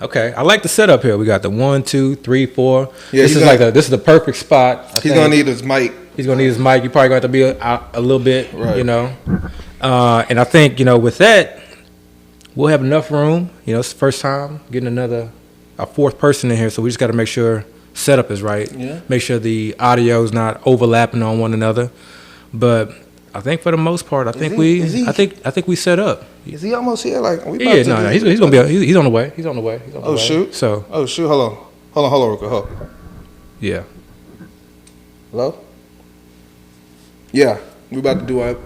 Okay, I like the setup here. We got the 1, 2, 3, 4. Yeah, this is the perfect spot. He's gonna need his mic. He's gonna need his mic. You probably going to have to be a little bit, right. you know. And I think with that, we'll have enough room. It's the first time getting a fourth person in here, so we just got to make sure setup is right. Yeah. Make sure the audio is not overlapping on one another. But I think for the most part, I think we set up. Is he almost here? Like we yeah, no, he's gonna be. He's on the way. He's on the way. Shoot. So. Oh shoot. Hold on, real quick. Hold. Yeah. Hello. Yeah, we about to do our.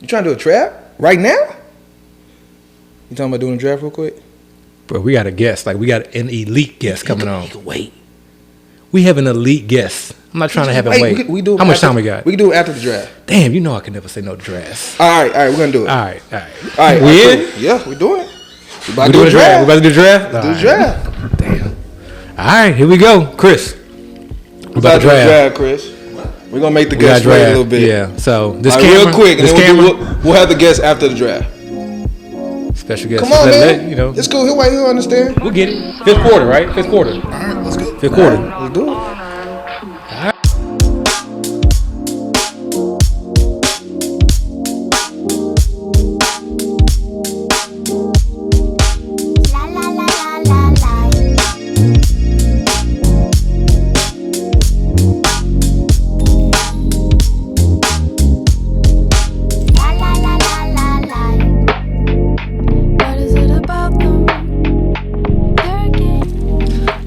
You trying to do a draft right now? You talking about doing a draft real quick? Bro, we got a guest. Like, we got an elite guest coming on. He can wait. We have an elite guest. I'm not trying to have him wait. We do How much time we got? We can do it after the draft. Damn, I can never say no to drafts. All right, we're going to do it. All right. We in? Yeah, we're doing it. We about to do a draft. We about to do a draft? Do the draft. Damn. All right, here we go. Chris. We're about to draft, Chris. We're going to make the guests wait a little bit. Yeah, so this right, camera. Real quick, and this then camera. We'll have the guests after the draft. Special guest. Come on, man. It's cool. He'll understand. We'll get it. Fifth quarter, right? Fifth quarter. All right, let's go. Fifth quarter. Right, let's do it.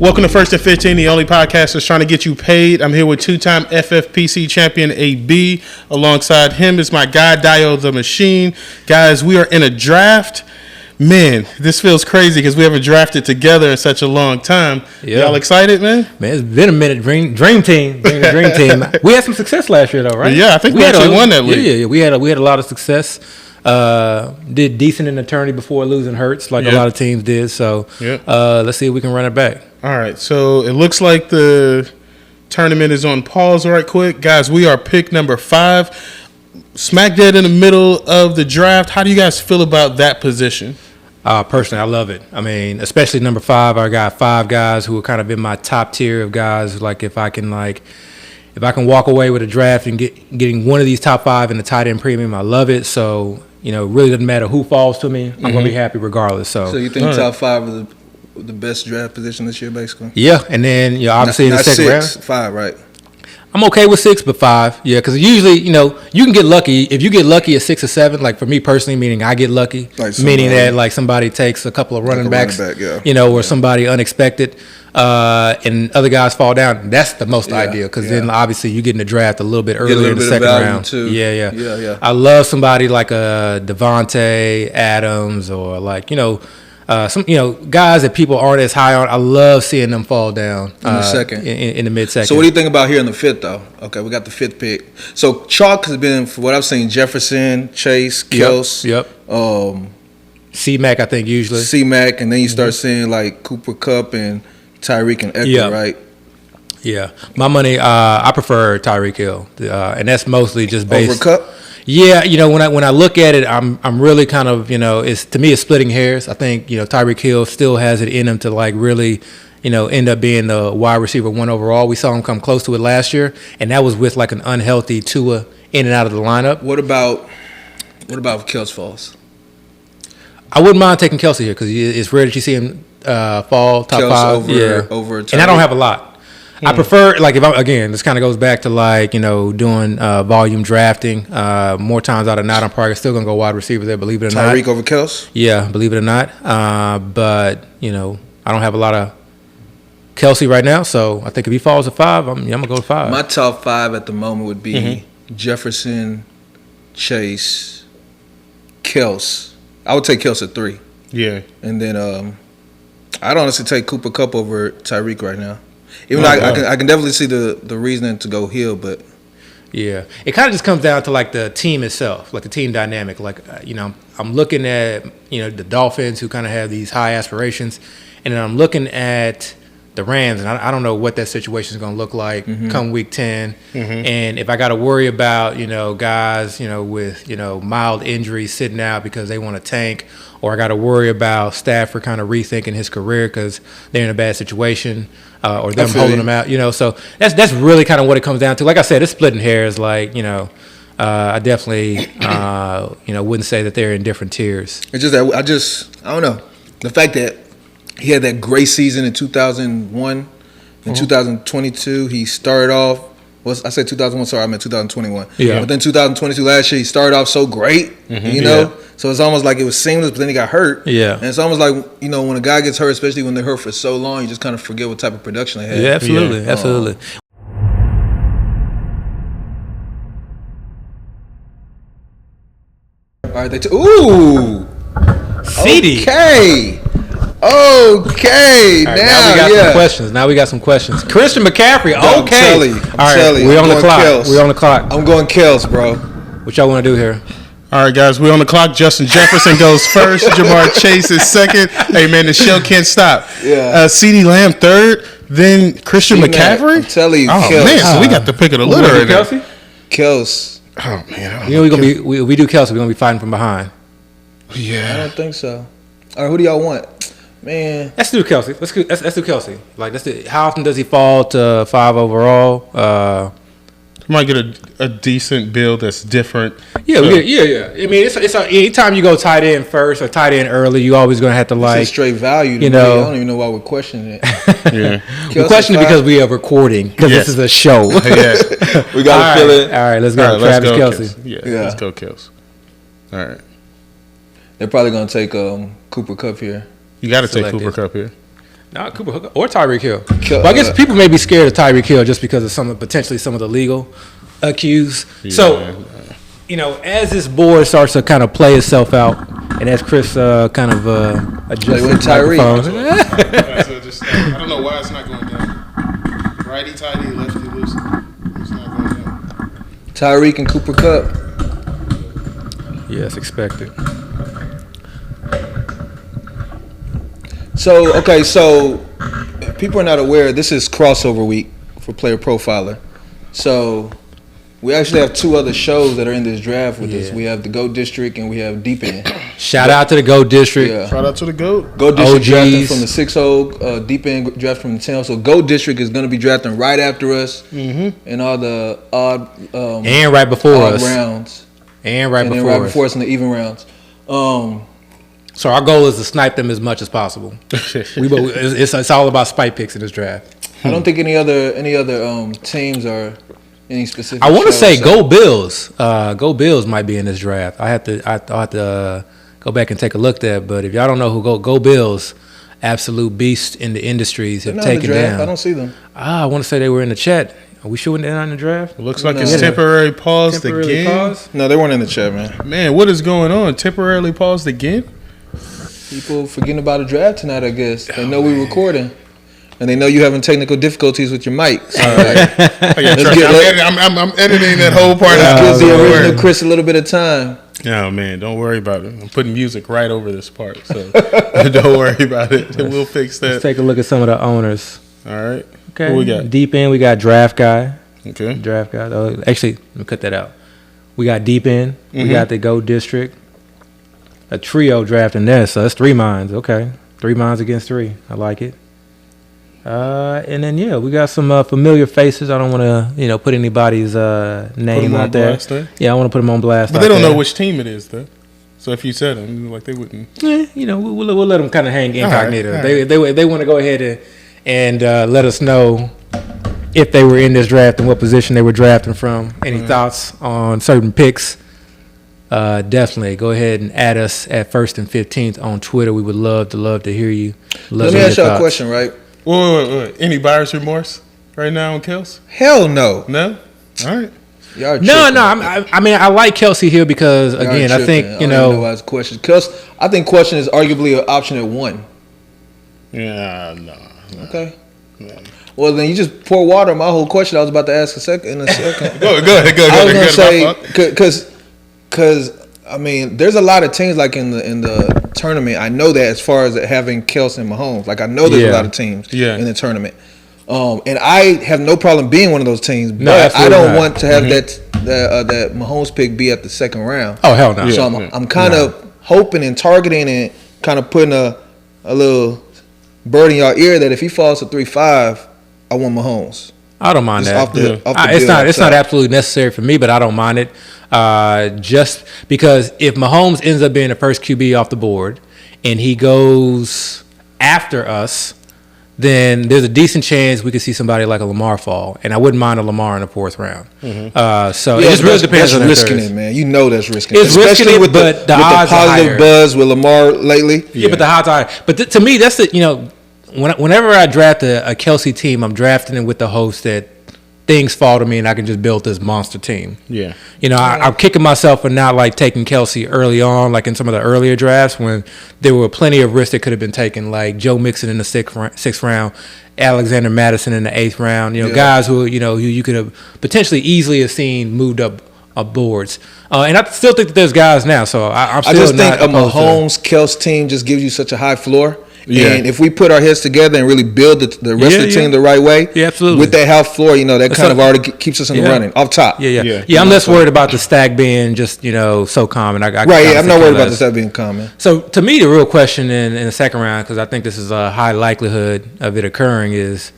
Welcome to First and 15, the only podcast that's trying to get you paid. I'm here with two-time FFPC champion AB. Alongside him is my guy, Dio the Machine. Guys, we are in a draft. Man, this feels crazy because we haven't drafted together in such a long time. Yeah. Y'all excited, man? Man, it's been a minute. Dream team. Dream team. We had some success last year, though, right? Yeah, I think we actually won that league. Yeah, we had a lot of success. Did decent in the tourney before losing Hurts, like a lot of teams did. So let's see if we can run it back. All right, so it looks like the tournament is on pause right quick. Guys, we are pick number 5. Smack dead in the middle of the draft. How do you guys feel about that position? Personally, I love it. I mean, especially number 5. I got 5 guys who are kind of in my top tier of guys. Like if I can walk away with a draft and getting one of these top 5 in the tight end premium, I love it. So, it really doesn't matter who falls to me. I'm going to be happy regardless. So you think top 5 is the best draft position this year, basically? Yeah, and then, obviously in the second round. 5, right? I'm okay with 6, but 5. Yeah, because usually, you can get lucky. If you get lucky at 6 or 7, like for me personally, meaning I get lucky, meaning that like somebody takes a couple of running backs, or somebody unexpected, and other guys fall down. That's the most ideal because then obviously you get in the draft a little bit earlier in the second round. Too. Yeah. I love somebody like a Devontae Adams or like some guys that people aren't as high on. I love seeing them fall down in the second, in the mid-second. So what do you think about here in the 5th though? Okay, we got the 5th pick. So chalk has been, for what I've seen, Jefferson, Chase, Kelce. Yep. C-Mac, I think usually. C-Mac, and then you start seeing like Cooper Kupp and Tyreek and Eckler, right? Yeah. My money, I prefer Tyreek Hill, and that's mostly just based over Kupp. Yeah, when I look at it, I'm really kind of it's splitting hairs. I think Tyreek Hill still has it in him to like really end up being the wide receiver 1 overall. We saw him come close to it last year, and that was with like an unhealthy Tua in and out of the lineup. What about if Kelce falls? I wouldn't mind taking Kelce here because it's rare that you see him fall top Kelce 5 over Tyreek. And I don't have a lot. I prefer, like, this kind of goes back to, like, doing volume drafting. More times out of not, I'm probably still going to go wide receiver there, believe it or not. Tyreek over Kelce? Yeah, believe it or not. But, I don't have a lot of Kelce right now, so I think if he falls to 5, I'm going to go to 5. My top 5 at the moment would be Jefferson, Chase, Kelce. I would take Kelce at 3. Yeah. And then I'd honestly take Cooper Kupp over Tyreek right now. Even though I can definitely see the reasoning to go Hill, but yeah, it kind of just comes down to like the team itself, like the team dynamic. Like I'm looking at the Dolphins who kind of have these high aspirations, and then I'm looking at the Rams, and I don't know what that situation is going to look like come week 10. And if I got to worry about guys with mild injuries sitting out because they want to tank, or I got to worry about Stafford kind of rethinking his career because they're in a bad situation, or them holding him out. So that's really kind of what it comes down to. Like I said, it's splitting hairs. Like I definitely wouldn't say that they're in different tiers. It's just that I don't know, the fact that he had that great season in 2001. In 2022, he started off. I said 2001. Sorry, I meant 2021. Yeah. But then 2022 last year, he started off so great. So it's almost like it was seamless, but then he got hurt. Yeah. And it's almost like when a guy gets hurt, especially when they're hurt for so long, you just kind of forget what type of production they had. Yeah, absolutely, absolutely. All right, ooh, CeeDee. Okay. Right, now we got some questions. Now we got some questions. Christian McCaffrey. I'm telling you. We're on the clock. We're on the clock. I'm going Kelce, bro. What y'all want to do here? All right, guys, we're on the clock. Justin Jefferson goes first. Jamar Chase is second. Hey, man, the show can't stop. Yeah. CeeDee Lamb third. Then Christian McCaffrey. I'm telling you, Kelce. Man, so we got the pick of the litter right now. Kelce. Oh man, we do Kelce. We're gonna be fighting from behind. Yeah, I don't think so. All right, who do y'all want? Man, let's do Kelce. Let's do Kelce. Like, how often does he fall to 5 overall? Might get a decent build that's different. Yeah. I mean, it's anytime you go tight end first or tight end early, you always gonna have to it's a straight value. I don't even know why we're questioning it. Yeah, we question it because we are recording because this is a show. We gotta fill it. All right, let's go. Travis Kelce. Yeah, let's go Kelce. All right. They're probably gonna take Cooper Kupp here. You got to take Cooper Kupp here. No, Cooper Kupp or Tyreek Hill. But I guess people may be scared of Tyreek Hill just because of potentially some of the legal cues. Yeah. So, as this board starts to kind of play itself out, and as Chris kind of adjusts his microphone. I don't know why it's not going down. Righty tighty, lefty loose. It's not going down. Tyreek and Cooper Kupp. Yes, expected. So if people are not aware, this is crossover week for Player Profiler. So we actually have 2 other shows that are in this draft with us. We have the GOAT District and we have Deep End. Shout out to the GOAT District. Yeah. Shout out to the GOAT. GOAT District drafting from the 6-0, Deep End draft from the 10-0. So GOAT District is going to be drafting right after us in all the odd and right before us rounds. And right before us in the even rounds. So our goal is to snipe them as much as possible. It's all about spike picks in this draft. I don't think any other teams are any specific. I want to say Go Bills. Go Bills might be in this draft. I have to go back and take a look at that. But if y'all don't know who Go Bills, absolute beast in the industries have taken down. I don't see them. I want to say they were in the chat. Are we sure they're not in the draft? It looks like it's temporarily paused again. No, they weren't in the chat, man. Man, what is going on? Temporarily paused again? People forgetting about a draft tonight, I guess. They know we're recording. And they know you having technical difficulties with your mic. So I'm editing that whole part. Let's give the original Chris a little bit of time. No, man, don't worry about it. I'm putting music right over this part. So don't worry about it. We'll fix that. Let's take a look at some of the owners. All right. Okay. Who we got? Deep End, we got Draft Guy. Okay. Draft Guy. Actually, let me cut that out. We got Deep End. We got the GOAT District. A trio drafting there, so that's 3 minds. Okay. 3 minds against 3. I like it. And then, we got some familiar faces. I don't want to, put anybody's name out there. Yeah, I want to put them on blast. But they don't know which team it is, though. So if you said them, like they wouldn't. Yeah, we'll let them kind of hang incognito. All right. They want to go ahead and let us know if they were in this draft and what position they were drafting from. Any thoughts on certain picks? Definitely go ahead and add us at 1st and 15th on Twitter. We would love to hear you. Let me ask you a question, right? Wait. Any buyer's remorse right now on Kelce? Hell no. No? All right. No. I like Kelce here because again, I think I don't know why it's question. Kelce, I think question is arguably an option at 1. Yeah, no. Okay. Yeah. Well, then you just pour water on my whole question. I was about to ask in a second. Go ahead. I was gonna say because I mean, there's a lot of teams like in the tournament. I know that as far as having Kelce and Mahomes, like I know there's a lot of teams in the tournament. And I have no problem being one of those teams, but I don't want to have that Mahomes pick be at the 2nd round. Oh hell no! So I'm kind of hoping and targeting and kind of putting a little bird in your ear that if he falls to 3.5, I want Mahomes. I don't mind that. It's not absolutely necessary for me, but I don't mind it. Just because if Mahomes ends up being the first QB off the board and he goes after us, then there's a decent chance we could see somebody like a Lamar fall, and I wouldn't mind a Lamar in the 4th round. So it just really depends on risking it, man. You know that's risking it. It's especially risking with but the odds positive buzz with Lamar lately. Yeah, but the odds are higher. But to me, that's the whenever I draft a Kelce team, I'm drafting it with the hopes that things fall to me and I can just build this monster team. Yeah. I'm kicking myself for not like taking Kelce early on, like in some of the earlier drafts when there were plenty of risks that could have been taken, like Joe Mixon in the 6th round, Alexander Madison in the 8th round. Guys who who you could have potentially easily have seen moved up boards. And I still think that there's guys now. So I'm still I just think a Mahomes Kelce team just gives you such a high floor. Yeah. And if we put our heads together and really build the rest of the team the right way, absolutely. With that half floor, that kind of already keeps us in the running off top. Yeah. I'm less worried about the stack being just so common. I'm not worried about the stack being common. So to me, the real question in the 2nd round, because I think this is a high likelihood of it occurring, is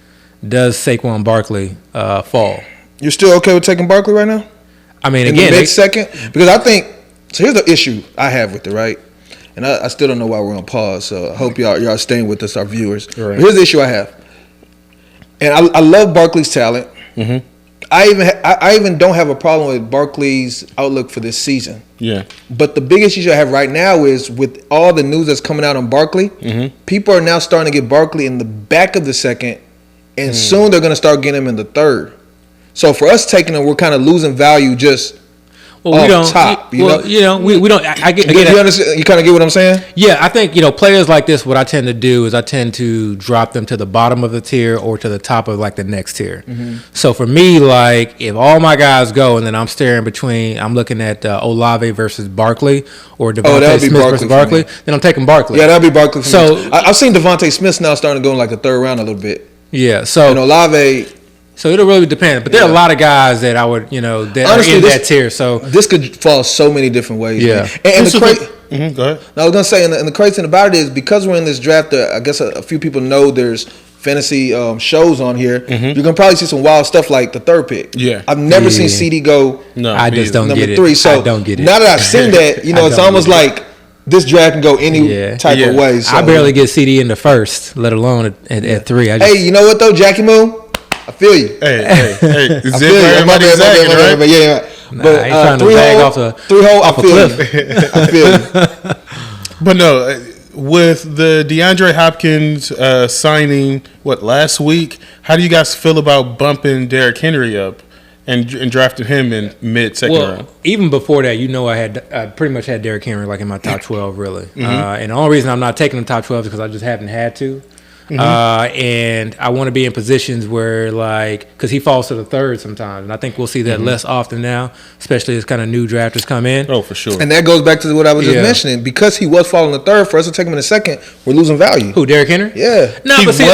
does Saquon Barkley fall? You're still okay with taking Barkley right now? I mean, in again, the mid-second, because I think so. Here's the issue I have with it, right? And I still don't know why we're on pause, so I hope y'all staying with us, our viewers. Right. But here's the issue I have. And I love Barkley's talent. Mm-hmm. I even don't have a problem with Barkley's outlook for this season. Yeah. But the biggest issue I have right now is with all the news that's coming out on Barkley, people are now starting to get Barkley in the back of the 2nd, and soon they're going to start getting him in the 3rd. So for us taking him, we're kind of losing value just off top. We don't. I get. You understand? You kind of get what I'm saying? Yeah, I think players like this. What I tend to do is I tend to drop them to the bottom of the tier or to the top of like the next tier. So for me, like if all my guys go and then I'm staring between, I'm looking at Olave versus Barkley or Devontae Smith versus Barkley, then I'm taking Barkley. Yeah, that'll be Barkley. I've seen Devontae Smith now starting to go in like the 3rd round a little bit. Yeah. So Olave. So it'll really depend, but there are a lot of guys that I would, that honestly, are in that tier. So this could fall so many different ways. Yeah, and the crazy. Go ahead. I was gonna say, and the crazy thing about it is because we're in this draft. I guess a few people know there's fantasy shows on here. You're gonna probably see some wild stuff like the 3rd pick. Yeah, I've never seen CeeDee go. No, I just don't get it. Number 3. So I don't get it. Now that I've seen that, it's almost like this draft can go any type of way. So. I barely get CeeDee in the 1st, let alone at 3. Hey, you know what though, Jackie Moon? I feel you. Hey. I feel you. My bad, but yeah. But trying to bag off a 3-hole, off a cliff. I feel you. But no, with the DeAndre Hopkins signing, last week, how do you guys feel about bumping Derrick Henry up and drafting him in mid-second round? Even before that, I pretty much had Derrick Henry like in my top 12, really. And the only reason I'm not taking the top 12 is because I just haven't had to. And I want to be in positions where, because he falls to the 3rd sometimes, and I think we'll see that less often now, especially as kind of new drafters come in. Oh, for sure. And that goes back to what I was just mentioning. Because he was falling to 3rd, for us to take him in the 2nd, we're losing value. Who, Derrick Henry? Yeah. No, he but see,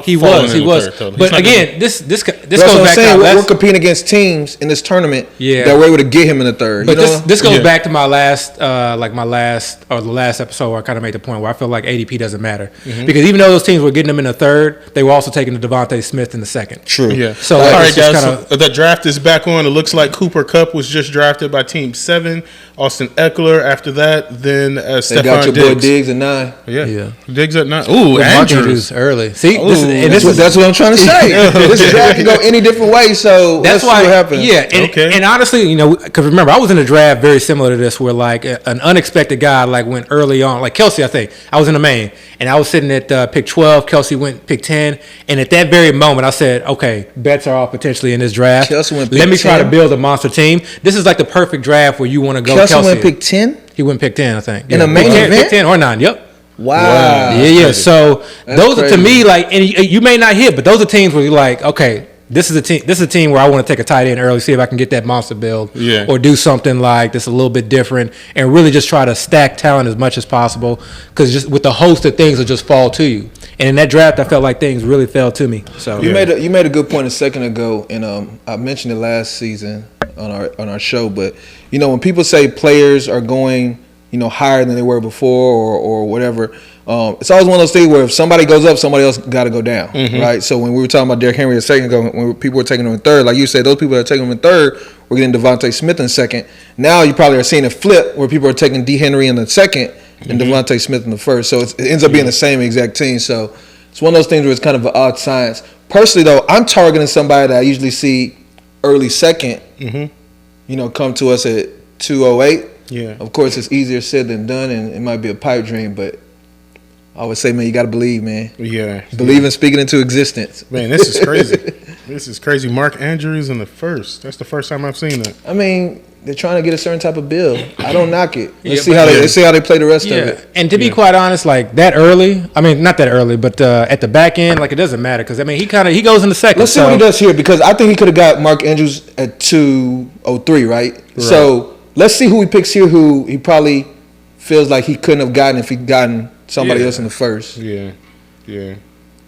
he was. But again, this goes back to we're competing against teams in this tournament that we're able to get him in the 3rd. But this goes back to my last, the last episode where I kind of made the point where I feel like ADP doesn't matter because even though those teams were getting them in the 3rd, they were also taking the Devontae Smith in the 2nd. True. Yeah. So all right, guys. So the draft is back on. It looks like Cooper Kupp was just drafted by Team 7. Austin Eckler after that. Then Stephon got your Diggs. boy Diggs at 9. Yeah. Diggs at 9. Ooh, Andrews early. See, that's what I'm trying to say. This draft can go any different way. So that's why what happens. Yeah. And honestly, because remember, I was in a draft very similar to this, where like an unexpected guy went early on, like Kelce. I think I was in the main, and I was sitting at pick 12. Kelce went pick 10, and at that very moment, I said, "Okay, bets are all potentially in this draft. Let me try to build a monster team." This is like the perfect draft where you want to go. Kelce went pick 10. He went pick 10, I think. In a main event, pick 10 or 9. Yep. Wow. Yeah. So those are to me and you may not hit, but those are teams where you're like, okay, this is a team where I want to take a tight end early, see if I can get that monster build, or do something like this a little bit different, and really just try to stack talent as much as possible. Because just with the host that things will just fall to you. And in that draft, I felt like things really fell to me. So you made a good point a second ago, and I mentioned it last season on our show. But when people say players are going, higher than they were before or whatever. It's always one of those things where if somebody goes up, somebody else got to go down, right? So when we were talking about Derrick Henry a second ago, when people were taking him in third, like you said, those people that are taking him in third were getting Devontae Smith in second. Now you probably are seeing a flip where people are taking D. Henry in the second and Devontae Smith in the first. So it ends up being the same exact team. So it's one of those things where it's kind of an odd science. Personally, though, I'm targeting somebody that I usually see early second, come to us at 208. Yeah. Of course, it's easier said than done, and it might be a pipe dream, but I would say, man, you got to believe, man. Yeah. Believe in speaking into existence. Man, this is crazy. This is crazy. Mark Andrews in the first. That's the first time I've seen that. I mean, they're trying to get a certain type of build. I don't knock it. Let's see how they play the rest of it. And to be quite honest, like that early, I mean, not that early, but at the back end, like it doesn't matter because I mean, he goes in the second. Let's see what he does here because I think he could have got Mark Andrews at 203, right? So let's see who he picks here. Who he probably feels like he couldn't have gotten if he'd gotten somebody else in the first. Yeah. You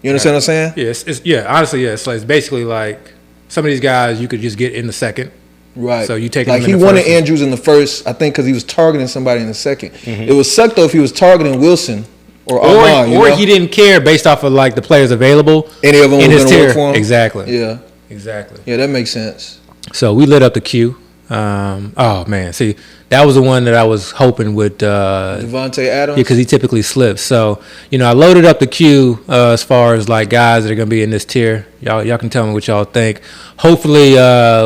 understand what I'm saying? Yes. Honestly, yes. So it's basically like some of these guys you could just get in the second. Right. So you take like him in he the wanted first. Andrews in the first, I think, because he was targeting somebody in the second. It would suck though if he was targeting Wilson or he didn't care based off of like the players available. Any of them in was his going to tier. work for him. Exactly. Yeah. Exactly. Yeah, that makes sense. So we lit up the queue. Oh man, see that was the one that I was hoping would Devontae Adams. Yeah, because he typically slips. So I loaded up the queue as far as like guys that are gonna be in this tier. Y'all can tell me what y'all think. Hopefully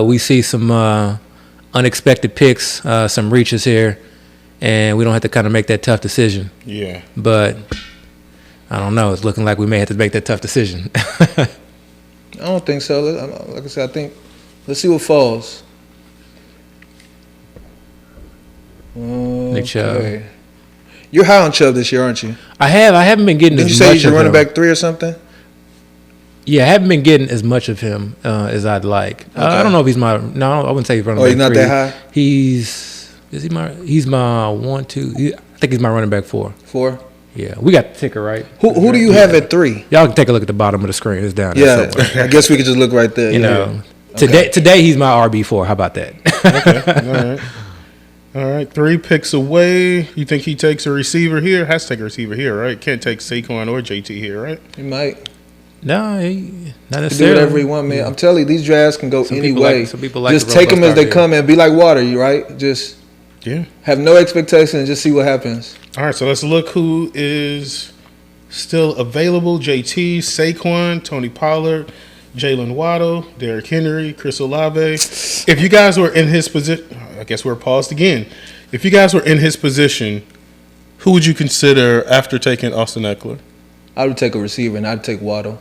we see some unexpected picks, some reaches here, and we don't have to kind of make that tough decision. Yeah. But I don't know. It's looking like we may have to make that tough decision. I don't think so. Like I said, I think let's see what falls. Nick Chubb. You're high on Chubb this year, aren't you? I haven't been getting. Didn't as you say much you're of running him. back 3 or something? Yeah, I haven't been getting as much of him as I'd like. Okay. I don't know if he's my. No, I wouldn't say he's running back 3. He's not that high? He's my 1, 2. I think he's my running back 4. 4? Yeah. We got the ticker, right? Who do you have at 3? Y'all can take a look at the bottom of the screen. It's down there somewhere. I guess we could just look right there. Today he's my RB4. How about that? Okay. All right. 3 picks away. You think he takes a receiver here? Has to take a receiver here, right? Can't take Saquon or JT here, right? He might. No, not He necessarily. do whatever he want, man. I'm telling you, these drafts can go any way. Some people like just take them as they come and be like water, right? Just have no expectation and just see what happens. All right, so let's look who is still available. JT, Saquon, Tony Pollard, Jalen Waddle, Derrick Henry, Chris Olave. If you guys were in his position, I guess we're paused again. If you guys were in his position, who would you consider after taking Austin Eckler? I would take a receiver and I'd take Waddle.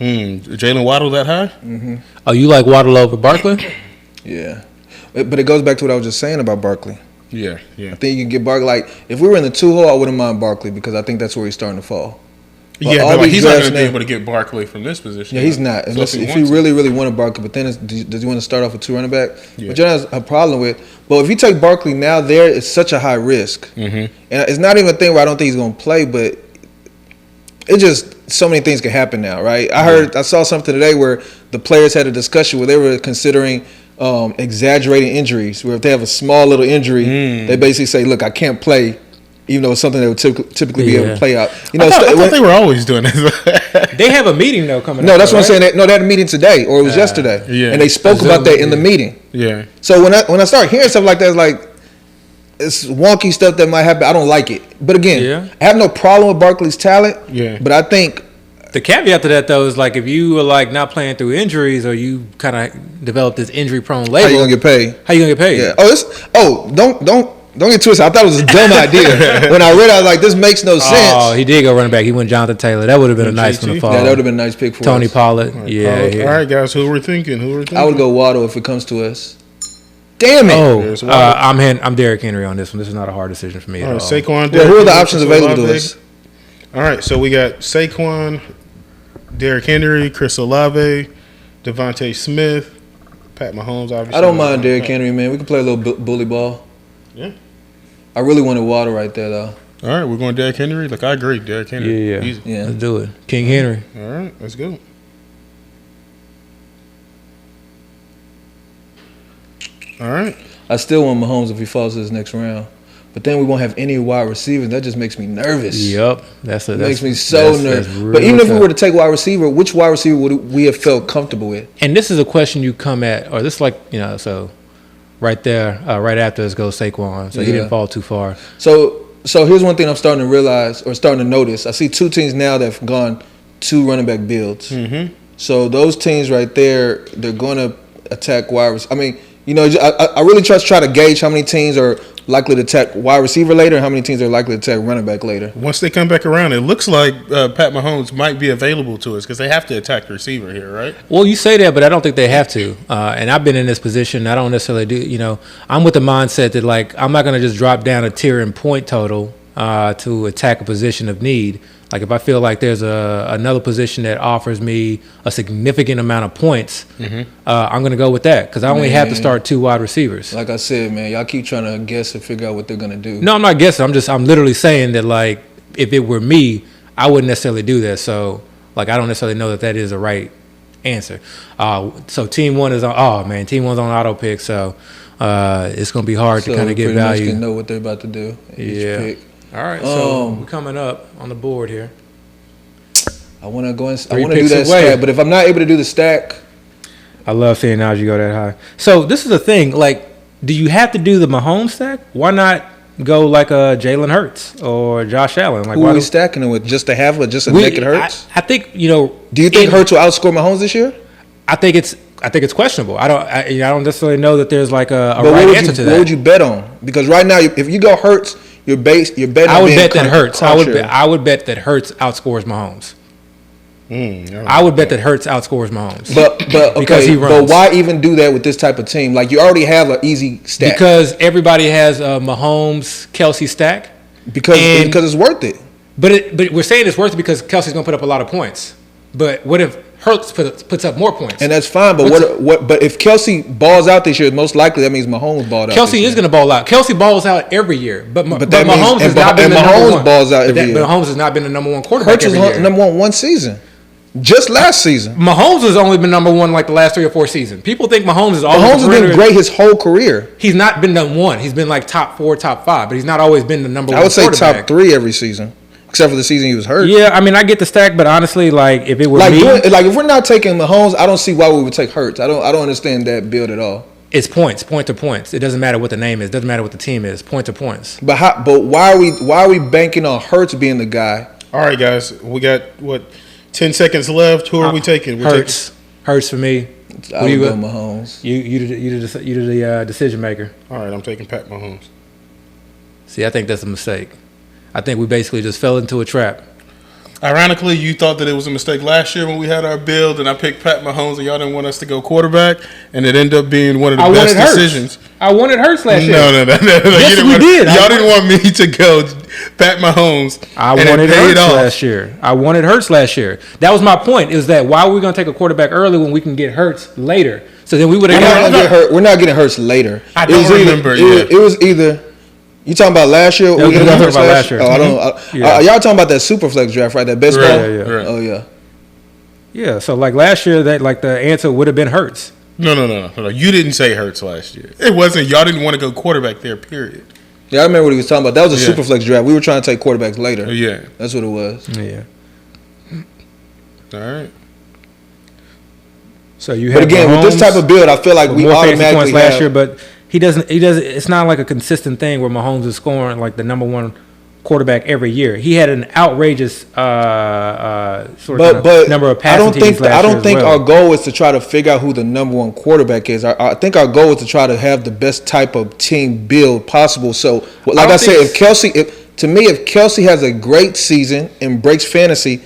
Jalen Waddle that high? Mm-hmm. Oh, you like Waddle over Barkley? Yeah. But it goes back to what I was just saying about Barkley. Yeah. I think you can get Barkley. Like, if we were in the 2-hole, I wouldn't mind Barkley because I think that's where he's starting to fall. But like, he's not going to be able to get Barkley from this position. Yeah, he's not. Unless, if he really wanted Barkley, but then does he want to start off with 2 running back? Yeah. Which has a problem with. But if you take Barkley now, there it's such a high risk. Mm-hmm. And it's not even a thing where I don't think he's going to play, but it just so many things can happen now, right? I saw something today where the players had a discussion where they were considering exaggerating injuries, where if they have a small little injury, they basically say, "Look, I can't play." Even though it's something that would typically be able to play out. I thought they were always doing this. They have a meeting though coming up. No, that's what right? I'm saying. They had a meeting today, or it was yesterday. Yeah. And they spoke about that in the meeting. Yeah. So when I start hearing stuff like that, it's like it's wonky stuff that might happen. I don't like it. But again, I have no problem with Barkley's talent. Yeah. But I think the caveat to that though is like if you were like not playing through injuries or you kind of develop this injury prone label, how you gonna get paid? How you gonna get paid? Yeah. Don't get twisted. I thought it was a dumb idea. When I read it, I was like, this makes no sense. Oh, he did go running back. He went Jonathan Taylor. That would have been a nice one to fall. Yeah, that would have been a nice pick for Tony us. Pollard. Yeah. All right, guys. Who we're thinking? I would go Waddle if it comes to us. Damn it. I'm Derrick Henry on this one. This is not a hard decision for me at all. Saquon. Well, who are the options available to us? All right, so we got Saquon, Derrick Henry, Chris Olave, Devontae Smith, Pat Mahomes. Obviously, I don't mind Derrick Henry, man. We can play a little bully ball. Yeah. I really wanted Waddle right there, though. All right, we're going Derrick Henry. Look, I agree, Derrick Henry. Yeah. Let's do it. King Henry. All right, let's go. All right. I still want Mahomes if he falls to this next round. but then we won't have any wide receivers. That just makes me nervous. Yep, makes me so nervous. But even if we were to take wide receiver, which wide receiver would we have felt comfortable with? And this is a question you come at, or this so right there, right after us goes Saquon. So he didn't fall too far. So here's one thing I'm starting to realize or starting to notice. I see two teams now that have gone 2 running back builds. Mm-hmm. So those teams right there, they're going to attack wide receiver. I mean, I really try to gauge how many teams are likely to attack wide receiver later and how many teams are likely to attack running back later. Once they come back around, it looks like Pat Mahomes might be available to us because they have to attack the receiver here, right? Well, you say that, but I don't think they have to. And I've been in this position. I don't necessarily do, I'm with the mindset that, like, I'm not going to just drop down a tier in point total to attack a position of need. Like, if I feel like there's another position that offers me a significant amount of points, I'm going to go with that because I only have to start 2 wide receivers. Like I said, man, y'all keep trying to guess and figure out what they're going to do. No, I'm not guessing. I'm literally saying that, like, if it were me, I wouldn't necessarily do that. So, like, I don't necessarily know that is the right answer. So team 1 is on. Team 1's on auto pick. So it's going to be hard to kind of get value. Much can know what they're about to do. Each pick. All right, so we're coming up on the board here. I want to go and I want to do that stack, but if I'm not able to do the stack, I love seeing Najee go that high. So this is the thing, like, do you have to do the Mahomes stack? Why not go like a Jalen Hurts or Josh Allen? Like, who are we stacking it with? Just to have just a naked Hurts? I think Do you think Hurts will outscore Mahomes this year? I think it's questionable. I don't necessarily know that there's like a right answer to that. What would you bet on? Because right now, if you go Hurts. You're betting. I would bet that Hurts. I would bet that Hurts outscores Mahomes. I would bet that Hurts outscores Mahomes. But because he runs. But why even do that with this type of team? Like, you already have an easy stack. Because everybody has a Mahomes Kelce stack. Because it's worth it. But we're saying it's worth it because Kelce's going to put up a lot of points. But what if Hurts puts up more points? And that's fine. But But if Kelce balls out this year, most likely that means Mahomes balled out. Kelce is going to ball out. Kelce balls out every year. But Mahomes has not been the number one. Balls out every year. But Mahomes has not been the number 1 quarterback every year. Hurts was number 1 season. Just last season. Mahomes has only been number 1 like the last 3 or 4 seasons. People think Mahomes is always. Mahomes has been great his whole career. He's not been number 1. He's been like top 4, top 5, but he's not always been the number 1 quarterback. I would say top 3 every season. Except for the season he was hurt. Yeah, I mean, I get the stack, but honestly, like, if it were me, if we're not taking Mahomes, I don't see why we would take Hurts. I don't understand that build at all. It's point to points. It doesn't matter what the name is. It doesn't matter what the team is. Point to points. But why are we banking on Hurts being the guy? All right, guys, we got 10 seconds left. Who are we taking? Hurts for me. I would go Mahomes. You the decision maker. All right, I'm taking Pat Mahomes. See, I think that's a mistake. I think we basically just fell into a trap. Ironically, you thought that it was a mistake last year when we had our build, and I picked Pat Mahomes, and y'all didn't want us to go quarterback, and it ended up being one of the best decisions. I wanted Hurts last year. No. Yes, we did. Y'all didn't want me to go Pat Mahomes. I wanted Hurts last year. I wanted Hurts last year. That was my point. Is that why we're going to take a quarterback early when we can get Hurts later? So then we would have. We're not getting Hurts later. I don't remember. It was either. You talking about last year? We got Hurts last year. Oh, I don't. Y'all talking about that Superflex draft, right? That best ball. Yeah. Oh yeah. Yeah. So like last year, that like the answer would have been Hurts. No. You didn't say Hurts last year. It wasn't. Y'all didn't want to go quarterback there. Period. Yeah, I remember what he was talking about. That was a Superflex draft. We were trying to take quarterbacks later. Yeah, that's what it was. Yeah. All right. So you. But again, with this type of build, I feel like we automatically points last year, but. He doesn't. It's not like a consistent thing where Mahomes is scoring like the number 1 quarterback every year. He had an outrageous number of passing TDs last year. I don't think our goal is to try to figure out who the number 1 quarterback is. I think our goal is to try to have the best type of team build possible. So, like I said, if Kelce has a great season and breaks fantasy,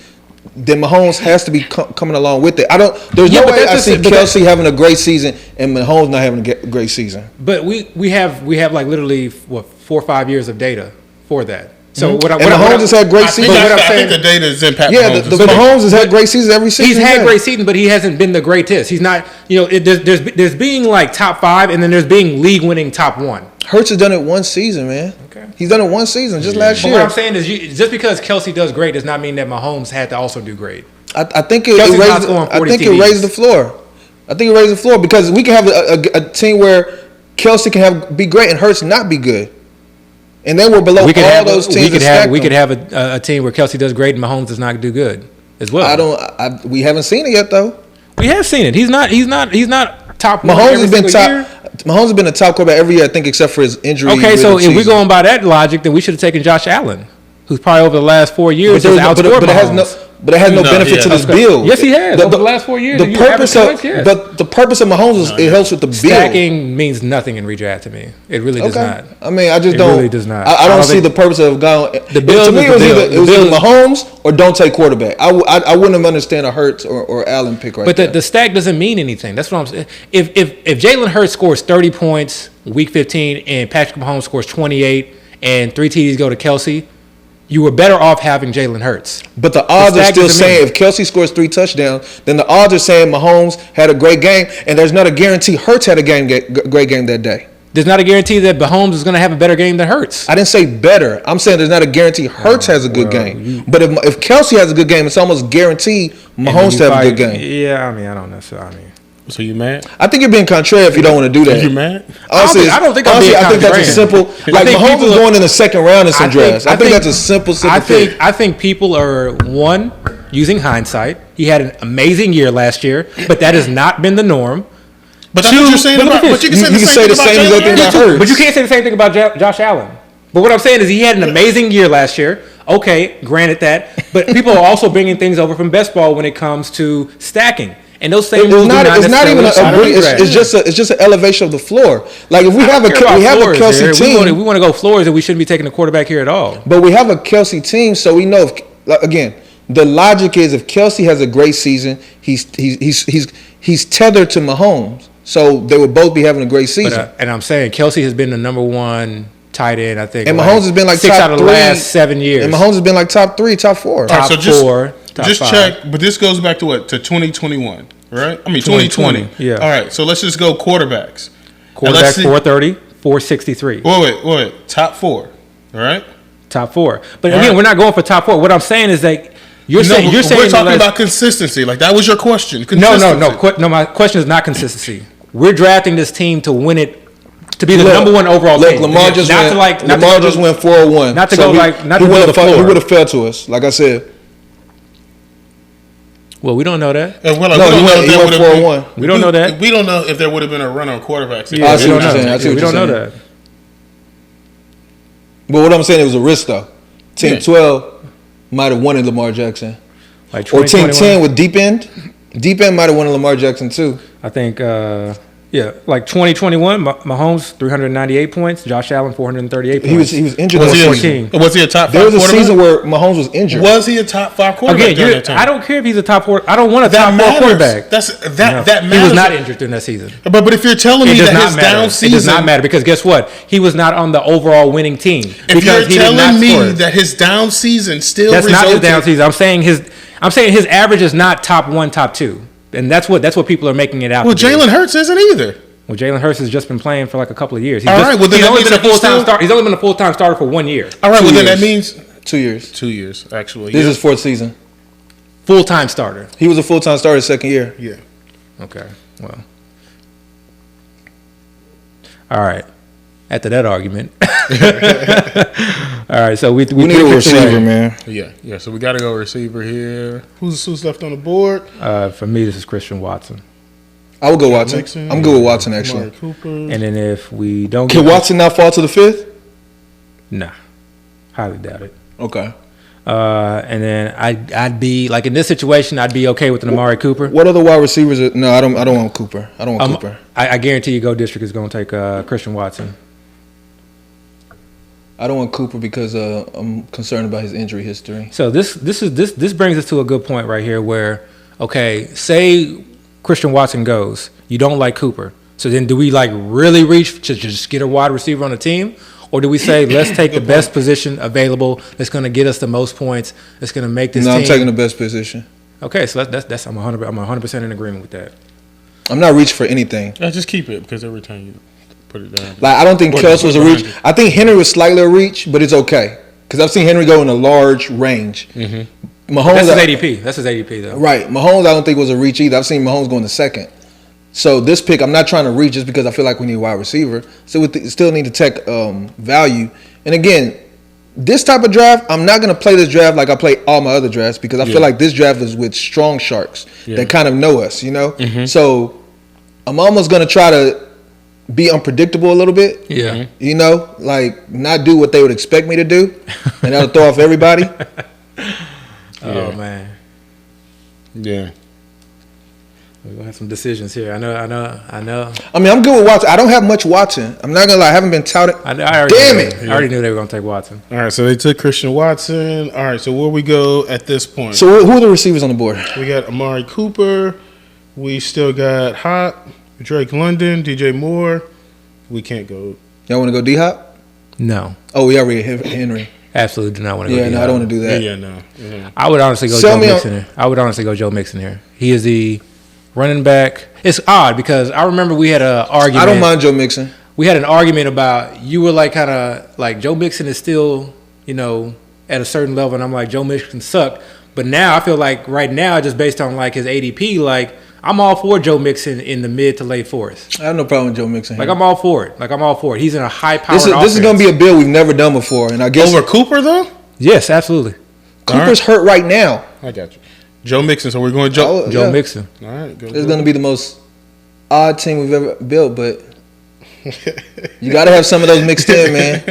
then Mahomes has to be coming along with it. There's no way I see Kelce having a great season and Mahomes not having a great season. But we have like literally 4 or 5 years of data for that. So Mahomes has had great seasons. I think the data is in Pat Mahomes. Yeah, Mahomes has had great seasons every season. He's had great seasons, but he hasn't been the greatest. He's not. There's being like top 5, and then there's being league winning top 1. Hurts has done it 1 season, man. Okay. He's done it 1 season, just last year. What I'm saying is, just because Kelce does great does not mean that Mahomes had to also do great. I think it raises the floor. I think it raises the floor because we can have a team where Kelce can be great and Hurts not be good. And then we're below all those teams. We could have a team where Kelce does great and Mahomes does not do good as well. We haven't seen it yet, though. We have seen it. He's not top one. Mahomes has been top. Mahomes has been a top quarterback every year, I think, except for his injury. Okay, so if we're going by that logic, then we should have taken Josh Allen, who's probably over the last 4 years has outscored Mahomes. But it has no benefit to this build. Yes, he has. Over the last 4 years. The purpose of Mahomes is it helps with the build. Stacking means nothing in redraft to me. It really does not. I mean, I just don't. It really does not. I don't see the purpose of going. To me, it was either Mahomes or don't take quarterback. I wouldn't have understand a Hurts or Allen pick right there. But the stack doesn't mean anything. That's what I'm saying. If Jalen Hurts scores 30 points week 15 and Patrick Mahomes scores 28 and 3 TDs go to Kelce, you were better off having Jalen Hurts. But the odds are still saying if Kelce scores 3 touchdowns, then the odds are saying Mahomes had a great game, and there's not a guarantee Hurts had a great game that day. There's not a guarantee that Mahomes is going to have a better game than Hurts. I didn't say better. I'm saying there's not a guarantee Hurts has a good game. But if Kelce has a good game, it's almost guaranteed Mahomes to have a good game. Yeah, I mean, I don't necessarily. So you mad? I think you're being contrary if you don't want to do that. You mad? Honestly, I don't think I'm being contrary. I think that's a simple. Like Mahomes is going in the second round in some drafts. I think that's a simple pick. I think people are using hindsight. He had an amazing year last year, but that has not been the norm. But that's what you're saying about. But you can say the same thing about Hurts. But you can't say the same thing about Josh Allen. But what I'm saying is he had an amazing year last year. Okay, granted that. But people are also bringing things over from best ball when it comes to stacking. And those same moves it's not even it's just an elevation of the floor. Like if we have a Kelce team, we want to go floors, and we shouldn't be taking a quarterback here at all. But we have a Kelce team, so we know again the logic is if Kelce has a great season, he's tethered to Mahomes, so they would both be having a great season. And I'm saying Kelce has been the number one tight end, I think. And Mahomes has been like 6 top out of the last 7 years. And Mahomes has been like top 3, top 4. Top so four. Just check, but this goes back to what? To 2021, right? I mean, 2020. Yeah. All right, so let's just go quarterbacks. Quarterback 430, 463. Wait. Top 4, all right? Top 4. But again, we're not going for top 4. What I'm saying is that you're saying we're talking about consistency. Like that was your question. No. My question is not consistency. We're drafting this team to win it. To be the number one overall team. Lamar just went 401. Not to go not to go to the floor. He would have fell to us, like I said. Well, we don't know that. He went 401. We don't know that. We don't know if there would have been a run on quarterbacks. Yeah, we don't know that. But what I'm saying, it was a risk, though. Team 12 might have won Lamar Jackson. Like or Team 10 with deep end. Deep end might have won Lamar Jackson, too. I think... like 2021, Mahomes 398 points, Josh Allen 438 points. He was injured. Was he a top 5 quarterback? There was a season where Mahomes was injured. Was he a top 5 quarterback? Again, I don't care if he's a top 4. I don't want a top 4 quarterback. That matters. He was not injured during that season. But if you're telling me that his down season, it does not matter because guess what? He was not on the overall winning team. If you're telling me that his down season still that's not his down season. I'm saying his average is not top 1, top 2. And that's what people are making it out. Well, Jalen Hurts isn't either. Well, Jalen Hurts has just been playing for like a couple of years. He's only been a full-time starter for 1 year. All right, then that means 2 years. 2 years, actually. This is his 4th season. Full-time starter. He was a full-time starter 2nd year. Yeah. Okay. Well. All right. After that argument. All right. So we need a receiver, man. Yeah. So we got to go receiver here. Who's left on the board? For me, this is Christian Watson. I would go Watson. Mixon, I'm good with Watson, actually. And then if we don't Can Watson not fall to the 5th? Nah. Highly doubt it. Okay. And then I'd be, like in this situation, I'd be okay with an Amari Cooper. What other wide receivers? No, I don't want Cooper. I don't want Cooper. I guarantee you Go District is going to take Christian Watson. I don't want Cooper because I'm concerned about his injury history. So this brings us to a good point right here where, okay, say Christian Watson goes, you don't like Cooper. So then do we like really reach to just get a wide receiver on the team? Or do we say, let's take the best position available that's going to get us the most points, that's going to make this team? No, I'm taking the best position. Okay, so that's I'm 100% in agreement with that. I'm not reaching for anything. Just keep it because every time you put it down. Like I don't think Kelce was a reach. I think Henry was slightly a reach, but it's okay. Because I've seen Henry go in a large range. Mm-hmm. Mahomes, that's his ADP. That's his ADP, though. Right. Mahomes, I don't think was a reach either. I've seen Mahomes go in the 2nd. So this pick, I'm not trying to reach just because I feel like we need a wide receiver. So we still need to take value And again, this type of draft, I'm not going to play this draft like I play all my other drafts because I feel like this draft is with strong sharks that kind of know us, you know? Mm-hmm. So I'm almost going to try to be unpredictable a little bit. Yeah. You know? Like, not do what they would expect me to do. And that'll throw off everybody. Oh, man. Yeah. We're going to have some decisions here. I know. I mean, I'm good with Watson. I don't have much Watson. I'm not going to lie. I haven't been touted. I already knew they were going to take Watson. All right, so they took Christian Watson. All right, so where we go at this point? So who are the receivers on the board? We got Amari Cooper. We still got Hop, Drake London, DJ Moore. We can't go. Y'all want to go D-Hop? No. Oh, we already have Henry. Absolutely do not want to go D-Hop. No, I don't want to do that. Yeah, no. Yeah. I would honestly go Joe Mixon here. I would honestly go Joe Mixon here. He is the running back. It's odd because I remember we had an argument. I don't mind Joe Mixon. We had an argument about you were like kind of like Joe Mixon is still, you know, at a certain level, and I'm like Joe Mixon sucked. But now I feel like right now, just based on like his ADP, like I'm all for Joe Mixon in the mid to late fourth. I have no problem with Joe Mixon. Like I'm all for it. He's in a high powered offense. This is going to be a build we've never done before, and I guess over Cooper though. Yes, absolutely. Cooper's hurt right now. I got you. Joe Mixon, so we're going Joe Mixon. All right, go. It's going to be the most odd team we've ever built, but you got to have some of those mixed in, man.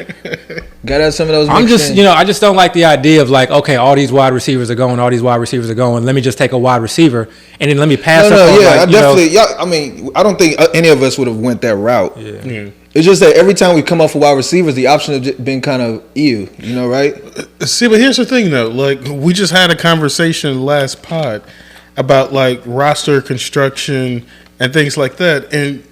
Got to have some of those mixed in. I just don't like the idea of like, okay, all these wide receivers are going, let me just take a wide receiver and then let me pass I mean, I don't think any of us would have went that route. Yeah. It's just that every time we come up for wide receivers, the option has been kind of ew, you know, right? See, but here's the thing, though. Like, we just had a conversation last pod about, like, roster construction and things like that. And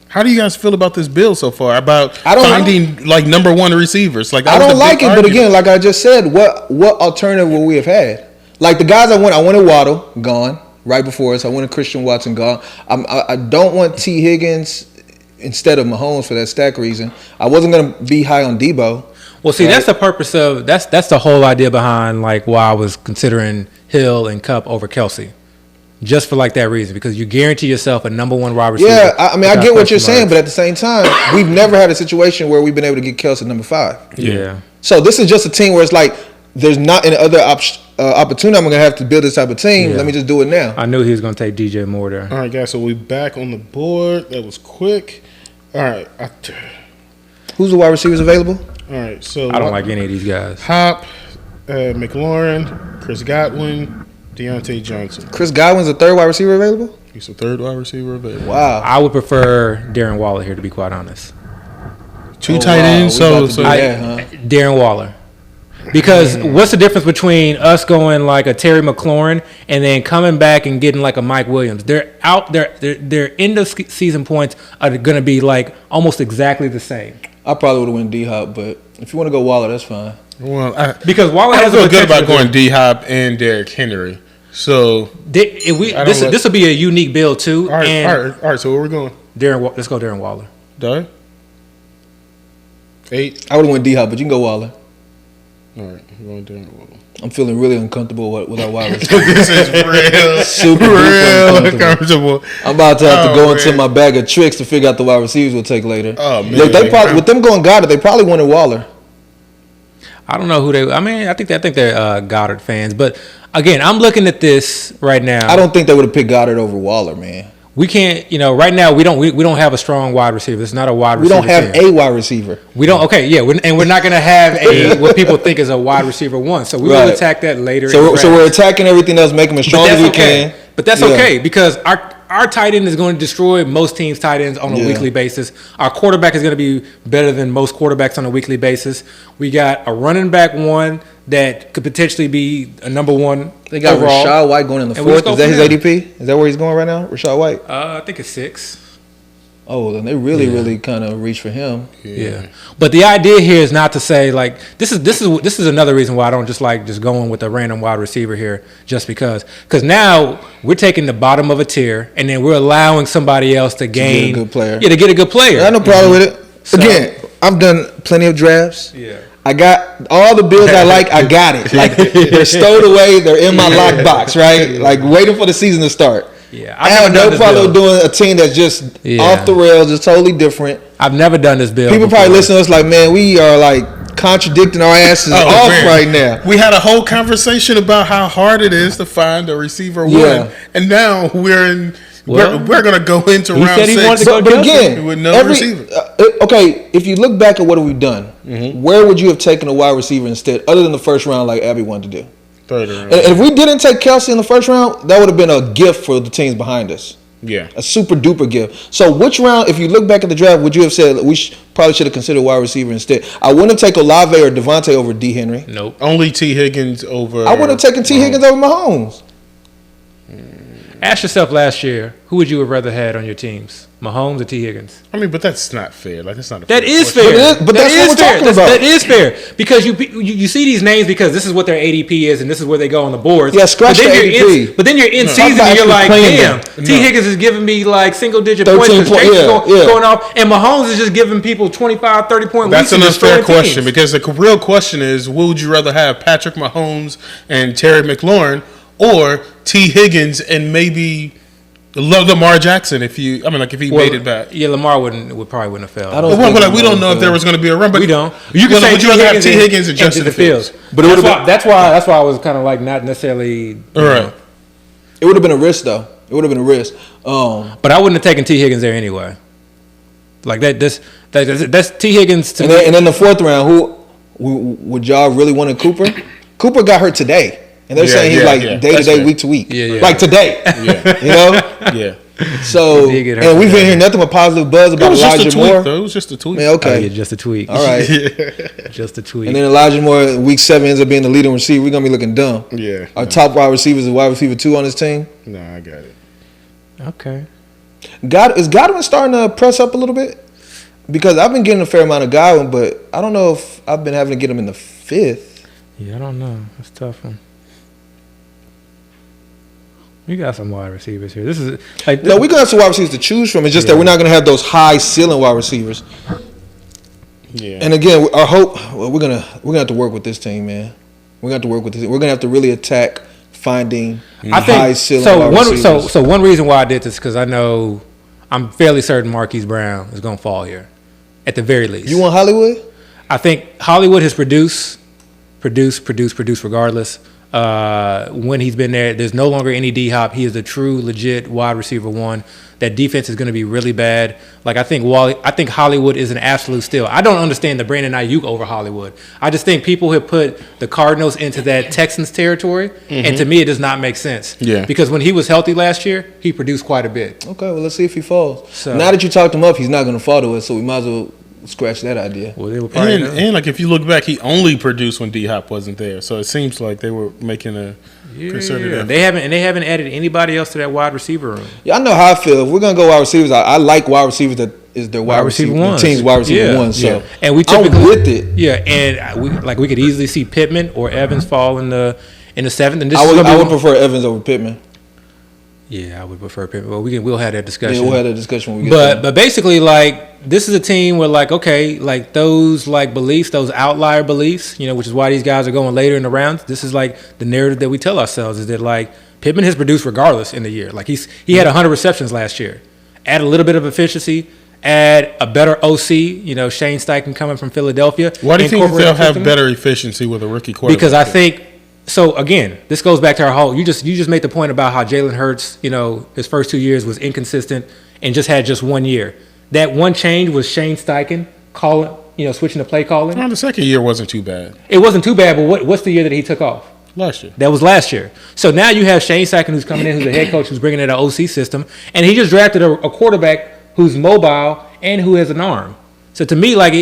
how do you guys feel about this build so far? About finding, like, number one receivers? Like, I don't like it, but again, like I just said, what alternative would we have had? Like, the guys I wanted Waddle, gone, right before us. I wanted Christian Watson, gone. I don't want T. Higgins instead of Mahomes for that stack reason. I wasn't going to be high on Debo. Well, see, that's the purpose of that's the whole idea behind like why I was considering Hill and Kupp over Kelce, just for like that reason, because you guarantee yourself a number one wide receiver. Yeah, I mean, I get what you're saying, but at the same time, we've never had a situation where we've been able to get Kelce number 5. Yeah. So this is just a team where it's like there's not any other opportunity. I'm going to have to build this type of team. Yeah. Let me just do it now. I knew he was going to take DJ Moore there. All right, guys, so we back on the board. That was quick. All right. Who's the wide receivers available? All right, so I don't like any of these guys. Hop, McLaurin, Chris Godwin, Deontay Johnson. Chris Godwin's the third wide receiver available? He's the third wide receiver available. Wow. I would prefer Darren Waller here, to be quite honest. Two tight ends, Darren Waller. Because what's the difference between us going like a Terry McLaurin and then coming back and getting like a Mike Williams? They're out there. Their end of season points are going to be like almost exactly the same. I probably would have went D-Hop, but if you want to go Waller, that's fine. Well, because Waller has feel good about going D-Hop and Derrick Henry. So this will be a unique build too. All right. So where we going? Let's go Darren Waller. Darren? 8. I would have went D-Hop, but you can go Waller. All right, we're going Darren Waller. I'm feeling really uncomfortable with our wide receiver. This is real, super uncomfortable. I'm about to have to go into my bag of tricks to figure out the wide receivers we'll take later. Oh man, they probably, with them going Goddard, they probably wanted Waller. I don't know who they. I mean, I think they're Goddard fans, but again, I'm looking at this right now. I don't think they would have picked Goddard over Waller, man. We can't, right now we don't have a strong wide receiver. It's not a wide receiver. We don't have a wide receiver. We don't. Okay, yeah, and we're not going to have what people think is a wide receiver one. So we will attack that later. So we're attacking everything else, making them as strong as we can. But that's okay because our tight end is going to destroy most teams' tight ends on a weekly basis. Our quarterback is going to be better than most quarterbacks on a weekly basis. We got a running back one that could potentially be a number one. They got overall. Rashod White going in the 4th. Is that his ADP? Is that where he's going right now? Rashod White? I think it's 6. Oh, then they really kind of reach for him. Yeah. But the idea here is not to say like this is another reason why I don't just going with a random wide receiver here just because now we're taking the bottom of a tier and then we're allowing somebody else to gain a good player. Yeah, to get a good player. I have no problem with it. So, again, I've done plenty of drafts. Yeah. I got all the builds I like. I got it. Like they're stowed away. They're in my lockbox, right? Like waiting for the season to start. Yeah, I have no problem doing a team that's just off the rails, just totally different. I've never done this build. People probably listen to us like, man, we are like contradicting our asses off right now. We had a whole conversation about how hard it is to find a receiver one, and now we're going to go into round 6. But again, with no receiver. Okay, if you look back at what we've done, where would you have taken a wide receiver instead, other than the first round, like Abby wanted to do? Third round. And if we didn't take Kelce in the first round, that would have been a gift for the teams behind us. Yeah, a super duper gift. So, which round, if you look back at the draft, would you have said we probably should have considered wide receiver instead? I wouldn't have taken Olave or Devontae over D. Henry. Nope. Only T. Higgins over. I would have taken T. Higgins over Mahomes. Ask yourself last year, who would you have rather had on your teams, Mahomes or T. Higgins? I mean, but that's not fair. Like, that's not. That is fair. But that's what we're talking about. That is fair because you see these names because this is what their ADP is and this is where they go on the boards. Yeah, scratch the ADP. But then you're in season and you're like, damn, T. Higgins is giving me like single-digit points because Drake's going off, and Mahomes is just giving people 25, 30-point weeks. That's an unfair question because the real question is, would you rather have Patrick Mahomes and Terry McLaurin or T. Higgins and maybe Lamar Jackson if he made it back? Yeah, Lamar probably wouldn't have failed. We don't know if there was going to be a run, but we don't. You can say would you rather have T. Higgins and Justin Fields? But that's why I was kind of like not necessarily. All right. It would have been a risk though. It would have been a risk. But I wouldn't have taken T. Higgins there anyway. Like that's T. Higgins to me. And then the fourth round, who would y'all really want Cooper? Cooper got hurt today. And they're saying he's like day to day, week to week. Like today. You know? Yeah. So, and we've been hearing nothing but positive buzz about Elijah Moore. It was just a tweet. Man, okay. Just a tweet. All right. Just a tweet. And then Elijah Moore, week 7, ends up being the leading receiver. We're going to be looking dumb. Yeah. Our top wide receiver is wide receiver 2 on this team. Nah, I got it. Okay. Is Godwin starting to press up a little bit? Because I've been getting a fair amount of Godwin, but I don't know if I've been having to get him in the 5th. Yeah, I don't know. That's a tough one. You got some wide receivers here. This is like no, we're gonna have some wide receivers to choose from. It's just that we're not gonna have those high ceiling wide receivers. Yeah. And again, our hope we're gonna have to work with this team, man. We're gonna have to work with this. We're gonna have to really attack finding high ceiling wide receivers. So one reason why I did this because I know I'm fairly certain Marquise Brown is gonna fall here, at the very least. You want Hollywood? I think Hollywood has produced regardless. When he's been there, there's no longer any D-Hop. He is a true, legit wide receiver 1. That defense is going to be really bad. Like I think Hollywood is an absolute steal. I don't understand the Brandon Ayuk over Hollywood. I just think people have put the Cardinals into that Texans territory, and to me, it does not make sense. Yeah. Because when he was healthy last year, he produced quite a bit. Okay, well let's see if he falls. So, now that you talked him up, he's not going to fall to us. So we might as well scratch that idea. Well, they were probably and like if you look back, he only produced when D-Hop wasn't there. So it seems like they were making a concerted effort. They haven't added anybody else to that wide receiver room. Yeah, I know how I feel. If we're gonna go wide receivers, I like wide receivers that is their wide receiver one. The team's wide receiver 1. So and we typically I'm with it. Yeah, and we could easily see Pittman or Evans fall in the 7th. And I would prefer Evans over Pittman. Yeah, I would prefer Pittman. Well, we'll have that discussion. Yeah, we'll have that discussion when we get there. But basically, like, this is a team where, like, okay, like, those, like, beliefs, those outlier beliefs, which is why these guys are going later in the rounds. This is, like, the narrative that we tell ourselves is that, like, Pittman has produced regardless in the year. Like, he had 100 receptions last year. Add a little bit of efficiency. Add a better OC, Shane Steichen coming from Philadelphia. Why do you think they'll have better efficiency with a rookie quarterback? Because I think... So again, this goes back to our whole. You just made the point about how Jalen Hurts, his first 2 years was inconsistent and just had just 1 year. That one change was Shane Steichen switching to play calling. Well, the second year wasn't too bad. It wasn't too bad, but what's the year that he took off? Last year. That was last year. So now you have Shane Steichen who's coming in, who's a head coach, who's bringing in an OC system, and he just drafted a quarterback who's mobile and who has an arm. So to me, like,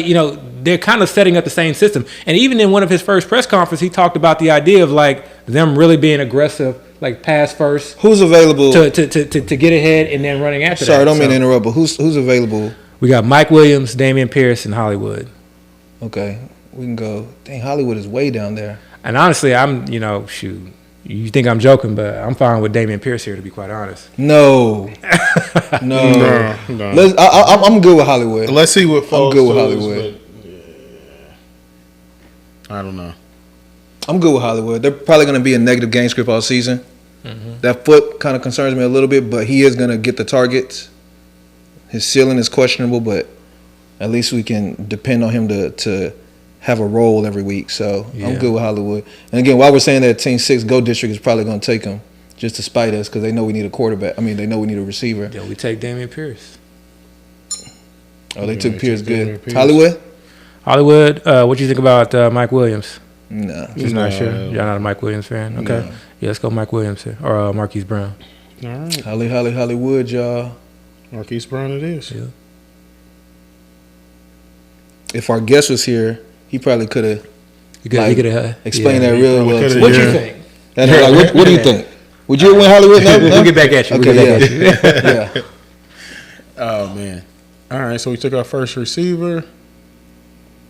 they're kind of setting up the same system. And even in one of his first press conferences, he talked about the idea of, like, them really being aggressive, like, pass first. Who's available? To get ahead and then running after that. Sorry, I don't mean to interrupt, but who's available? We got Mike Williams, Damian Pierce, and Hollywood. Okay, we can go. Dang, Hollywood is way down there. And honestly, you think I'm joking, but I'm fine with Damian Pierce here, to be quite honest. No. I'm good with Hollywood. Let's see what falls. I'm good with Hollywood. I don't know. I'm good with Hollywood. They're probably going to be a negative game script all season. Mm-hmm. That foot kind of concerns me a little bit, but he is going to get the targets. His ceiling is questionable, but at least we can depend on him to have a role every week. So I'm good with Hollywood. And again, while we're saying that Team 6 Go District is probably going to take him just to spite us because they know we need a quarterback. I mean, they know we need a receiver. Yeah, we take Dameon Pierce. Oh, they took Pierce good. Pierce. Hollywood, what do you think about Mike Williams? No. He's not sure. You're not a Mike Williams fan? Okay. No. Yeah, let's go Mike Williams here. Or Marquise Brown. All right. Hollywood, y'all. Marquise Brown it is. Yeah. If our guest was here, he probably could have explained that real well. What do you think? What do you think? Would you win Hollywood? No? We'll get back at you. Okay, yeah. Oh, man. All right, so we took our first receiver.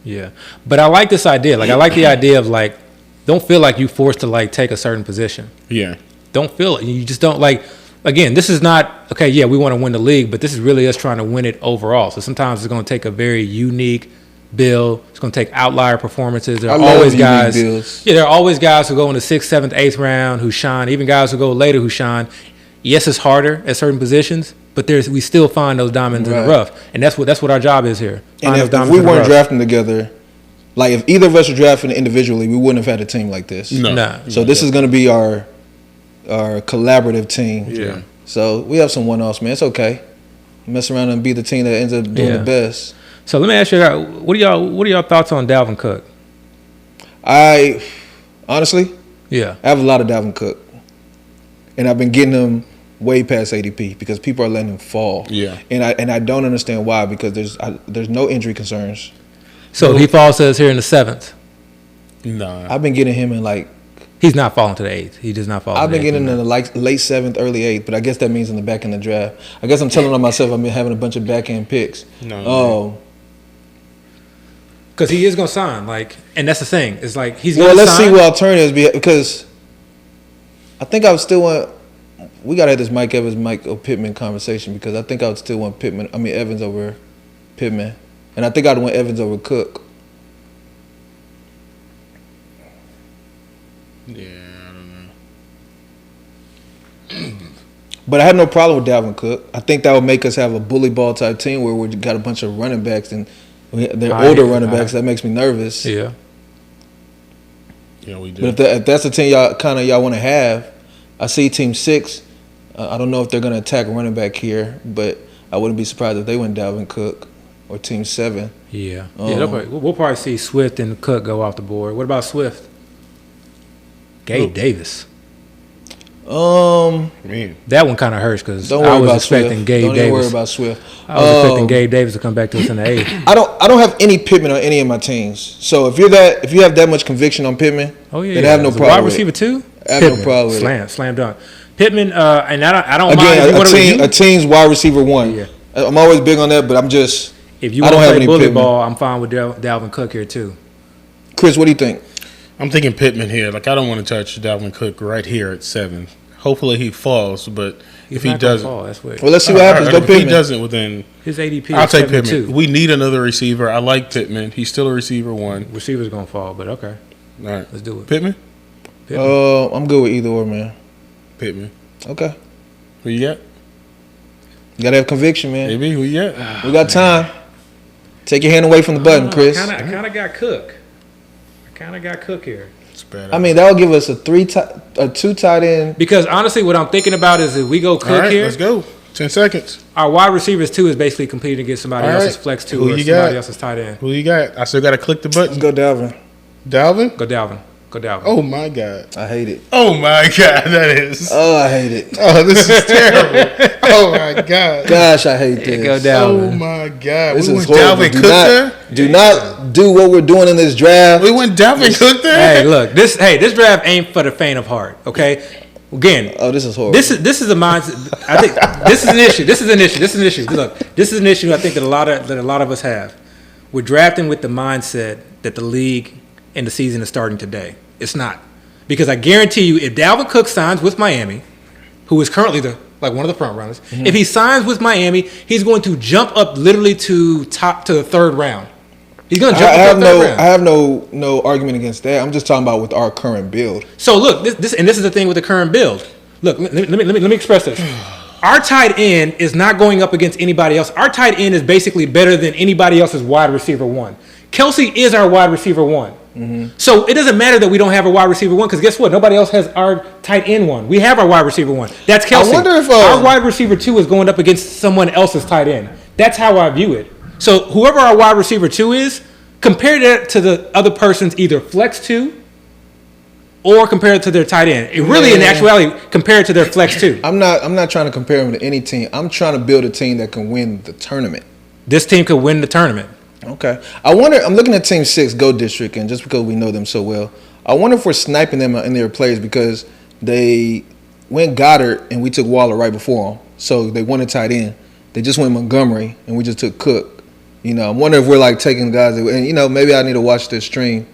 Yeah. But I like this idea. Like, I like the idea of, like, don't feel like you're forced to, like, take a certain position. Yeah. Don't feel it. You just don't, like, again, this is not, okay, yeah, we want to win the league, but this is really us trying to win it overall. So sometimes it's going to take a very unique build. It's going to take outlier performances. There are always guys. Yeah, there are always guys who go in the 6th, 7th, 8th round who shine. Even guys who go later who shine. Yes, it's harder at certain positions, but we still find those diamonds in the rough, and that's what our job is here. And if we weren't drafting together, like if either of us were drafting individually, we wouldn't have had a team like this. No. So this is going to be our collaborative team. Yeah. So we have some one-offs, man. It's okay. Mess around and be the team that ends up doing the best. So let me ask you, what are y'all thoughts on Dalvin Cook? I honestly, I have a lot of Dalvin Cook, and I've been getting him way past ADP because people are letting him fall. Yeah. And I don't understand why, because there's no injury concerns. So he falls to us here in the 7th. No. I've been getting him in like. He's not falling to the 8th. He does not fall. I've been getting him in the late 7th, early 8th, but I guess that means in the back end of the draft. I guess I'm telling on myself I've been having a bunch of back end picks. No. Because he is going to sign, like, and that's the thing. It's like he's going to sign. Well, let's see what alternatives because I think I would still want. We got to have this Mike Evans, Pittman conversation because I think I would still want Evans over Pittman. And I think I'd want Evans over Cook. Yeah, I don't know. But I have no problem with Dalvin Cook. I think that would make us have a bully ball type team where we got a bunch of running backs and they're older running backs. That makes me nervous. Yeah. Yeah, we do. But if that's the team y'all want to have, I see Team 6. I don't know if they're going to attack running back here, but I wouldn't be surprised if they went Dalvin Cook or Team 7. Yeah. We'll probably see Swift and Cook go off the board. What about Swift? Gabe Davis. Man. That one kind of hurts because I was expecting Gabe Davis. Don't worry about Swift. I was expecting Gabe Davis to come back to us in the 8th. I don't have any Pittman on any of my teams. So if you have that much conviction on Pittman, then I have no problem. Wide receiver too? I have no problem with it. Slam dunk. Pittman, and I don't mind. Again, a team's wide receiver 1. Yeah. I'm always big on that, but I'm just. If you want to play bully ball, I'm fine with Dalvin Cook here too. Chris, what do you think? I'm thinking Pittman here. Like I don't want to touch Dalvin Cook right here at 7. Hopefully he falls, but if he doesn't, fall, that's weird. Well, let's see what happens. Go Pittman. If he doesn't, within his ADP, I'll take Pittman. We need another receiver. I like Pittman. He's still a receiver 1. Receiver's gonna fall, but okay. All right, let's do it. Pittman. I'm good with either or, man. Pittman. Okay. Who you got? You gotta have conviction, man. Maybe who you got? We got time. Take your hand away from the button, Chris. I kind of got Cook here. I mean, that'll give us a 2 tight end. Because honestly, what I'm thinking about is if we go Cook here, let's go. 10 seconds. Our wide receivers 2 is basically competing against somebody else's flex 2 or somebody else's tight end. Who you got? I still got to click the button. Let's go Dalvin. Dalvin? Go Dalvin. Oh my God. I hate it. Oh my God, that is. Oh, I hate it. Oh, this is terrible. Oh my God. Gosh, I hate this. Go Dalvin. Oh my God. This is horrible. Dalvin Cook there? Do not do what we're doing in this draft. We went Dalvin Cook there? Hey, look. This draft ain't for the faint of heart. Okay. Again. Oh, this is horrible. This is a mindset. I think this is an issue. This is an issue. Look, this is an issue. I think that a lot of us have. We're drafting with the mindset that the league and the season is starting today. It's not. Because I guarantee you, if Dalvin Cook signs with Miami, who is currently one of the front runners, if he signs with Miami, he's going to jump up literally to the 3rd round. He's going to jump up to the 3rd round. I have no argument against that. I'm just talking about with our current build. So look, this is the thing with the current build. Look, let me express this. our tight end is not going up against anybody else. Our tight end is basically better than anybody else's wide receiver 1. Kelce is our wide receiver 1. Mm-hmm. So it doesn't matter that we don't have a wide receiver 1 because guess what? Nobody else has our tight end 1. We have our wide receiver 1. That's Kelce. I wonder if our wide receiver 2 is going up against someone else's tight end. That's how I view it. So whoever our wide receiver 2 is, compare that to the other person's either flex 2 or compare it to their tight end. It really, in actuality, compare it to their flex 2. I'm not trying to compare them to any team. I'm trying to build a team that can win the tournament. This team could win the tournament. Okay. I wonder, I'm looking at Team 6, Go District, and just because we know them so well, I wonder if we're sniping them in their plays because they went Goddard and we took Waller right before them. So they won a tight end. They just went Montgomery and we just took Cook. You know, I'm wondering if we're like taking guys that, and you know, maybe I need to watch this stream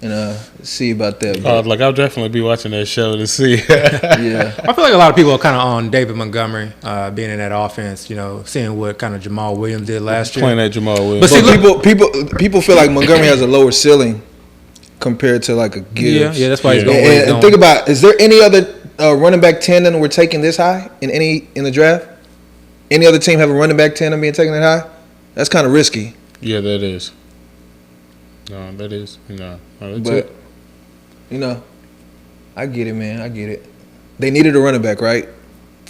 and see about that. I'll definitely be watching that show to see. Yeah, I feel like a lot of people are kind of on David Montgomery being in that offense. You know, seeing what kind of Jamal Williams did last year. Playing that Jamal Williams. But see, people feel like Montgomery has a lower ceiling compared to like a Gibbs. Yeah, that's why he's going. And think about, is there any other running back tandem we're taking this high in the draft? Any other team have a running back tandem being taken that high? That's kind of risky. Yeah, that is. No, that is. No, that's but it. You know, I get it, man. I get it. They needed a running back, right?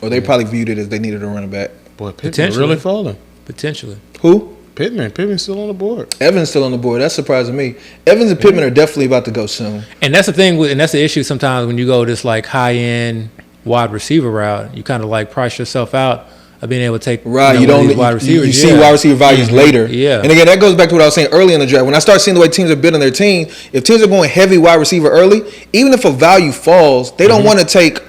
Or they probably viewed it as they needed a running back. Boy, Pittman really falling. Potentially. Who? Pittman's still on the board. Evans still on the board. That's surprising me. Evans and Pittman are definitely about to go soon. And that's the thing, and that's the issue sometimes when you go this like high end wide receiver route. You kind of like price yourself out of being able to take you don't wide receivers. You see wide receiver values later. Yeah. And again, that goes back to what I was saying early in the draft. When I start seeing the way teams are building their team, if teams are going heavy wide receiver early, even if a value falls, they don't want to take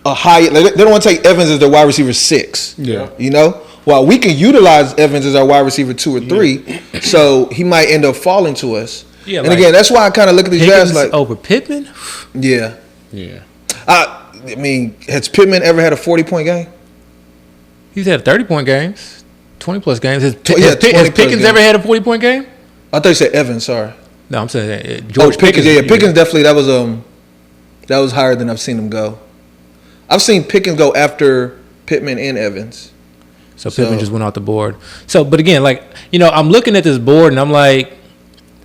a high. They don't want to take Evans as their wide receiver 6. Yeah. You know, while we can utilize Evans as our wide receiver 2 or 3, so he might end up falling to us. Yeah. And again, that's why I kind of look at these drafts like over Pittman. Yeah. Yeah. I mean, has Pittman ever had a 40-point game? He's had 30-point games, 20-plus games. Has Pickens games. Ever had a 40-point game? I thought you said Evans. Sorry. No, I'm saying George Pickens. Yeah, Pickens definitely. That was higher than I've seen him go. I've seen Pickens go after Pittman and Evans. So Pittman just went off the board. So, but again, like, you know, I'm looking at this board and I'm like,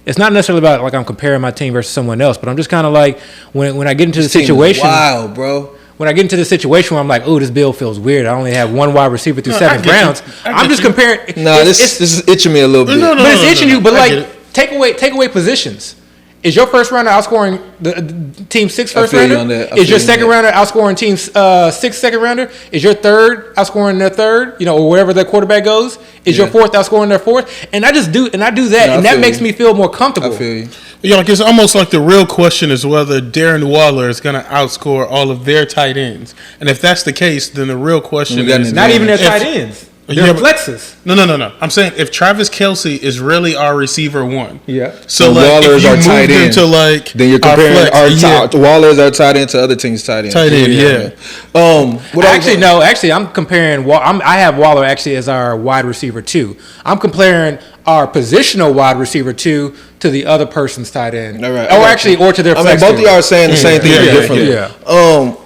it's not necessarily about like I'm comparing my team versus someone else, but I'm just kind of like when I get into the situation. Wow, bro. When I get into the situation where I'm like, oh, this bill feels weird. I only have one wide receiver through 7 rounds. I'm just comparing. No, this is itching me a little bit. But it's itching you. But like, take away positions. Is your first rounder outscoring the team 6 first rounder? Is your second rounder outscoring team 6 second rounder? Is your third outscoring their third? You know, or wherever their quarterback goes. Is your fourth outscoring their fourth? And I do that, and that makes me feel more comfortable. I feel you. Yeah, like it's almost like the real question is whether Darren Waller is going to outscore all of their tight ends, and if that's the case, then the real question is not even their tight ends. They're flexes. No. I'm saying if Travis Kelce is really our receiver 1. Yeah. So like, Waller is our tight end. To like, then you're comparing Waller is our tight end to other teams' tight end. Tight end, yeah. Actually, I'm comparing. I have Waller actually as our wide receiver 2. I'm comparing our positional wide receiver 2 to the other person's tight end. All right. Or to their. I mean, both of y'all are saying the same thing differently. Yeah.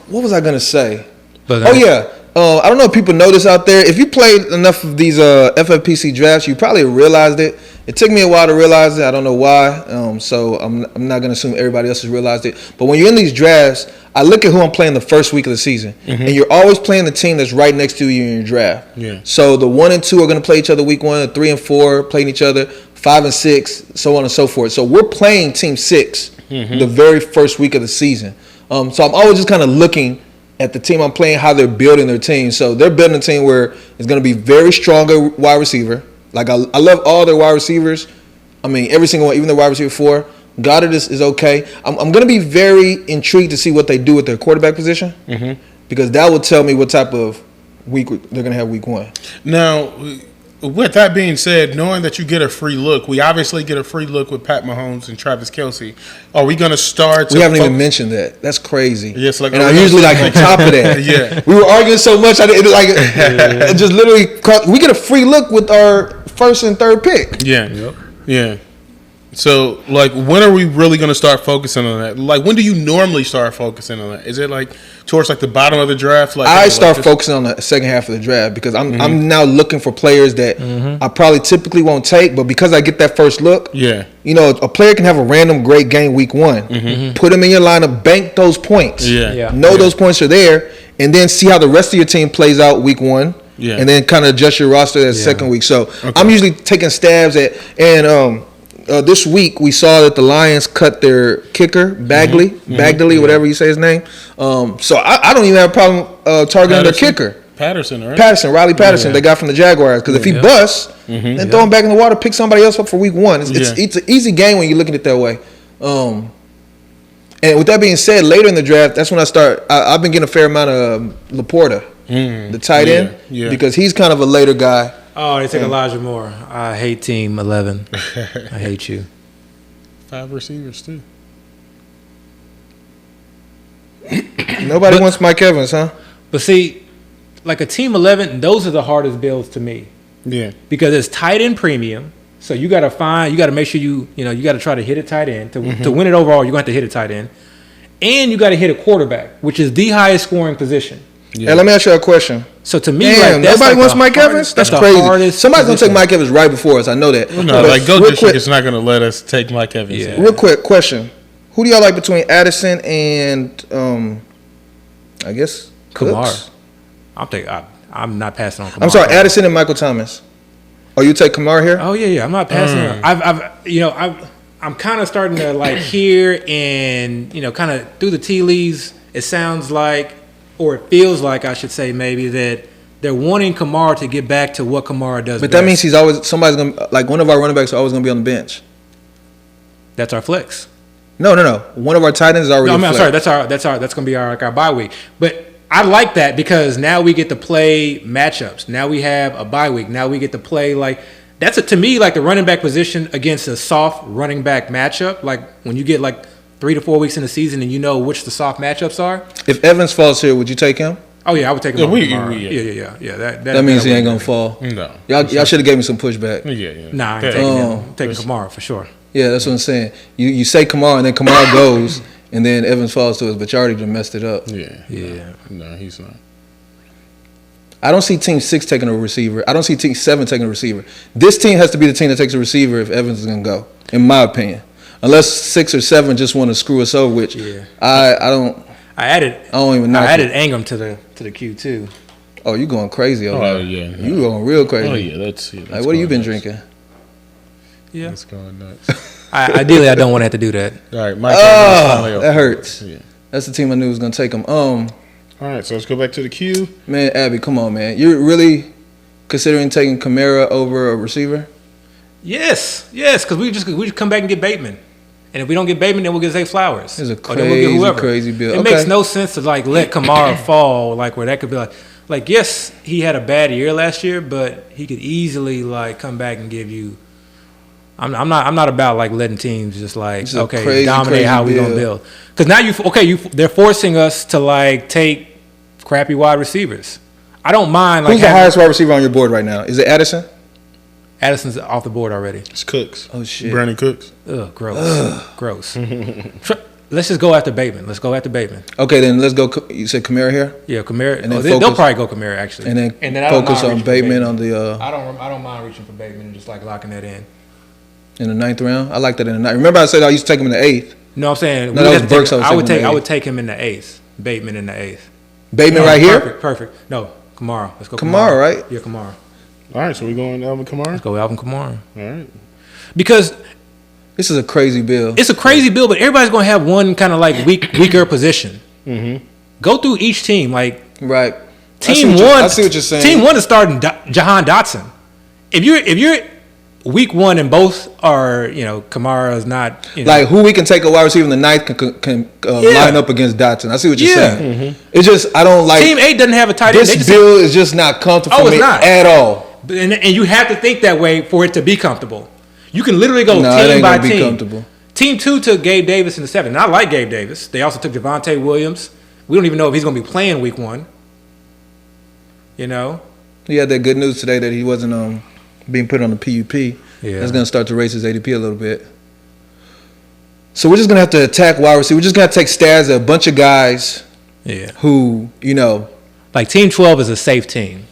What was I gonna say? I don't know if people know this out there. If you played enough of these FFPC drafts, you probably realized it. It took me a while to realize it. I don't know why. So I'm not going to assume everybody else has realized it. But when you're in these drafts, I look at who I'm playing the first week of the season. Mm-hmm. And you're always playing the team that's right next to you in your draft. Yeah. So the 1 and 2 are going to play each other week 1. 3 and 4 playing each other. 5 and 6, so on and so forth. So we're playing team 6 the very first week of the season. So I'm always just kind of looking at the team I'm playing, how they're building their team. So they're building a team where it's going to be very stronger wide receiver. Like I love all their wide receivers. I mean, every single one, even their wide receiver 4. Goddard is okay. I'm going to be very intrigued to see what they do with their quarterback position because that will tell me what type of week they're going to have week 1. Now, with that being said, knowing that you get a free look, we obviously get a free look with Pat Mahomes and Travis Kelce. Are we going to start? We haven't even mentioned that. That's crazy. Yes, and I'm usually like on top of that. Yeah, we were arguing so much. It just literally we get a free look with our first and third pick. Yeah. So, like, when are we really going to start focusing on that? Like, when do you normally start focusing on that? Is it like towards like the bottom of the draft? Like, I start focusing on the second half of the draft because I'm now looking for players that I probably typically won't take, but because I get that first look, a player can have a random great game week 1. Put them in your lineup, bank those points. Know those points are there, and then see how the rest of your team plays out week 1. And then kind of adjust your roster that second week. So I'm usually taking stabs at this week we saw that the Lions cut their kicker, Bagley, whatever you say his name. So I don't even have a problem targeting their kicker. Riley Patterson, they got from the Jaguars. Because if he busts, then throw him back in the water, pick somebody else up for week 1. It's an easy game when you're looking at it that way. And with that being said, later in the draft, that's when I've been getting a fair amount of Laporta, the tight end, because he's kind of a later guy. Oh, they take Elijah Moore. I hate Team 11. I hate you. 5 receivers, too. Nobody wants Mike Evans, huh? But see, like a Team 11, those are the hardest builds to me. Yeah. Because it's tight end premium. So you got to make sure you got to try to hit a tight end. To win it overall, you're going to have to hit a tight end. And you got to hit a quarterback, which is the highest scoring position. Yeah. Hey, let me ask you a question. So to me, nobody wants Mike Evans? That's crazy. Somebody's going to take Mike Evans right before us. I know that. No, Go District is not going to let us take Mike Evans. Yeah. Real quick question. Who do y'all like between Addison and, I guess, Kamara? I'm not passing on Kamara. I'm sorry, Addison and Michael Thomas. Oh, you take Kamara here? Oh, yeah. I'm not passing on. I'm kind of starting to, like, hear and, kind of through the tea leaves, it sounds like, or it feels like, I should say, maybe that they're wanting Kamara to get back to what Kamara does. But that means somebody's going to, like, one of our running backs are always going to be on the bench. That's our flex. No. One of our tight ends is already. I'm sorry. That's going to be our bye week. But I like that because now we get to play matchups. Now we have a bye week. Now we get to play to me like the running back position against a soft running back matchup. Like when you get like 3 to 4 weeks in the season and you know which the soft matchups are. If Evans falls here, would you take him? Oh yeah, I would take him. Yeah. That means he ain't gonna fall. No, y'all should have gave me some pushback. Yeah. Nah, I ain't taking him. I'm taking Kamara for sure. Yeah, that's what I'm saying. You say Kamara and then Kamara goes and then Evans falls to us, but you already just messed it up. Yeah. No, he's not. I don't see Team 6 taking a receiver. I don't see Team 7 taking a receiver. This team has to be the team that takes a receiver if Evans is gonna go, in my opinion. Unless 6 or 7 just want to screw us over, which I don't. I don't even know. I added Ingram to the queue too. Oh, you going crazy over there. Yeah. You going real crazy. Oh yeah, that's like, what have you been drinking? Yeah, it's going nuts. Ideally, I don't want to have to do that. All right, Mike. That hurts. Yeah. That's the team I knew was gonna take him. All right, so let's go back to the queue. Man, Abby, come on, man. You're really considering taking Kamara over a receiver? Yes, because we just come back and get Bateman. And if we don't get Bateman, then we'll get Zay Flowers. It's a crazy build. It makes no sense to let Kamara fall where that could be like yes, he had a bad year last year, but he could easily come back and give you. I'm not about letting teams just dominate how we gonna build. Because now they're forcing us to take crappy wide receivers. I don't mind. Who's the highest wide receiver on your board right now? Is it Addison? Addison's off the board already. It's Cooks. Oh shit. Brandon Cooks. Ugh, gross. Let's just go after Bateman. Okay, then let's go. You said Kamara here? Yeah, Kamara. And then they'll probably go Kamara actually. And then focus on Bateman on the. I don't mind reaching for Bateman and just locking that in. In the 9th round, I like that in the 9th. Remember, I said I used to take him in the 8th. No, I'm saying no, that was Burks. I would take him in the 8th. Bateman in the 8th. Bateman right here. Perfect. No, Kamara. Let's go. Kamara, right? Yeah, Kamara. All right, so we're going Alvin Kamara? Let's go Alvin Kamara. All right. Because this is a crazy build. It's a crazy build, but everybody's going to have one kind of weaker position. Mm-hmm. Go through each team. Right. Team 1. I see what you're saying. Team 1 is starting Jahan Dotson. If you're week 1 and both are, Kamara is not. Who we can take a wide receiver in the 9th can line up against Dotson. I see what you're saying. Mm-hmm. It's just, I don't like. Team 8 doesn't have a tight end. This build is just not comfortable for me at all. And you have to think that way for it to be comfortable. You can literally go team by team. Comfortable. Team 2 took Gabe Davis in the 7th. And I like Gabe Davis. They also took Javonte Williams. We don't even know if he's going to be playing week 1. He had that good news today that he wasn't being put on the PUP. Yeah. That's going to start to raise his ADP a little bit. So we're just gonna have to attack wide receiver. We're just gonna have to take stats of a bunch of guys. Yeah. Who like Team 12 is a safe team.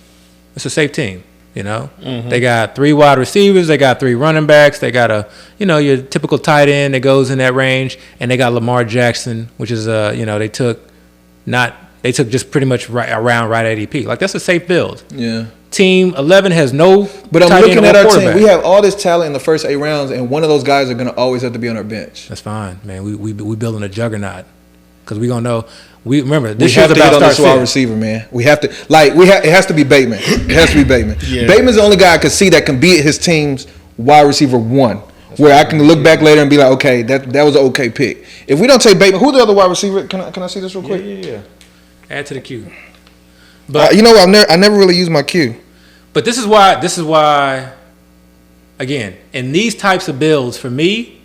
It's a safe team. They got 3 wide receivers. They got 3 running backs. They got your typical tight end that goes in that range, and they got Lamar Jackson, which is they took just pretty much right ADP. Like that's a safe build. Yeah. Team 11 has no. But I'm looking at our team. We have all this talent in the first 8 rounds, and one of those guys are going to always have to be on our bench. That's fine, man. We building a juggernaut because we gonna know. We remember this year's about about this wide receiver, man. We have to it has to be Bateman. It has to be Bateman. Yeah. Bateman's the only guy I could see that can beat his team's wide receiver 1. Where I can look back later and be like, okay, that was an okay pick. If we don't take Bateman, who's the other wide receiver? Can I see this real quick? Yeah. Add to the queue. But I never really use my queue. But this is why. Again, in these types of builds, for me,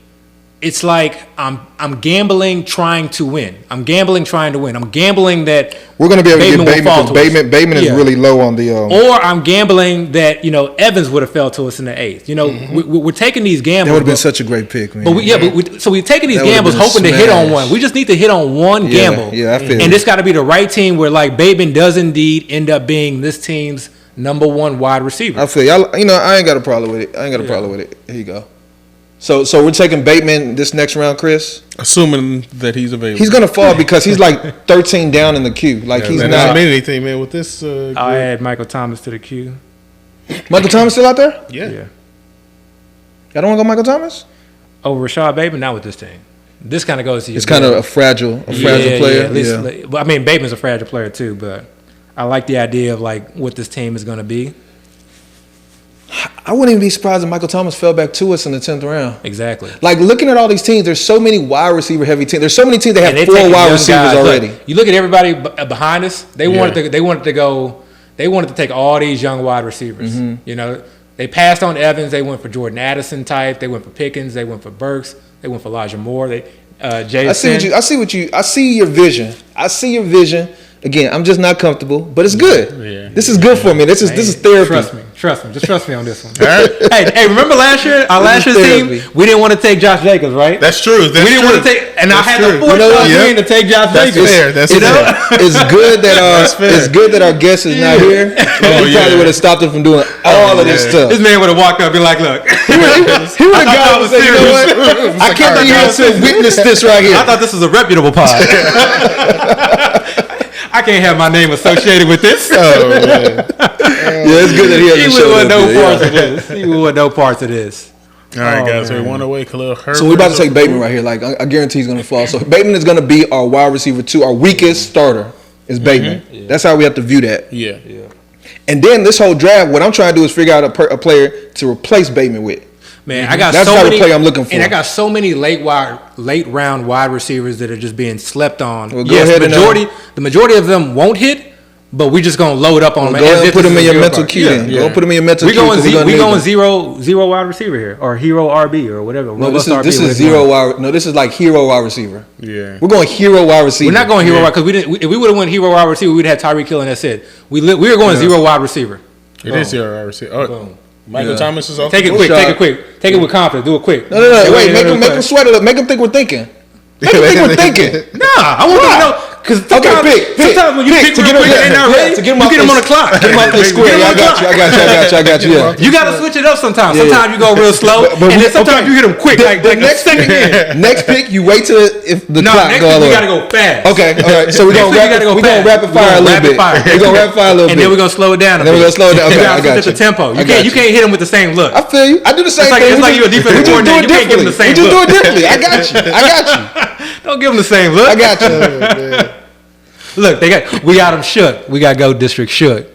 it's like I'm gambling trying to win. I'm gambling that we're going to be able to get Bateman because Bateman is really low on the. Or I'm gambling that Evans would have fell to us in the 8th. We're taking these gambles. That would have been such a great pick, man. But we're taking these gambles hoping to hit on one. We just need to hit on one gamble. Yeah, I feel. And it's got to be the right team where like Bateman does indeed end up being this team's number 1 wide receiver. I feel y'all. I ain't got a problem with it. Here you go. So we're taking Bateman this next round, Chris? Assuming that he's available. He's going to fall because he's like 13 down in the queue. Like he's not. Doesn't mean anything, man, with this. I'll add Michael Thomas to the queue. Michael Thomas still out there? Yeah. Y'all don't want to go Michael Thomas? Oh, Rashod Bateman, not with this team. This kind of goes to you. It's kind of a fragile player. Yeah. I mean, Bateman's a fragile player too, but I like the idea of like what this team is going to be. I wouldn't even be surprised if Michael Thomas fell back to us in the 10th round. Exactly. Like looking at all these teams, there's so many wide receiver heavy teams. There's so many teams that have 4 wide receivers already. Look, you look at everybody behind us. They wanted to take all these young wide receivers. Mm-hmm. They passed on Evans. They went for Jordan Addison type. They went for Pickens. They went for Burks. They went for Elijah Moore. Jason. I see your vision. Again, I'm just not comfortable, but it's good. Yeah. This is good for me. This is therapy. Trust me. Just trust me on this one. All right? hey, remember last year? Our last year's team, we didn't want to take Josh Jacobs, right? That's true. We didn't want to take, and I had to force Darren to take Josh Jacobs. That's fair. It's good that our guest is not here. He probably would have stopped him from doing all of this stuff. This man would have walked up and been like, "Look." He would have gone and said, "You know what? I can't be here to witness this right here." I thought this was a reputable pod. I can't have my name associated with this. Oh, man. It's good that he hasn't showed up. He would no parts of this. All right, guys. We're one away. Khalil Herbert. So we're about to take Bateman right here. Like I guarantee he's going to fall. So Bateman is going to be our wide receiver 2. Our weakest starter is Bateman. Mm-hmm. Yeah. That's how we have to view that. Yeah. And then this whole draft, what I'm trying to do is figure out a player to replace Bateman with. Man, I got that's so many play I'm looking for. And I got so many late round wide receivers that are just being slept on. Well, the majority of them won't hit, but we just gonna load up on them. Go ahead and put them in your mental queue. Go put them in your mental queue. We going zero wide receiver here, or hero RB or whatever. No, this is zero wide. No, this is like hero wide receiver. Yeah, we're going hero wide receiver. We're not going hero wide because if we would have went hero wide receiver, we'd have Tyreek Hill and that's it. We were going zero wide receiver. It is zero wide receiver. Oh. Michael Thomas is off. Take it quick. Take it with confidence. Do it quick. No. Wait, make him sweat it up. Make him think we're thinking. Make him think we're thinking. Nah, I want to know. Because sometimes when you pick real quick and they're not ready, you get them on the clock. Get them off the square. I got you. Yeah. You got to switch it up sometimes. Sometimes you go real slow, and then sometimes you hit them quick. Like next second in. Next pick, you wait till if the clock goes. No, next pick we got to go fast. Okay, all right. So we're going to rapid fire a little bit. We're going to rapid fire a little bit. And then we're going to slow it down a bit. Okay, I got you. The tempo. You can't hit them with the same look. I feel you. I do the same thing. It's like you're a defensive coordinator. You can't give them the same look. We just do it differently. I got you. Don't give them the same look. I got you. Look, we got them shook. We got to go district shook.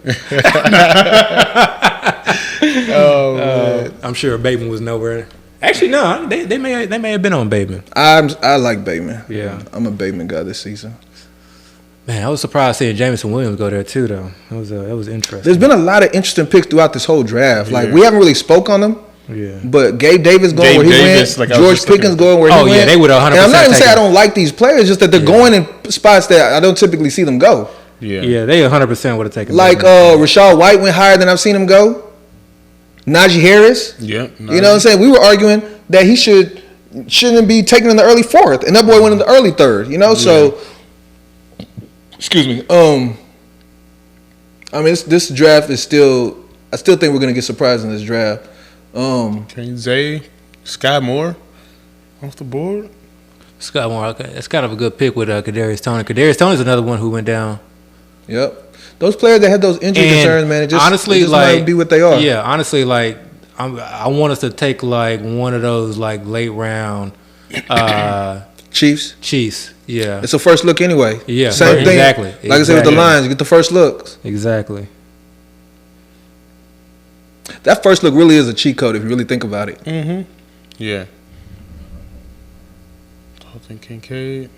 I'm sure Bateman was nowhere. Actually, no, they may have been on Bateman. I like Bateman. Yeah, I'm a Bateman guy this season. Man, I was surprised seeing Jameson Williams go there too, though. That was interesting. There's been a lot of interesting picks throughout this whole draft. Like we haven't really spoke on them. Yeah. But Gabe Davis going where he went. Like George Pickens going where he went. Oh, yeah, they would 100%. And I'm not even saying I don't like these players, just that they're going in spots that I don't typically see them go. Yeah, they 100% would have taken. Like Rashod White went higher than I've seen him go. Najee Harris. Yeah. You know what I'm saying? We were arguing that he should shouldn't be taken in the early 4th, and that boy went in the early 3rd. You know, so excuse me. I mean, this draft is still. I still think we're gonna get surprised in this draft. Zay, Sky Moore off the board. Sky Moore, okay, that's kind of a good pick with Kadarius Toney. Kadarius Toney is another one who went down. Yep, those players that had those injury concerns, man. It just honestly, might be what they are. Yeah, honestly, like I want us to take like one of those like late round. Chiefs. Yeah. It's a first look anyway. Yeah. Same thing. Exactly. Like I said with the Lions, you get the first looks. Exactly. That first look really is a cheat code if you really think about it. Mm-hmm. Yeah. Dalton Kincaid.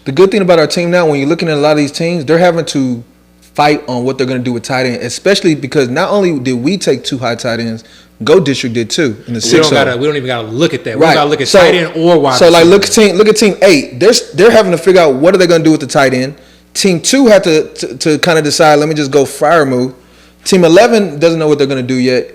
The good thing about our team now, when you're looking at a lot of these teams, they're having to fight on what they're going to do with tight end, especially because not only did we take 2 high tight ends, Go District did too in the 6. We don't even got to look at that. Right. We got to look at tight end or wide receiver. So like look at team 8. They're having to figure out what are they going to do with the tight end. Team 2 had to kind of decide. Let me just go fire move. Team 11 doesn't know what they're going to do yet.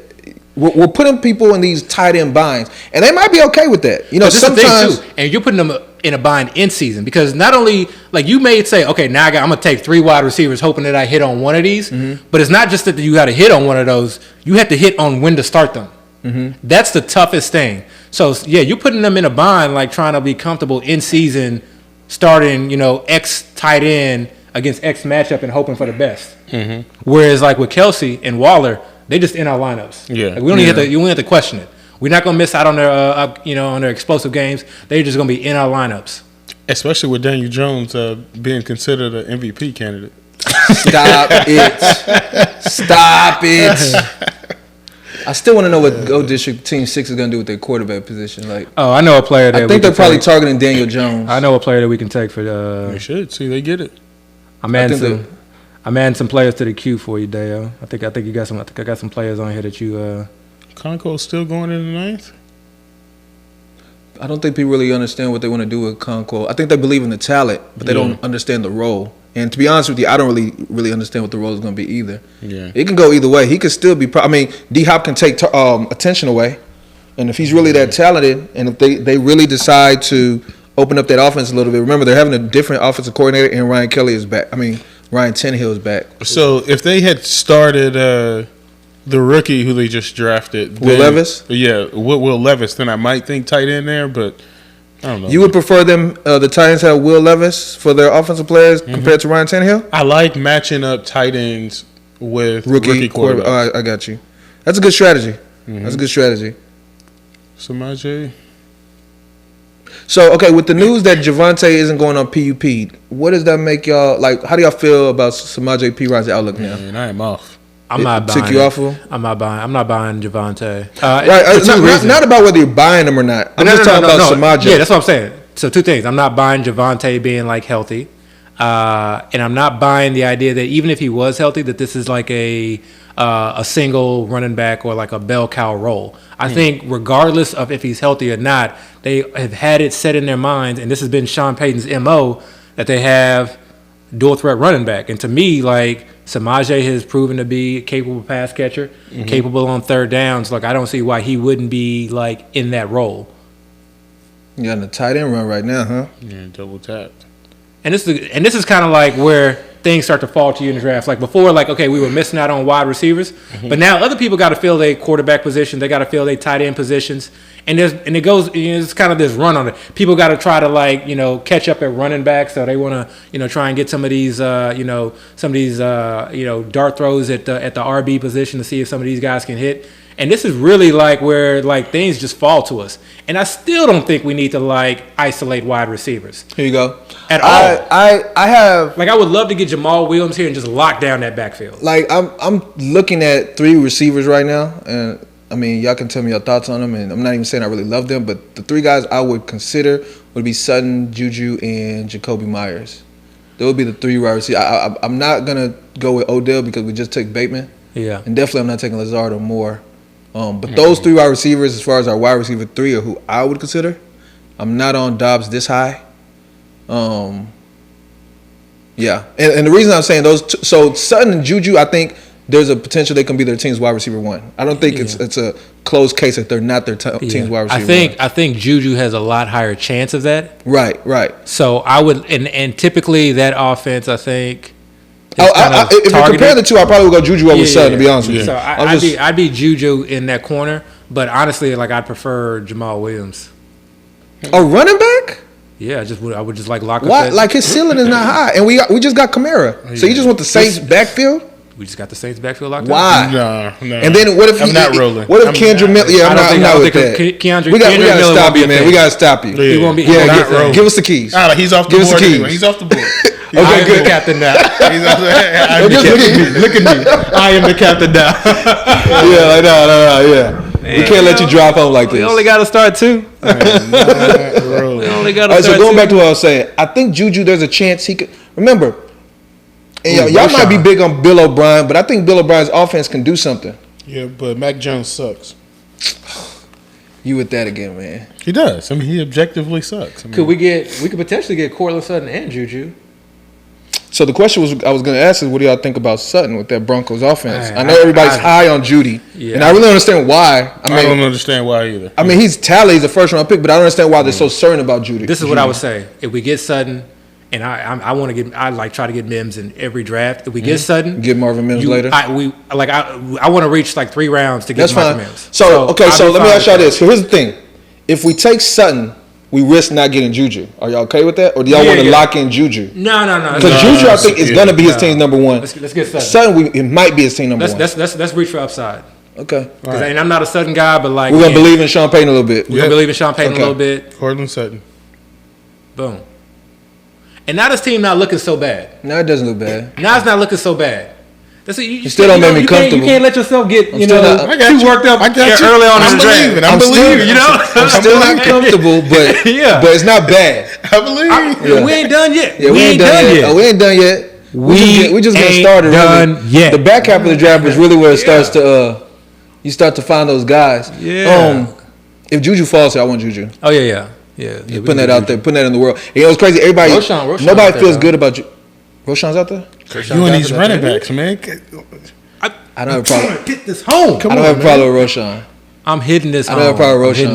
We're putting people in these tight end binds, and they might be okay with that. You know, sometimes. Too, and you're putting them in a bind in season because not only like you may say, okay, now I'm going to take 3 wide receivers, hoping that I hit on one of these. Mm-hmm. But it's not just that you got to hit on one of those. You have to hit on when to start them. Mm-hmm. That's the toughest thing. So yeah, you're putting them in a bind, like trying to be comfortable in season, starting X tight end against X matchup and hoping for the best. Mm-hmm. Whereas like with Kelce and Waller, they just in our lineups. Yeah, like, we don't even have to question it. We're not gonna miss out on their on their explosive games. They're just gonna be in our lineups. Especially with Daniel Jones being considered an MVP candidate. Stop it. I still want to know what Go District Team 6 is going to do with their quarterback position. Like, I know a player that I think they're probably targeting Daniel Jones. I know a player that we can take for They should. See, they get it. I'm adding some players to the queue for you, Dale. I think you got some. I think I got some players on here that you. Conco's still going in the 9th? I don't think people really understand what they want to do with Conco. I think they believe in the talent, but they don't understand the role. And to be honest with you, I don't really understand what the role is going to be either. Yeah, it can go either way. He could still be. I mean, D-Hop can take attention away, and if he's really that talented, and if they really decide to open up that offense a little bit, remember they're having a different offensive coordinator, and Ryan Tannehill is back. So if they had started the rookie who they just drafted, Will Levis, Will Levis, then I might think tight end there, but. I don't know. You would prefer them, the Titans have Will Levis for their offensive players compared to Ryan Tannehill? I like matching up tight ends with rookie quarterbacks. Oh, I got you. That's a good strategy. That's a good strategy. Samaje. So, okay, with the news that Javonte isn't going on PUP, what does that make y'all, like, how do y'all feel about Samaje Perine's outlook now? Man, I am off. I'm not buying. Took you off of him? I'm not buying Javonte. Right, not about whether you're buying him or not. I'm just talking about Samaje. Yeah, that's what I'm saying. So 2 things. I'm not buying Javonte being like healthy, and I'm not buying the idea that even if he was healthy, that this is like a single running back or like a bell cow role. I think regardless of if he's healthy or not, they have had it set in their minds, and this has been Sean Payton's MO, that they have dual threat running back. And to me, like, Samaje has proven to be a capable pass catcher, capable on third downs. Like, I don't see why he wouldn't be like in that role. You got in the tight end run right now, huh? Yeah, double tapped. And this is kind of like where things start to fall to you in the draft. Like before, like, okay, we were missing out on wide receivers, but now other people got to fill their quarterback position. They got to fill their tight end positions, and it goes. It's kind of this run on it. People got to try to catch up at running back, so they want to try and get some of these dart throws at the RB position to see if some of these guys can hit. And this is really like where like things just fall to us. And I still don't think we need to like isolate wide receivers. Here you go. At all. I have like I would love to get Jamal Williams here and just lock down that backfield. Like I'm looking at 3 receivers right now, and I mean y'all can tell me your thoughts on them. And I'm not even saying I really love them, but the 3 guys I would consider would be Sutton, JuJu, and Jacoby Myers. Those would be the 3 wide receivers. I'm not gonna go with Odell because we just took Bateman. Yeah. And definitely I'm not taking Lazard or Moore. But those 3 wide receivers, as far as our wide receiver 3, are who I would consider. I'm not on Dobbs this high. Yeah. And the reason I'm saying those two, so Sutton and JuJu, I think there's a potential they can be their team's wide receiver 1. I don't think it's a closed case that they're not their team's wide receiver 1. I think JuJu has a lot higher chance of that. Right. So I would, and typically that offense, I think. If you compare the two, I probably would go JuJu over Sutton, to be honest with you. So I'd be JuJu in that corner, but honestly, like I'd prefer Jamal Williams. A running back? Yeah, I would just like lock up. Why? Like his ceiling is not high, and we just got Kamara. So you just want the Saints backfield? We just got the Saints backfield locked Why? up. No. And then what if I'm not rolling? What if Kendra Miller? Yeah, I'm not with that. We got to stop you, man. We got to stop you. He won't be. Yeah, give us the keys. He's off the board anyway. He's off the board. Okay, good captain now. Look at me. I am the captain now. Yeah, no. Man, we can't let you drop home like this. We only got to start 2. We only got to start 2. So going back to what I was saying, I think JuJu, there's a chance he could. Remember, and y'all might be big on Bill O'Brien, but I think Bill O'Brien's offense can do something. Yeah, but Mac Jones sucks. You with that again, man? He does. I mean, he objectively sucks. Could we could potentially get Courtland Sutton and JuJu? So the question I was going to ask is, what do y'all think about Sutton with that Broncos offense? I know everybody's high on Judy, and I really don't understand why. I don't understand why either. I mean, he's a first-round pick, but I don't understand why they're so certain about Judy. This is what I would say: if we get Sutton, and I try to get Mims in every draft. If we get Sutton, get Marvin Mims later. I want to reach like 3 rounds to get Marvin Mims. So let me ask y'all this. Here's the thing: if we take Sutton, we risk not getting JuJu. Are y'all okay with that, or do y'all want to lock in JuJu? No. Because JuJu, I think, is going to be his team's number 1. Let's get Sutton. Sutton, it might be his team number 1. Let's reach for upside. Okay. And I'm not a Sutton guy, but like we're gonna believe in Sean Payton a little bit. We're gonna believe in Sean Payton a little bit. Courtland Sutton. Boom. And now this team not looking so bad. No, it doesn't look bad. Now it's not looking so bad. You still don't make me comfortable. You can't let yourself get too worked up early on in the draft. I'm still not comfortable, but it's not bad. I believe. We ain't done yet. Yeah, we ain't done yet. We ain't done yet. We just getting started. Really. The back half of the draft is really where it starts to. You start to find those guys. Yeah. If JuJu falls here, I want JuJu. Oh yeah. Putting that out there, putting that in the world. You know, it's crazy. Everybody, nobody feels good about you. Roshan's out there? You and these running backs, man. I don't have a problem. Get this home. I don't have a problem with Roshan. I'm hitting this home. I don't have a problem with Roshan.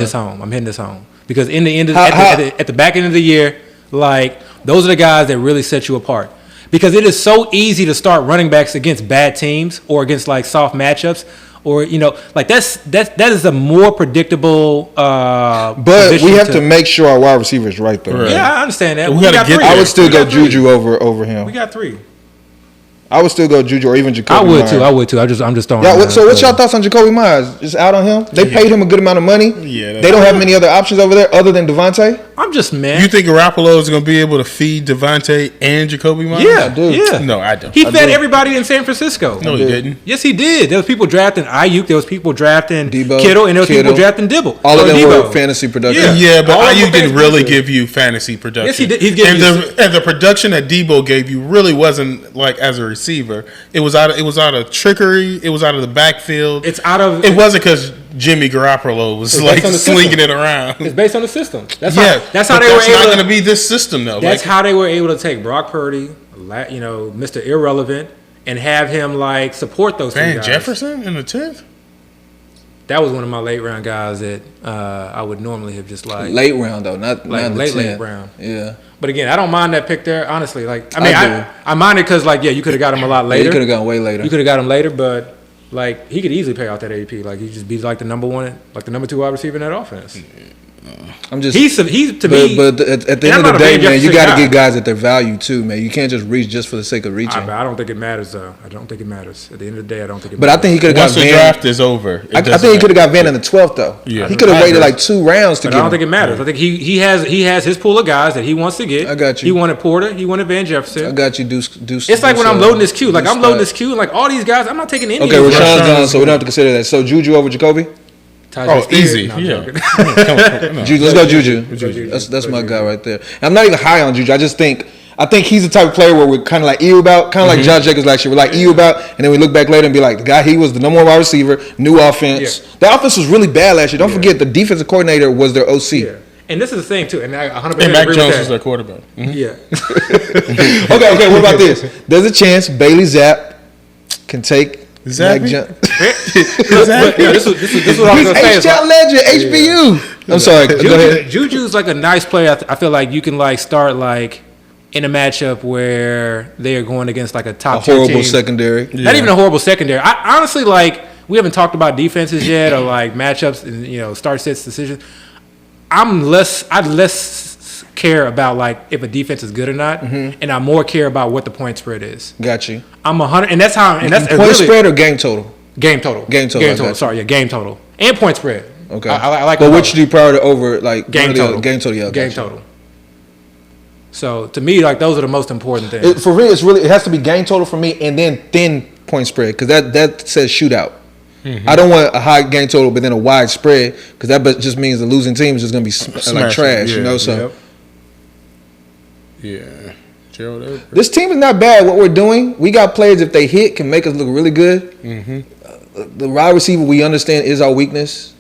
I'm hitting this home. Because in the end, at the back end of the year, like, those are the guys that really set you apart. Because it is so easy to start running backs against bad teams or against, like, soft matchups. Or, you know, like that is a more predictable but we have to make sure our wide receiver is right, though. Right. Yeah, I understand that. We got 3. I would still go JuJu over him. We got 3. I would still go JuJu or even Jacoby Myers. I would too. I'm just throwing. So what's y'all thoughts on Jacoby Myers? Just out on him? They paid him a good amount of money. Yeah. They don't have many other options over there other than Devontae. I'm just mad. You think Garoppolo is going to be able to feed Devontae and Jacoby Myers? Yeah, I do. Yeah. No, I don't. He fed everybody in San Francisco. No, he didn't. Yes, he did. There was people drafting Ayuk. There was people drafting Debo, Kittle, and there was people drafting Dibble. All of them were fantasy production. Yeah, but Ayuk didn't really give you fantasy production. Yes, he did. He's giving and the production that Debo gave you really wasn't like as a receiver. It was out of trickery. It was out of the backfield. It wasn't because Jimmy Garoppolo was like slinging it around. It's based on the system. That's how they were able. That's not going to be this system though. That's how they were able to take Brock Purdy, Mr. Irrelevant, and have him like support those two guys. Van Jefferson in the 10th. That was one of my late round guys that I would normally have just like late round though, not late round. Yeah. But again, I don't mind that pick there. Honestly, like I mind it because you could have got him a lot later. You could have gone way later. You could have got him later, but like he could easily pay out that AP. Like he just be like the number 2 wide receiver in that offense. I'm just he's to me. But at the end of the day, man, you got to get guys at their value too, man. You can't just reach just for the sake of reaching. I don't think it matters though. I don't think it matters. At the end of the day, I don't think it matters. But I think he could have got Van. Once the draft is over, I think he could have got Van in the 12th though. Yeah. He could have waited like 2 rounds to get him. I don't think it matters. I think he has his pool of guys that he wants to get. I got you. He wanted Porter. He wanted Van Jefferson. I got you. It's like when I'm loading this queue. Like I'm loading this queue, and like all these guys, I'm not taking any. Okay, Rashad's gone, so we don't have to consider that. So JuJu over Jacoby. Easy. Let's go JuJu. That's my guy right there. And I'm not even high on JuJu. I think he's the type of player where we're kind of like ew about, kind of like Josh Jacobs last year. We're like ew about, and then we look back later and be like, the guy, he was the number 1 wide receiver, new offense. Yeah. The offense was really bad last year. Don't forget, the defensive coordinator was their OC. Yeah. And this is the thing too, and I 100% and Mac agree Jones with that. was their quarterback. Yeah. Okay. What about this? There's a chance Bailey Zapp can take Exactly. Exactly. This is what I was going to say. H-Town legend, HBU. I'm sorry. Go ahead. JuJu's like a nice player. I feel like you can like start like in a matchup where they are going against like a top tier horrible team. Secondary. Not even a horrible secondary. I honestly like. We haven't talked about defenses yet or like matchups and start sets decisions. I'd less care about like if a defense is good or not, and I more care about what the point spread is. Got you. I'm 100, and that's how. And that's point really, spread or game total. Game total. Game total. Sorry, game total and point spread. Okay. I like. But which do you prioritize over like game total? Game total. Yeah. Game total. So to me, like those are the most important things. For me, it has to be game total for me, and then thin point spread because that says shootout. I don't want a high game total, but then a wide spread because that just means the losing team is just going to be like trash, So, Gerald, this team is not bad. What we're doing, we got players if they hit can make us look really good. The wide receiver we understand is our weakness,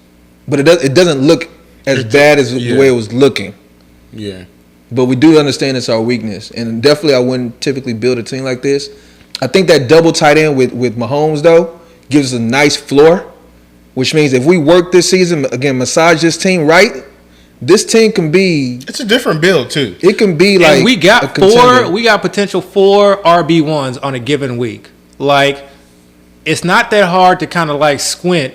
but it doesn't look as bad as the way it was looking. Yeah, but we do understand it's our weakness, and definitely I wouldn't typically build a team like this. I think that double tight end with Mahomes though gives us a nice floor, which means if we work this season, again, massage this team right, this team can be... It's a different build, too. It can be like we got potential 4 RB1s on a given week. Like, it's not that hard to kind of like squint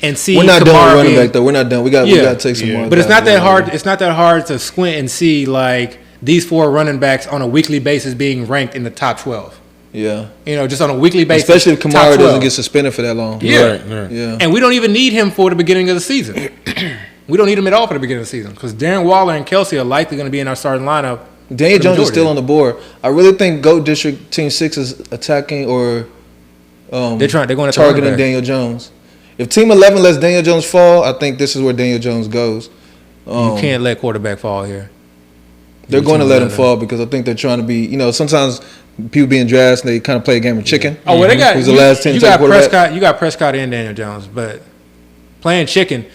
and see. We're not done with running back, though. We're not done. We got to take some more. But it's not that hard. It's not that hard to squint and see like these 4 running backs on a weekly basis being ranked in the top 12. Yeah. Just on a weekly basis. Especially if Kamara doesn't get suspended for that long. Yeah. Right. Yeah. And we don't even need him for the beginning of the season. We don't need him at all for the beginning of the season because Darren Waller and Kelce are likely going to be in our starting lineup. Daniel Jones is still on the board. I really think GOAT District Team 6 is attacking or they're going targeting Daniel Jones. If Team 11 lets Daniel Jones fall, I think this is where Daniel Jones goes. You can't let quarterback fall here. They're going to let him fall because I think they're trying to be, sometimes people being drafted, they kind of play a game of chicken. Oh, well, they got who's the last 10 you got Prescott. You got Prescott and Daniel Jones, but playing chicken,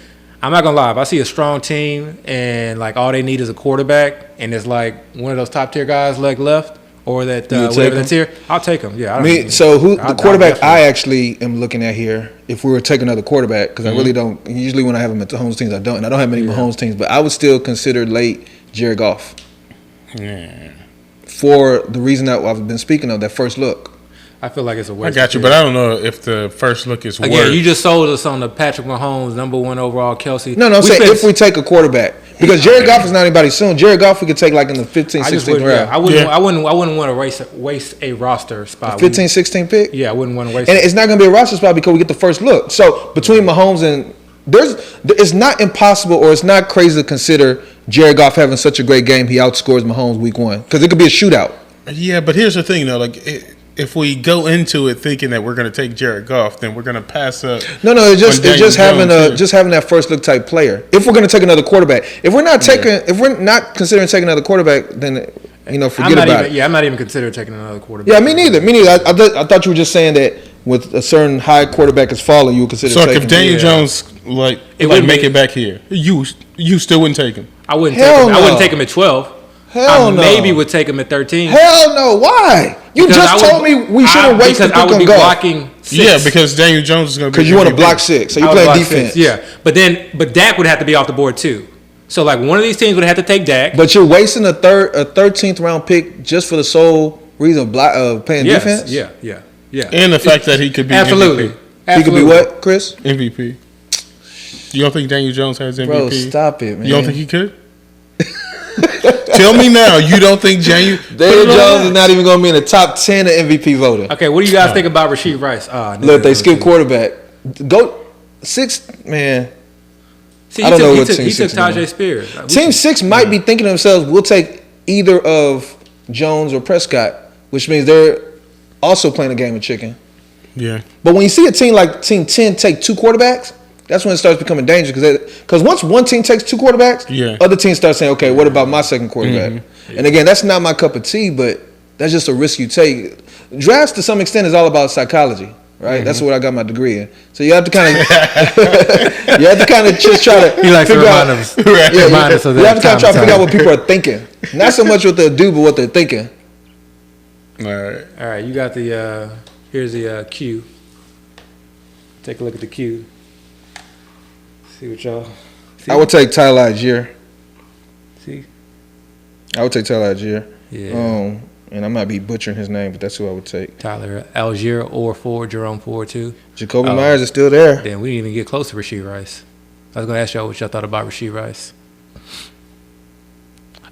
I'm not gonna lie. If I see a strong team and like all they need is a quarterback, and it's like one of those top tier guys like left or that whatever that's here, I'll take them. Yeah. The quarterback I actually am looking at here, if we were to take another quarterback, because I really don't. Usually when I have them at the Mahomes teams, I don't, and I don't have many Mahomes teams, but I would still consider late Jared Goff. Yeah. For the reason that I've been speaking of, that first look. I feel like it's a waste. I got you, but I don't know if the first look is worth. Again, you just sold us on the Patrick Mahomes, #1 overall, Kelce. No, I'm saying if we take a quarterback. Because Jared Goff is not anybody soon. Jared Goff we could take like in the 15, 16th round. Yeah, I wouldn't want to waste a roster spot. 15, 16 pick? Yeah, I wouldn't want to waste it. And it's not going to be a roster spot because we get the first look. So between Mahomes and it's not impossible or it's not crazy to consider Jared Goff having such a great game. He outscores Mahomes week 1 because it could be a shootout. Yeah, but here's the thing though, like if we go into it thinking that we're going to take Jared Goff, then we're going to pass up. No, it's just having that first look type player. If we're going to take another quarterback, if we're not considering taking another quarterback, then forget about it. Yeah, I'm not even considering taking another quarterback. Yeah, me neither. I thought you were just saying that with a certain high quarterback is falling, you would consider. So if Daniel Jones make it back here, you still wouldn't take him. I wouldn't. I wouldn't take him at 12. Hell no. Maybe would take him at 13. Hell no. Why? You just told me we shouldn't waste the pick on golf. Because I would be blocking 6. Yeah, because Daniel Jones is going to be. Because you want to block 6. So you play defense. 6, yeah. But Dak would have to be off the board too. So like one of these teams would have to take Dak. But you're wasting a 13th round pick just for the sole reason of playing defense? Yeah. And the fact that he could be Absolutely. MVP. He could be what, Chris? MVP. You don't think Daniel Jones has MVP? Bro, stop it, man. You don't think he could? Tell me now. You don't think Daniel Jones is not even going to be in the top 10 of MVP voting? Okay, what do you guys think about Rashid Rice? Look, they skip quarterback. Go 6, man. See, I don't know what he took Tajay Spears. Team 6 might be thinking to themselves, we'll take either of Jones or Prescott, which means they're also playing a game of chicken. Yeah. But when you see a team like Team 10 take 2 quarterbacks, that's when it starts becoming dangerous. Because once one team takes 2 quarterbacks, other teams start saying, okay, what about my second quarterback? Mm-hmm. Yeah. And again, that's not my cup of tea, but that's just a risk you take. Drafts, to some extent, is all about psychology, right? Mm-hmm. That's what I got my degree in. So you have to kind of just try to figure out. You have to kind of try to figure out what people are thinking. Not so much what they'll do, but what they're thinking. All right. You got the here's the cue. Take a look at the queue. See what y'all. See? I would take Tyler Algier. See. I would take Tyler Algier. Yeah. And I might be butchering his name, but that's who I would take. Tyler Algier or Ford, Jerome Ford too. Jacoby Myers is still there. Then we didn't even get close to Rashee Rice. I was gonna ask y'all what y'all thought about Rashee Rice.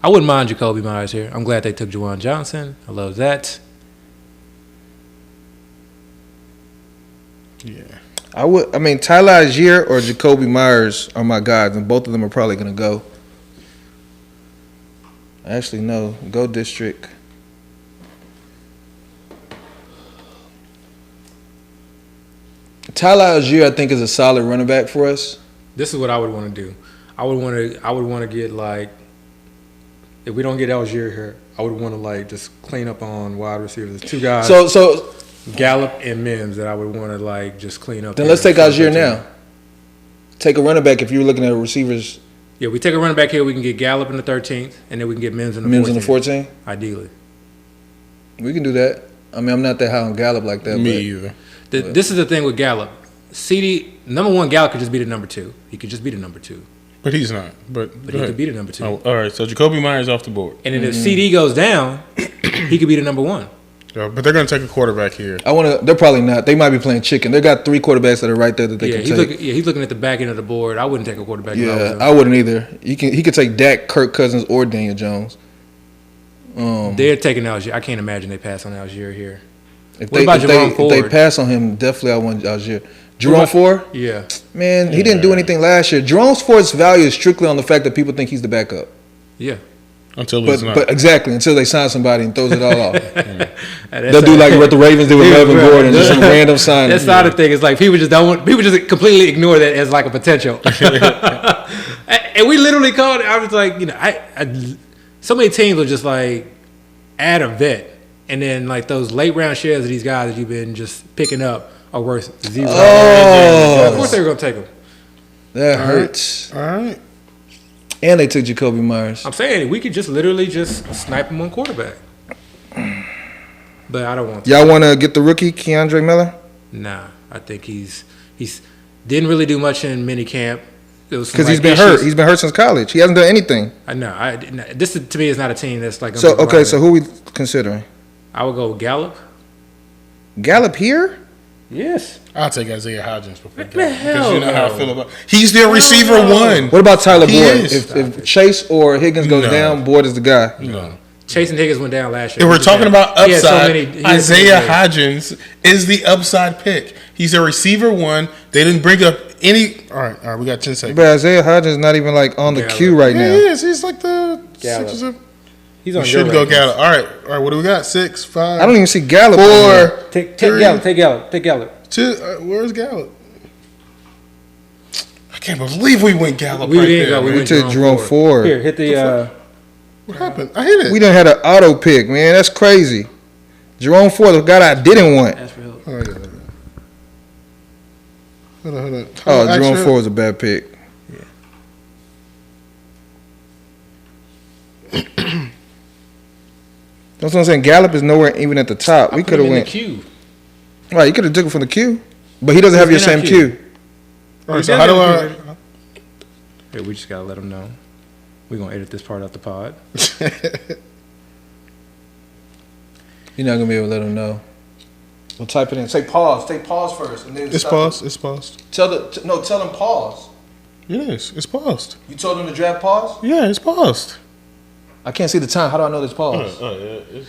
I wouldn't mind Jacoby Myers here. I'm glad they took Juwan Johnson. I love that. Yeah. I mean, Tyler Algier or Jacoby Myers are my guys, and both of them are probably going to go. Actually, no. Go District. Tyler Algier, I think, is a solid running back for us. This is what I would want to do. I would want to get, like, if we don't get Algier here, I would want to, like, just clean up on wide receivers. There's two guys. So Gallup and Mims that I would want to, like, just clean up. Then let's take Algier now. Take a running back if you're looking at receivers. Yeah, we take a running back here. We can get Gallup in the 13th, and then we can get Mims in the 14th. Mims in the 14th? Ideally. We can do that. I mean, I'm not that high on Gallup like that. Me either. This is the thing with Gallup. CeeDee, number one, Gallup could just be the number 2. He could just be the number 2. But he's not. But he could be the number 2. Oh, all right, so Jacoby Myers off the board. And then if CeeDee goes down, he could be the number 1. Yeah, but they're going to take a quarterback here. They're probably not. They might be playing chicken. They got 3 quarterbacks that are right there that they can take. He's looking at the back end of the board. I wouldn't take a quarterback. Yeah, I wouldn't either. He could take Dak, Kirk Cousins, or Daniel Jones. They're taking Algier. I can't imagine they pass on Algier here. If they pass on him, definitely I want Algier. Jerome Ford? Yeah. Man, he didn't do anything last year. Jerome Ford's value is strictly on the fact that people think he's the backup. Yeah. Until he's not. But exactly, until they sign somebody and throws it all off. They'll do like what the Ravens did with Melvin Gordon, just some random sign. That's not the thing. It's like people just completely ignore that as like a potential. And we literally called it. I was like, so many teams will just like add a vet, and then like those late round shares of these guys that you've been just picking up are worth 0. Of course they were gonna take them. That hurts. All right. And they took Jacoby Myers. I'm saying we could just literally just snipe him on quarterback. But I don't want to. Y'all want to get the rookie, Keandre Miller? Nah. I think he's didn't really do much in minicamp. Because he's been hurt. He's been hurt since college. He hasn't done anything. I know. This to me is not a team that's like. So who are we considering? I would go with Gallup. Gallup here? Yes. I'll take Isaiah Hodgins before Gallup. Because you know how I feel about. He's their receiver 1. What about Tyler Boyd? If Chase or Higgins goes down, Boyd is the guy. No. Chase and Higgins went down last year. If we're talking about upside, Isaiah Hodgins is the upside pick. He's a receiver 1. They didn't bring up any. All right, we got 10 seconds. But Isaiah Hodgins is not even like on the queue right now. He is. He's like the 6 or 7. He's on. Should go Gallup. All right. What do we got? 6, 5. I don't even see Gallup. 4. Take Gallup. Take Gallup. 2. Where's Gallup? I can't believe we went Gallup. We took Jerome Ford. Here, hit the. What happened? I hit it. We done had an auto pick, man. That's crazy. Jerome Ford, the guy I didn't want. That's real. Oh, yeah. Hold on. Oh, Jerome Ford was a bad pick. Yeah. That's what I'm saying. Gallup is nowhere even at the top. We could have went. Queue. Right, you could have took it from the queue, but he doesn't have your same queue. All right, so how do I? Hey, we just gotta let him know. We're gonna edit this part out the pod. You're not gonna be able to let him know. We'll type it in. Say pause. Take pause first, and then It's paused. It's paused. Tell him pause. It is. It's paused. You told him to draft pause? Yeah, it's paused. I can't see the time. How do I know this pause?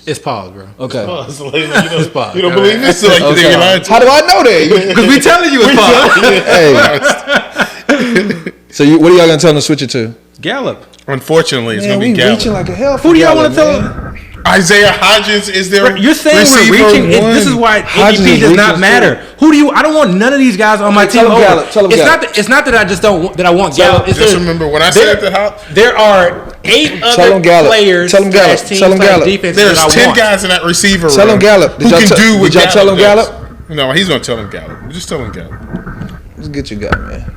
It's paused, bro. Okay. It's paused. It's paused. You don't Okay. believe me? So Okay. How do I know that? Because we telling you it's paused. Hey. So what are y'all gonna tell him to switch it to? Gallup. Unfortunately, it's Man, gonna be we Gallup. reaching like a hell. Who do y'all want to tell? Isaiah Hodgins is their You're saying receiver we're reaching. 1. This is why Hodgins ADP does is not reaching matter. Who do you? I don't want none of these guys on my team. Tell him Gallup. Tell him It's Gallup. not. It's not that I just don't. That I want Gallup. It's Just remember when I said at the house, there are 8 Tell other him Gallup. players. Tell him Gallup. slash teams Tell him slash Gallup. defenses there's that I 10 want. guys in that receiver Tell room him Gallup. who can do what Did y'all tell him does. Gallup? No, he's gonna tell him Gallup. Just tell him Gallup. Let's get your guy, man.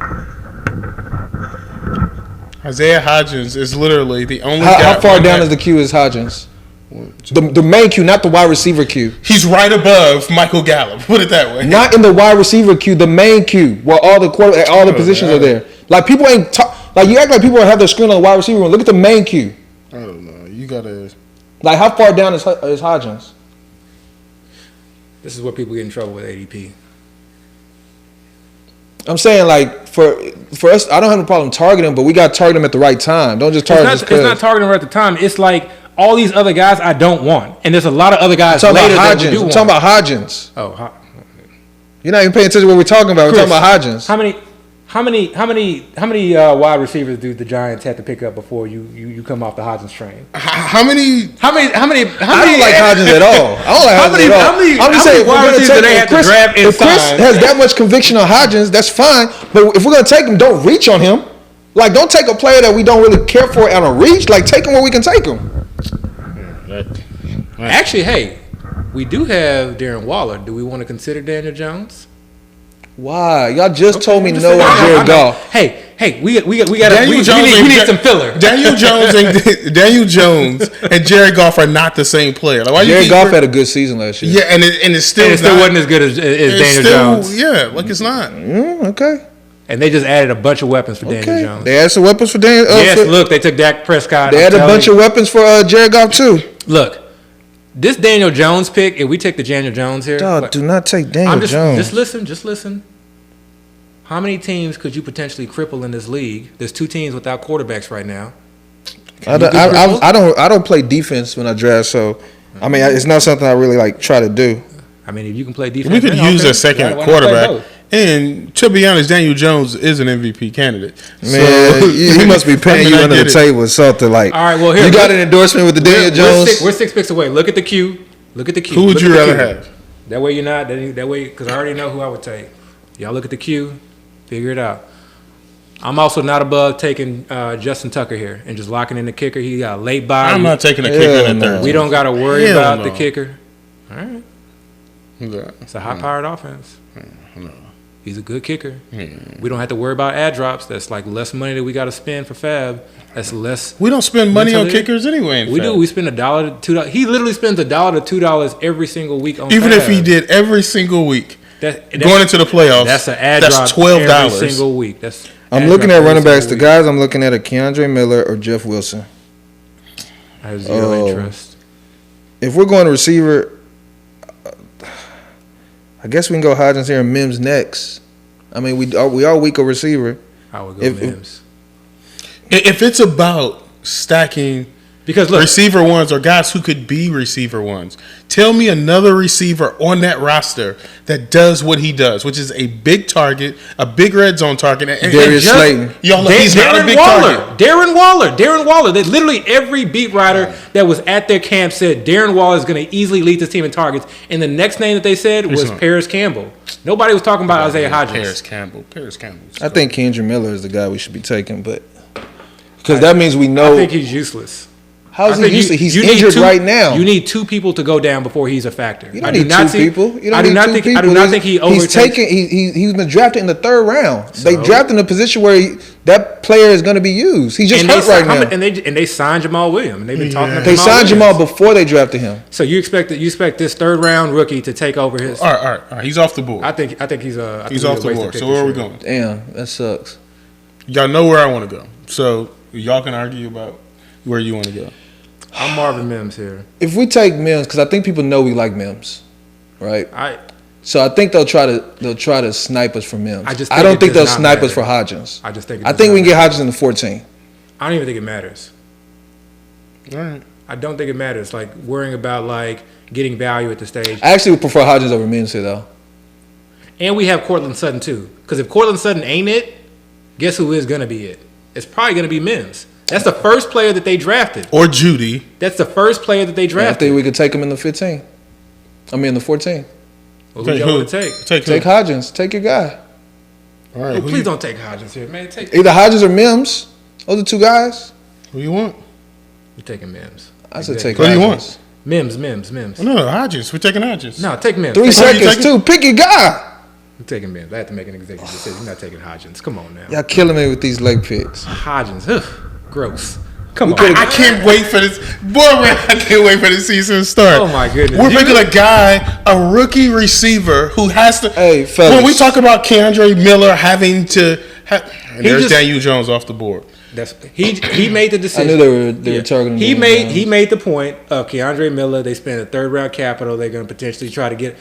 Isaiah Hodgins is literally the only guy. How far down is the queue is Hodgins? 1, The main queue, not the wide receiver queue. He's right above Michael Gallup. Put it that way. Not in the wide receiver queue, the main queue where all the positions are there. Like people ain't like you act like people have their screen on the wide receiver. Look at the main queue. I don't know. You gotta. Like how far down is Hodgins? This is where people get in trouble with ADP. I'm saying like for us, I don't have a problem targeting, but we got to target them at the right time. Don't just target. It's not targeting right at the time. It's like all these other guys I don't want, and there's a lot of other guys later that we do want. I'm talking about Hodgins. Oh, you're not even paying attention to what we're talking about. We're talking about Hodgins. How many wide receivers do the Giants have to pick up before you come off the Hodgins train? How many? I don't like Hodgins at all. I don't like Hodgins at all. I'm just saying, wide receivers do they have to draft if Chris has that much conviction on Hodgins, that's fine. But if we're gonna take him, don't reach on him. Like, don't take a player that we don't really care for on a reach. Like, take him where we can take him. Actually, hey, we do have Darren Waller. Do we want to consider Daniel Jones? Why? Y'all just told me no on Jared Goff. Hey, we need some filler. Daniel Jones and Jared Goff are not the same player. Like, why Jared Goff had a good season last year. Yeah, and it still wasn't as good as Daniel Jones. Yeah, like it's not. Okay. And they just added a bunch of weapons for Daniel Jones. They added some weapons for Daniel. Look, they took Dak Prescott. They added a bunch of weapons for Jared Goff too. Look, this Daniel Jones pick. If we take the Daniel Jones here, do not take Daniel Jones. Just listen. How many teams could you potentially cripple in this league? There's 2 teams without quarterbacks right now. I don't play defense when I draft, so I mean it's not something I really like try to do. I mean, if you can play defense, we could use a second quarterback. And to be honest, Daniel Jones is an MVP candidate. Man, so, he must be paying you under the table or something like. All right, well here you got an endorsement with the Daniel Jones. We're 6 picks away. Look at the queue. Who would you rather have? That way you're not. That way, because I already know who I would take. Y'all look at the queue. Figure it out. I'm also not above taking Justin Tucker here and just locking in the kicker. He got a late bye. I'm not taking a kicker in the third. We don't got to worry about the kicker. All right. Yeah. It's a high-powered offense. No. He's a good kicker. We don't have to worry about ad drops. That's like less money that we got to spend for Fab. That's less. We don't spend money on kickers anyway. We do. We spend $1 to $2. He literally spends $1 to $2 every single week on Even Fab. if he did every single week. That's going into the playoffs. That's an ad drop. That's $12 every single week. I'm looking at running backs. The guys I'm looking at are Keandre Miller or Jeff Wilson. I have zero interest. If we're going to receiver, I guess we can go Hodgins here and Mims next. I mean, we are weak a receiver. I would go Mims. If it's about stacking, because look, receiver ones or guys who could be receiver ones, tell me another receiver on that roster that does what he does, which is a big target, a big red zone target. And Darius Slayton. He's not a big target. Darren Waller. That literally every beat writer that was at their camp said Darren Waller is going to easily lead this team in targets. And the next name that they said was Paris Campbell. Nobody was talking about Isaiah Hodgins. Paris Campbell. I think Keandre Miller is the guy we should be taking, but because that means we know. I think he's useless. How is he useless? He's injured right now. You need 2 people to go down before he's a factor. You don't need 2 people. I do not think he overtakes. He's been drafted in the 3rd round. So, they drafted in a position where that player is going to be used. He's just hurt right now. And they signed Jamal Williams. And they've been talking about They signed Jamal before they drafted him. So you expect this 3rd round rookie to take over his? All right. He's off the board. I think he's off the board. So where are we going? Damn, that sucks. Y'all know where I want to go. So y'all can argue about where you want to go. I'm Marvin Mims here. If we take Mims, because I think people know we like Mims, right? So I think they'll try to snipe us for Mims. I don't think they'll snipe us for Hodgins. I think we can get Hodgins in the 14. I don't even think it matters. All right. I don't think it matters. Like worrying about like getting value at the stage. I actually would prefer Hodgins over Mims here though. And we have Courtland Sutton too. Because if Courtland Sutton ain't it, guess who is gonna be it? It's probably gonna be Mims. That's the first player that they drafted. Or Judy. That's the first player that they drafted. I think we could take him in the 15. I mean, in the 14. Well, who y'all want to take? Take Hodgins. Take your guy. All right. Please don't take Hodgins here, man. Either Hodgins or Mims. Those are 2 guys. Who you want? You're taking Mims. I said take Hodgins. Who do you want? Mims. No, Hodgins. We're taking Hodgins. No, take Mims. 3 seconds, too. Pick your guy. I'm taking Mims. I have to make an executive decision. You're not taking Hodgins. Come on now. Y'all killing me with these late picks. Hodgins. Ugh, gross. Come on. I can't wait for this. Boy, man, I can't wait for the season to start. Oh, my goodness. We're picking a rookie receiver who has to. Hey, fellas. When we talk about Keandre Miller having to. There's Daniel Jones off the board. He made the decision. I knew they were targeting him. He made the point of Keandre Miller. They spent a third-round capital. They're going to potentially try to get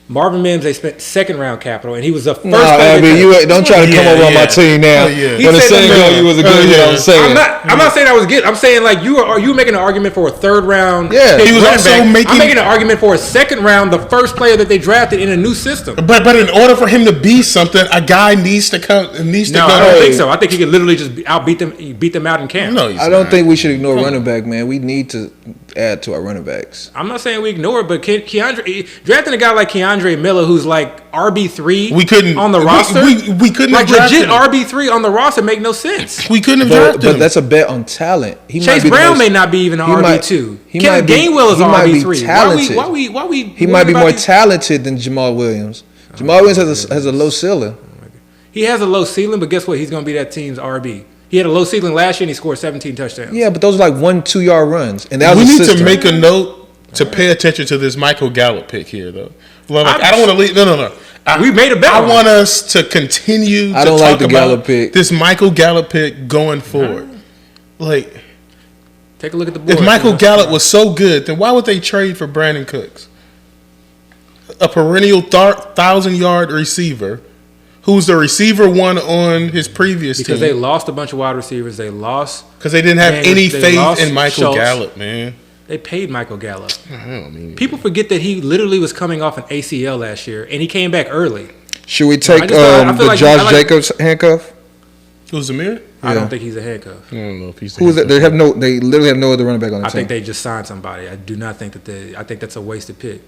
Marvin Mims. They spent second-round capital, and he was the first. You don't try to come over on my team now. When the saying you was a good hit, I'm saying. I'm not saying I was good. I'm saying like you are making an argument for a third-round. Yeah, he was also I'm making an argument for a second-round, the first player that they drafted in a new system. But in order for him to be something, a guy needs to come. I don't think so. I think he could literally just beat them out in camp. No, I don't think we should ignore running back, man. We need to add to our running backs. I'm not saying we ignore it, but Keandre drafting a guy like Keandre Miller, who's like RB3, we couldn't on the roster. We couldn't like have legit RB3 on the roster. Make no sense. We couldn't have drafted him. But that's a bet on talent. Chase Brown may not be even an RB2. Kevin Gainwell is RB3. Why we? He might be more talented than Jamal Williams. Jamal Williams has a low ceiling. He has a low ceiling, but guess what? He's going to be that team's RB. He had a low ceiling last year, and he scored 17 touchdowns. Yeah, but those are like 1-2 yard runs, and that was we need to make a note to pay attention to this Michael Gallup pick here, though. I don't want to leave. No. We made a bet. I want us to continue. I don't like the Gallup pick. This Michael Gallup pick going forward. Like, take a look at the board. If Michael Gallup was so good, then why would they trade for Brandon Cooks, a perennial 1,000-yard receiver? Who's the receiver one on his previous team? Because they lost a bunch of wide receivers. They lost. Because they didn't have any faith in Michael Gallup, man. They paid Michael Gallup. People forget that he literally was coming off an ACL last year, and he came back early. Should we take the Josh Jacobs handcuff? Who's Zamir? I don't think he's a handcuff. I don't know if he's. Who's that? They literally have no other running back on the team. I think they just signed somebody. I do not think I think that's a wasted pick.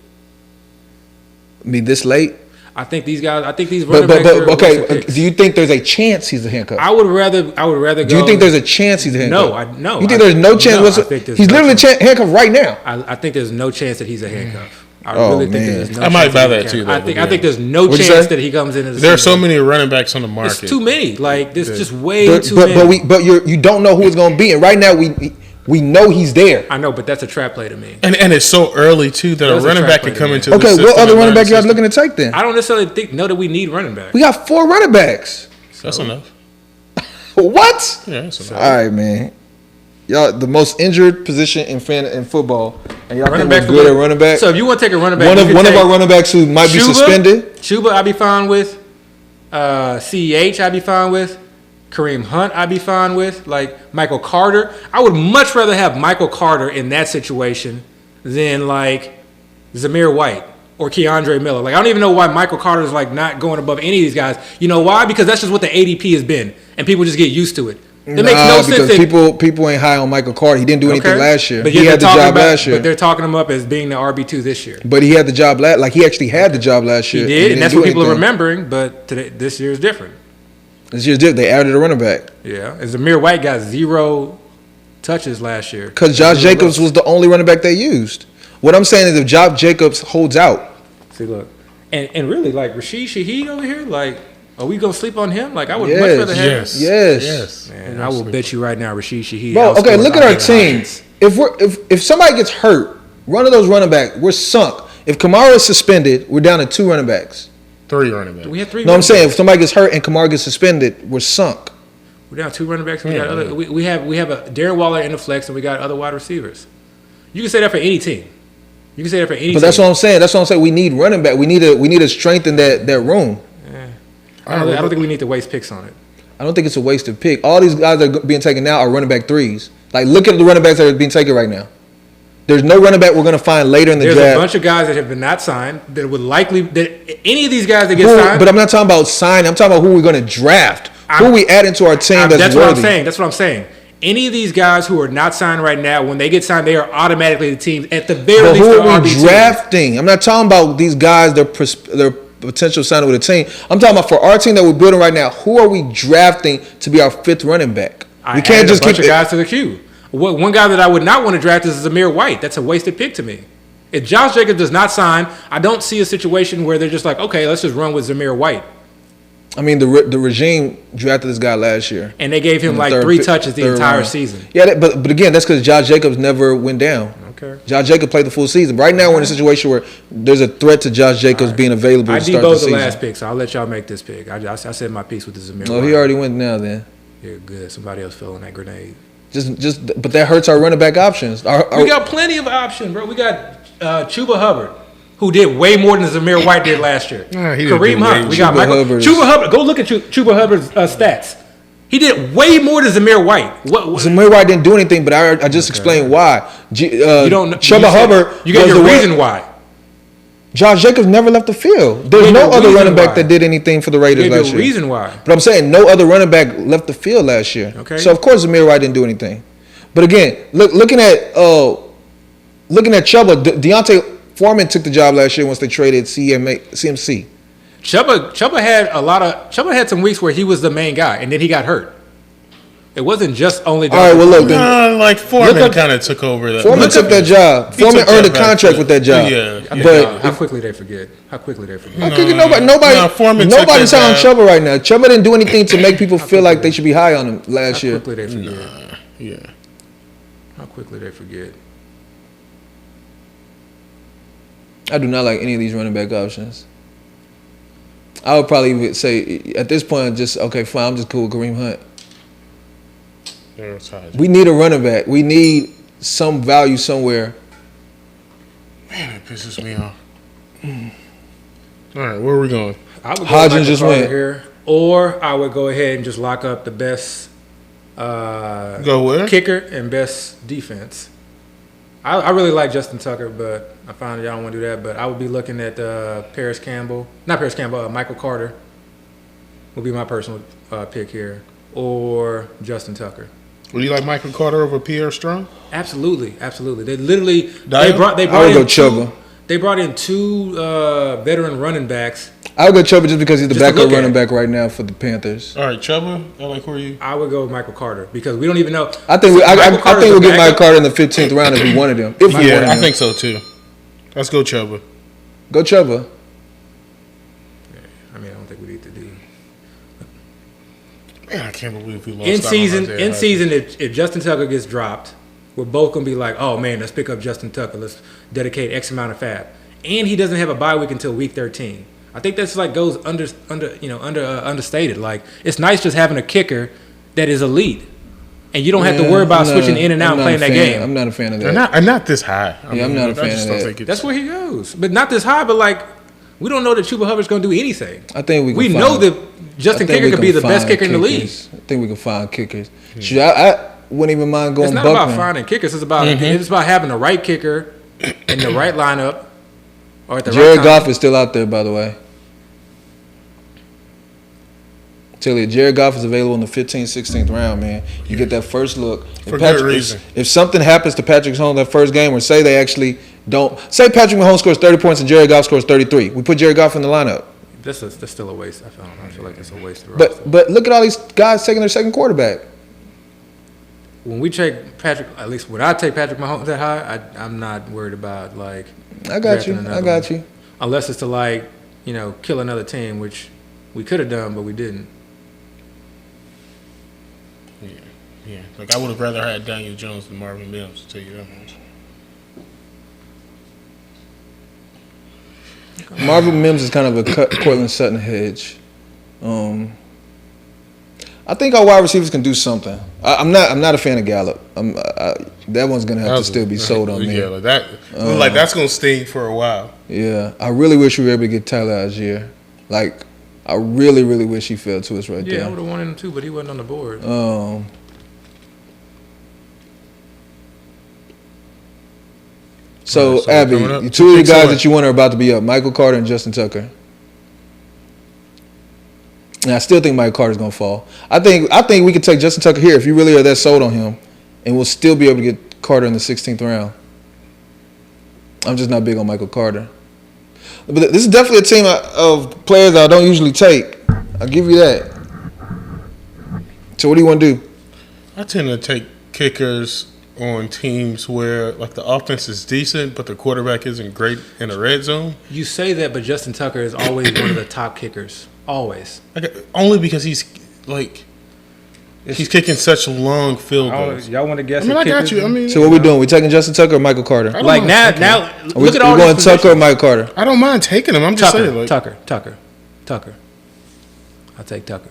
I mean, this late? I think these guys. I think these running backs are okay. Do you think there's a chance he's a handcuff? I would rather go. Do you think there's a chance he's a handcuff? No. You think there's no chance? He's literally handcuffed right now. I think there's no chance that he's a handcuff. I really think there's no. I might buy that too. I think there's no chance that he comes in as. There are so many running backs on the market. It's too many. Like there's just way too many. But you don't know who it's going to be, and right now we know he's there. I know, but that's a trap play to me. And it's so early too that a running back can come into. Okay, what other running back you guys looking to take then? I don't necessarily know that we need running backs. We got 4 running backs. That's enough. What? Yeah, that's enough. All right, man. Y'all the most injured position in football, and y'all running think we're good at running back. So if you want to take a running back, one of our running backs who might be suspended. Chuba, I'd be fine with. CEH, I'd be fine with. Kareem Hunt, I'd be fine with. Like Michael Carter, I would much rather have Michael Carter in that situation than like Zamir White or Keandre Miller. Like I don't even know why Michael Carter is like not going above any of these guys. You know why? Because that's just what the ADP has been, and people just get used to it. It makes no sense. Because people ain't high on Michael Carter. He didn't do anything last year. But he had the job last year. But they're talking him up as being the RB2 this year. But he had the job he actually had the job last year. He did, and that's what people are remembering. But this year is different. This year's different. They added a running back. Yeah, and Zamir White got 0 touches last year. Because Josh Jacobs was the only running back they used. What I'm saying is if Josh Jacobs holds out. See, look. And really, like, Rashid Shaheed over here, like, are we going to sleep on him? Like, I would much rather have Yes. Man, I will bet you right now Rashid Shaheed. Bro, okay, look at our team. If somebody gets hurt, one of those running backs, we're sunk. If Kamara is suspended, we're down to 2 running backs. 3 running backs. We have 3. No, I'm saying if somebody gets hurt and Kamara gets suspended, we're sunk. We're down 2 running backs. We got other. We have a Darren Waller in the flex, and we got other wide receivers. You can say that for any team. But that's what I'm saying. That's what I'm saying. We need running back. We need to strengthen that room. Yeah. I don't think we need to waste picks on it. I don't think it's a wasted pick. All these guys that are being taken now are running back 3s. Like look at the running backs that are being taken right now. There's no running back we're going to find later in the draft. There's a bunch of guys that have been not signed that would likely that any of these guys that get signed. But I'm not talking about signing. I'm talking about who we're going to draft. Who we add into our team that's worthy. That's what I'm saying. Any of these guys who are not signed right now, when they get signed, they are automatically the team. At the very least, who are we drafting? I'm not talking about these guys. Their potential signing with a team. I'm talking about for our team that we're building right now. Who are we drafting to be our 5th running back? We can't just keep a bunch of guys to the queue. One guy that I would not want to draft is Zamir White. That's a wasted pick to me. If Josh Jacobs does not sign, I don't see a situation where they're just like, okay, let's just run with Zamir White. I mean, the regime drafted this guy last year, and they gave him like 3 touches the entire season. Yeah, but again, that's because Josh Jacobs never went down. Okay. Josh Jacobs played the full season. Right now, we're in a situation where there's a threat to Josh Jacobs being available to start the season. I last pick, so I'll let y'all make this pick. I said my piece with the Zamir. Oh, he already went now. Then. Yeah, good. Somebody else fell on that grenade. But that hurts our running back options. We got plenty of options, bro. We got Chuba Hubbard, who did way more than Zamir White did last year. Kareem Hunt. We got Chuba Hubbard. Go look at Chuba Hubbard's stats. He did way more than Zamir White. Zamir White didn't do anything, but I just explained why. You don't know. Chuba Hubbard. You got your reason why. Josh Jacobs never left the field. There's no other running back that did anything for the Raiders last year. Reason why. But I'm saying no other running back left the field last year. Okay. So of course Zamir White didn't do anything. But again, looking at Chuba, Deontay Foreman took the job last year once they traded CMC. Chuba had some weeks where he was the main guy, and then he got hurt. It wasn't just only. All right, well look, Foreman kind of took over that. Foreman took that job. Foreman earned a contract with that job. Yeah, but how quickly they forget? Nobody's high on Chuba right now. Chuba didn't do anything to make people feel like they should be high on him last year. How quickly they forget? Yeah. How quickly they forget? I do not like any of these running back options. I would probably say at this point, just okay, fine. I'm just cool with Kareem Hunt. We need a running back. We need some value somewhere. Man, it pisses me off. All right, where are we going? I would go Hodgins just went here, or I would go ahead and just lock up the best kicker and best defense. I really like Justin Tucker, but I found y'all don't want to do that. But I would be looking at Michael Carter would be my personal pick here, or Justin Tucker. Would you like Michael Carter over Pierre Strong? Absolutely. They literally I would brought in two veteran running backs. I would go Chuba just because he's the backup running back right now for the Panthers. All right, Chuba. Who are you? I would go with Michael Carter because we don't even know. I think we'll get Michael Carter in the 15th round if we wanted him. I think so too. Let's go Chuba. Go Chuba. Yeah, I mean, I don't think we need to do. Man, I can't believe we lost. In season, if Justin Tucker gets dropped, we're both gonna be like, oh man, let's pick up Justin Tucker. Let's dedicate X amount of fab, and he doesn't have a bye week until week 13. I think that's like goes understated. Like it's nice just having a kicker that is elite, and you don't have to worry about switching in and out and playing that game. I'm not a fan of that. I'm not this high. I'm not a fan of that. That's where he goes, but not this high. But like, we don't know that Chuba Hubbard's going to do anything. I think we know that Justin Kicker could be the best kicker in the league. I think we can find kickers. I wouldn't even mind going. It's not about finding kickers. It's about having the right kicker in the right lineup. Or at the Jared Goff is still out there, by the way. Tell you, Jared Goff is available in the 15th, 16th round, man. You get that first look. For good reason. If something happens to Patrick Mahomes that first game, or say they actually don't, say Patrick Mahomes scores 30 points and Jared Goff scores 33, we put Jared Goff in the lineup. That's still a waste. I feel like it's a waste. But look at all these guys taking their second quarterback. When we take Patrick, at least when I take Patrick Mahomes that high, I'm not worried about like. I got you. Unless it's to kill another team, which we could have done, but we didn't. Yeah. Like I would have rather had Daniel Jones than Marvin Mims, to tell you that much. Marvin Mims is kind of a Courtland Sutton hedge. I think our wide receivers can do something. I'm not a fan of Gallup. That one's gonna have to still be sold on me. Yeah, like that's gonna sting for a while. Yeah, I really wish we were able to get Tyler Algier. Like, I really, really wish he fell to us right there. Yeah, I would have wanted him too, but he wasn't on the board. So Abby, two of the guys that you want are about to be up: Michael Carter and Justin Tucker. And I still think Michael Carter's gonna fall. I think we could take Justin Tucker here if you really are that sold on him, and we'll still be able to get Carter in the 16th round. I'm just not big on Michael Carter. But this is definitely a team of players that I don't usually take. I'll give you that. So what do you want to do? I tend to take kickers on teams where like the offense is decent, but the quarterback isn't great in the red zone. You say that, but Justin Tucker is always one of the top kickers. Always. Only because he's kicking such long field goals. Y'all want to guess? I got you. So what we doing? We taking Justin Tucker or Michael Carter? Like now, look at all these going Tucker or Michael Carter? I don't mind taking him. I'm just saying. Tucker. I'll take Tucker.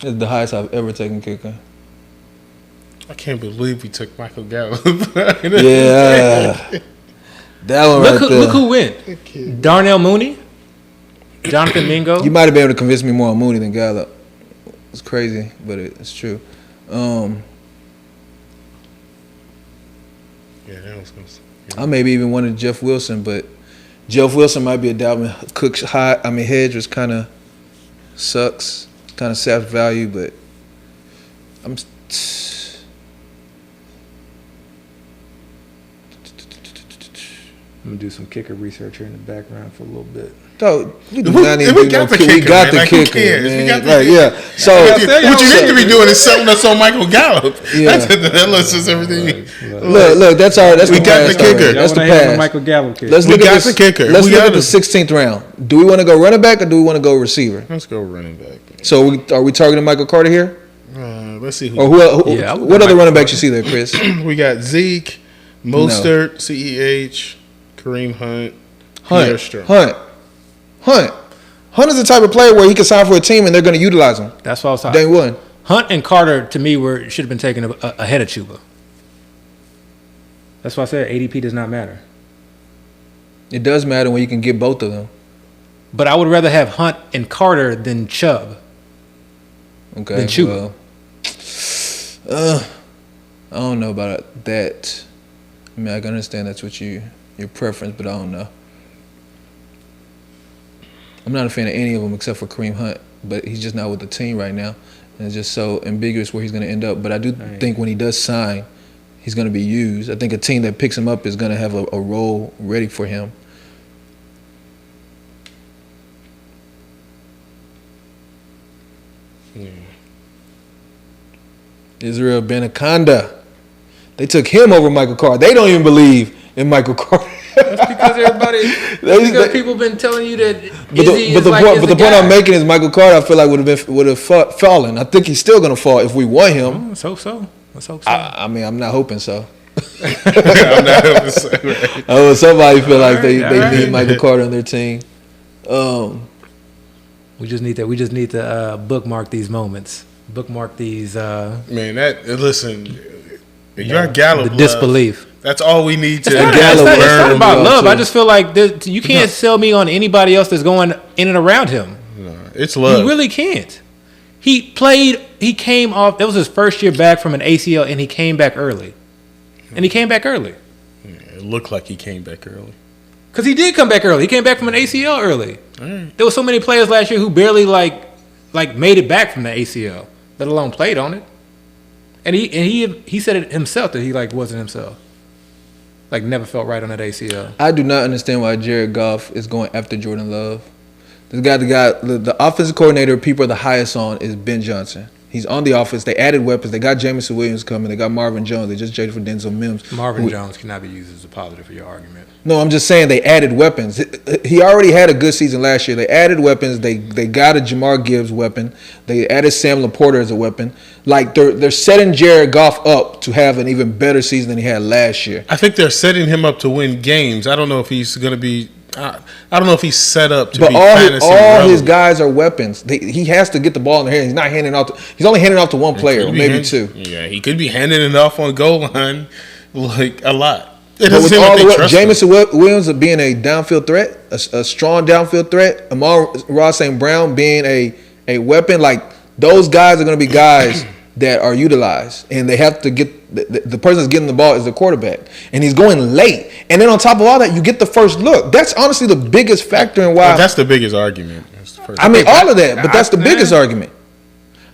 It's the highest I've ever taken kicker. I can't believe we took Michael Gallup. Yeah. That one Look who went. Darnell Mooney, Jonathan Mingo. You might have been able to convince me more on Mooney than Gallup. It's crazy, but it's true. Yeah, that was close. I maybe even wanted Jeff Wilson, but Jeff Wilson might be a Dalvin Cook's high. I mean, hedge was kind of sucks, kind of saps value, but I'm gonna do some kicker research here in the background for a little bit. We got the kicker, man. Yeah. So what you need to be doing is selling us on Michael Gallup. Yeah. That lets us everything. Look. That's we got the kicker. That's the pass. Michael Gallup kicker. Let's look at the kicker. Let's look at the 16th round. Do we want to go running back or do we want to go receiver? Let's go running back. So are we targeting Michael Carter here? Let's see. What other running backs you see there, Chris? We got Zeke, Mostert, CEH, Kareem Hunt. Hunt is the type of player where he can sign for a team and they're going to utilize him. That's what I was talking. Day one. Hunt and Carter to me should have been taken ahead of Chuba. That's why I said ADP does not matter. It does matter when you can get both of them. But I would rather have Hunt and Carter than Chubb. Okay. Than Chuba. Well, I don't know about that. I mean, I can understand that's what your preference, but I don't know. I'm not a fan of any of them except for Kareem Hunt, but he's just not with the team right now. And it's just so ambiguous where he's going to end up. But I do think when he does sign, he's going to be used. I think a team that picks him up is going to have a role ready for him. Israel Benaconda. They took him over Michael Carter. They don't even believe in Michael Carter. That's because people have been telling you that. But the point I'm making is Michael Carter, I feel like would have fallen. I think he's still going to fall if we want him. Let's hope so. I mean, I'm not hoping so. I'm not hoping so. Right? Oh, somebody feel like they need Michael Carter on their team. We just need to bookmark these moments. Bookmark these. Man, listen. Your Gallup the disbelief. That's all we need to. It's not about love. I just feel like you can't sell me on anybody else that's going in and around him. No, it's love. You really can't. He came off. That was his first year back from an ACL, and he came back early. Yeah, it looked like he came back early. Because he did come back early. He came back from an ACL early. Right. There were so many players last year who barely like made it back from the ACL, let alone played on it. And he said it himself that he wasn't himself. Never felt right on that ACL. I do not understand why Jared Goff is going after Jordan Love. The offensive coordinator people are the highest on is Ben Johnson. He's on the offense. They added weapons. They got Jameson Williams coming. They got Marvin Jones. They just traded for Denzel Mims. Marvin Jones cannot be used as a positive for your argument. No, I'm just saying they added weapons. He already had a good season last year. They added weapons. They got a Jamar Gibbs weapon. They added Sam Laporta as a weapon. They're setting Jared Goff up to have an even better season than he had last year. I think they're setting him up to win games. I don't know if he's going to be. I don't know if he's set up to be fantasy relevant. All his guys are weapons. He has to get the ball in their hands. He's not handing off. He's only handing off to one player, or maybe two. Yeah, he could be handing it off on goal line a lot. Jameson Williams being a downfield threat, a strong downfield threat. Amon-Ra St. Brown being a weapon. Those guys are going to be guys that are utilized, and they have to get the person that's getting the ball is the quarterback, and he's going late. And then on top of all that, you get the first look. That's honestly the biggest factor in why. That's the biggest argument. All of that, but that's the biggest argument.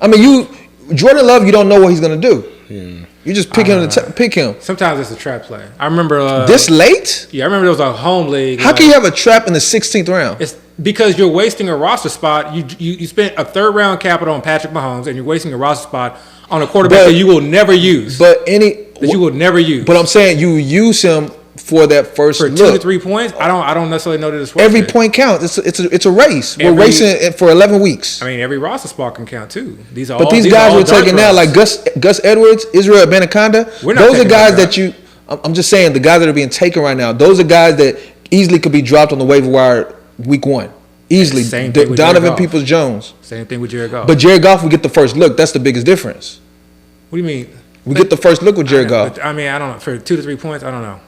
I mean, Jordan Love, you don't know what he's going to do. Yeah. You just pick him. Sometimes it's a trap play. I remember this late. Yeah, I remember there was a home league. How can you have a trap in the 16th round? It's because you're wasting a roster spot. You spent a third round capital on Patrick Mahomes, and you're wasting a roster spot on a quarterback that you will never use. You will never use. But I'm saying you use him for that first for 2 to 3 points. I don't necessarily know that it's worth every it. Point counts. It's a race. We're racing for 11 weeks. I mean, every roster spot can count too. These guys we're taking now, like Gus Edwards, Israel Abanikanda. Those are guys that you. I'm just saying, the guys that are being taken right now. Those are guys that easily could be dropped on the waiver wire week 1. Easily. Same thing with Donovan Peoples-Jones. Same thing with Jared Goff. But Jared Goff will get the first look. That's the biggest difference. What do you mean? We get the first look with Jared Goff. I mean, I don't know. For 2 to 3 points, I don't know.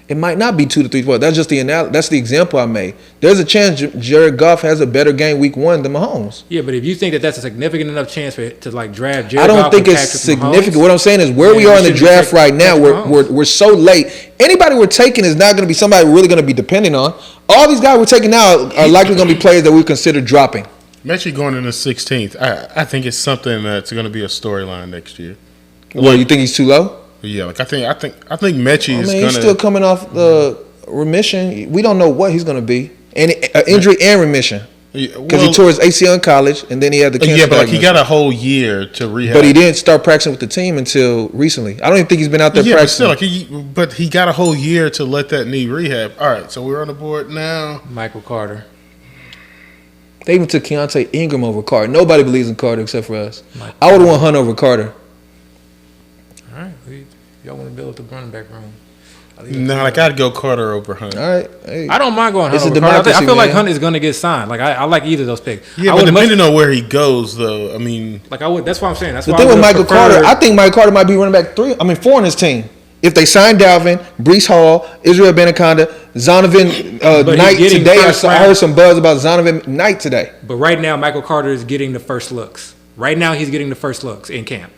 It might not be 2 to 3 points. That's just that's the example I made. There's a chance Jared Goff has a better game week 1 than Mahomes. Yeah, but if you think that that's a significant enough chance to like draft Jared Goff, I don't think it's significant. What I'm saying is where we are in the draft right now, we're so late. Anybody we're taking is not going to be somebody we're really going to be depending on. All these guys we're taking now are likely going to be players that we consider dropping. Mechie going in the 16th. I think it's something that's going to be a storyline next year. Well, you think he's too low? Yeah, like I think Mechie is going to. He's still coming off the remission. We don't know what he's going to be. And injury and remission. Because he tore his ACL in college, and then he had the cancer. Yeah, but he got a whole year to rehab. But he didn't start practicing with the team until recently. I don't even think he's been out there practicing. But he got a whole year to let that knee rehab. All right, so we're on the board now. Michael Carter. They even took Keontae Ingram over Carter. Nobody believes in Carter except for us. I would want Hunt over Carter. All right, y'all want to build up the running back room? No, like I'd go Carter over Hunt. All right, hey. I don't mind going Hunt over Carter. I feel like Hunt is going to get signed. Like I like either of those picks. Yeah, but depending on where he goes, though, I mean, like I would. That's what I'm saying. That's the thing with Michael Carter. I think Michael Carter might be running back 4 on his team. If they sign Dalvin, Breece Hall, Israel Abanikanda, Zonovan Knight today, I heard some buzz about Zonovan Knight today. But right now, Michael Carter is getting the first looks. Right now, he's getting the first looks in camp.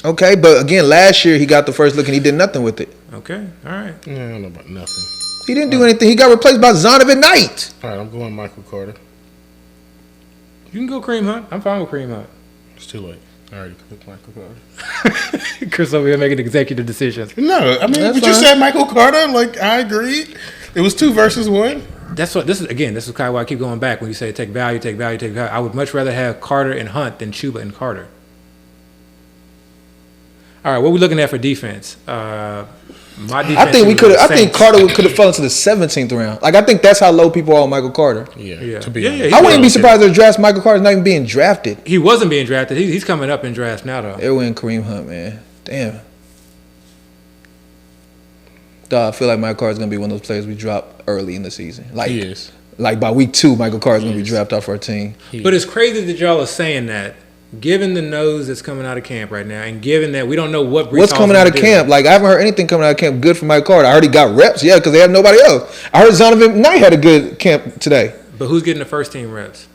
Okay, but again, last year he got the first look and he did nothing with it. Okay, all right. Yeah, I don't know about nothing. He didn't do anything. He got replaced by Zonovan Knight. All right, I'm going Michael Carter. You can go Kareem Hunt. I'm fine with Kareem Hunt. It's too late. I already picked Michael Carter. Chris over here making executive decisions. No, I mean, but you said Michael Carter. Like, I agreed. It was 2 versus 1. This is kind of why I keep going back when you say take value. I would much rather have Carter and Hunt than Chuba and Carter. All right, what are we looking at for defense? My defense. I think Carter could have fallen to the 17th round. Like I think that's how low people are on Michael Carter. Yeah. I wouldn't be surprised if draft Michael Carter's not even being drafted. He wasn't being drafted. He's coming up in drafts now though. They're winning Kareem Hunt, man. Damn. I feel like Michael Carter's gonna be one of those players we drop early in the season. Like he is. Like by week 2, Michael Carter's gonna be drafted off our team. But it's crazy that y'all are saying that. Given the nose that's coming out of camp right now, and given that we don't know what's coming out of camp, like I haven't heard anything coming out of camp good for Mike Carter. I heard he got reps, because they have nobody else. I heard Zonovan Knight had a good camp today. But who's getting the first team reps?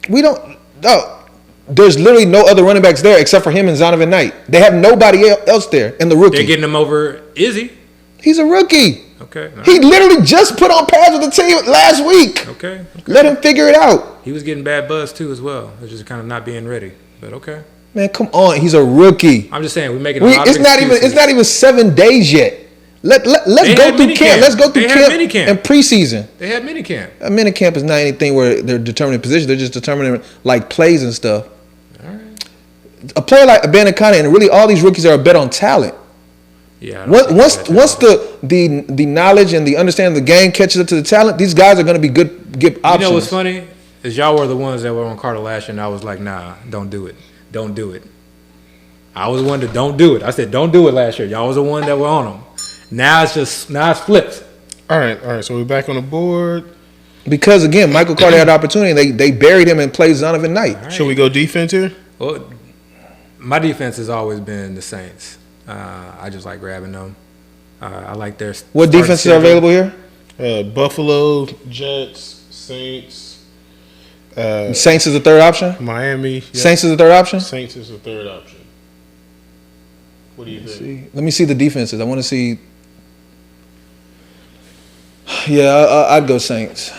We don't. No, there's literally no other running backs there except for him and Zonovan Knight. They have nobody else there in the rookie. They're getting him over Izzy. He's a rookie. Okay. He literally just put on pads with the team last week. Okay. Let him figure it out. He was getting bad buzz too as well. It's just kind of not being ready. But okay. Man, come on. He's a rookie. I'm just saying we're making a lot of excuses. It's not even 7 days yet. Let's go through camp. Let's go through camp and preseason. They had mini camp. A mini camp is not anything where they're determining position. They're just determining like plays and stuff. All right. A player like Abanikanda and really all these rookies are a bet on talent. Yeah. Once the knowledge and the understanding of the game catches up to the talent, these guys are going to be good options. You know what's funny is y'all were the ones that were on Carter last year, and I was like, nah, don't do it. Don't do it. I was the one that don't do it. I said, don't do it last year. Y'all was the one that were on them. Now it's flipped. All right. So we're back on the board. Because, again, Michael Carter had the opportunity. They buried him and played Zonovan Knight. Right. Should we go defense here? Well, my defense has always been the Saints. I just like grabbing them. I like their – What defenses are available here? Buffalo, Jets, Saints. Saints is the third option? Miami. Yep. Saints is the third option? Saints is the third option. What do you think? Let me see the defenses. I want to see. Yeah, I'd go Saints.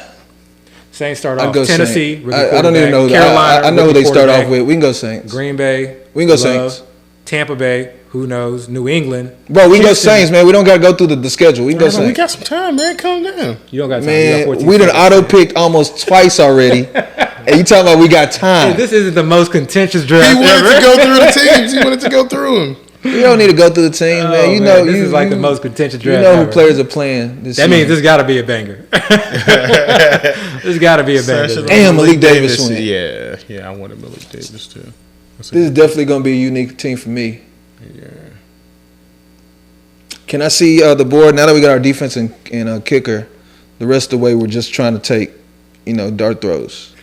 Saints start off Tennessee. I don't even know that. I know who they start off with. We can go Saints. Green Bay. We can go Saints. Tampa Bay. Who knows? New England. Bro, we can go Saints, man. We don't got to go through the schedule. We can go Saints. We got some time, man. Calm down. You don't got time. Man, we done auto-picked almost twice already. And you talking about we got time. Hey, this isn't the most contentious draft ever. He wanted to go through the teams. He wanted to go through them. You don't need to go through the team, man. You know, this is like the most contentious draft. You know ever. who players are playing. That means this got to be a banger. This got to be a banger. And Malik Davis went. Yeah, I wanted Malik Davis too. This is definitely going to be a unique team for me. Yeah. Can I see the board now that we got our defense and kicker? The rest of the way, we're just trying to take, dart throws.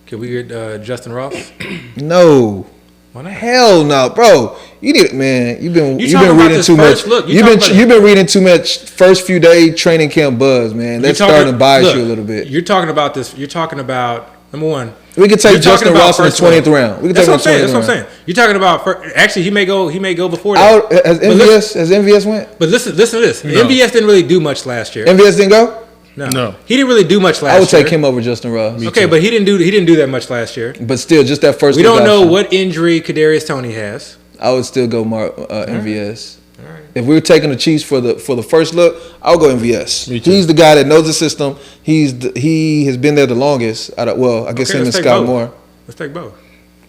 Can we get Justin Ross? No. Why not? Hell no, bro. You need it, man. You've been reading too much. Look, you've been reading too much first few day training camp buzz, man. That's starting to bias you a little bit. You're talking about this. You're talking about number one. We can take Justin Ross in the 20th round. We can take him in the 20th round. That's what I'm saying. You're talking about. Actually, he may go before that. Has MVS went? But listen to this. No. MVS didn't really do much last year. MVS didn't go? No. He didn't really do much last year. I would take him over Justin Ross. Okay, but he didn't do that much last year. But still, just that first. We don't know what injury Kadarius Toney has. I would still go MVS. All right. If we were taking the Chiefs for the first look, I'll go MVS. He's the guy that knows the system. He has been there the longest. I guess him and Scott Moore. Let's take both.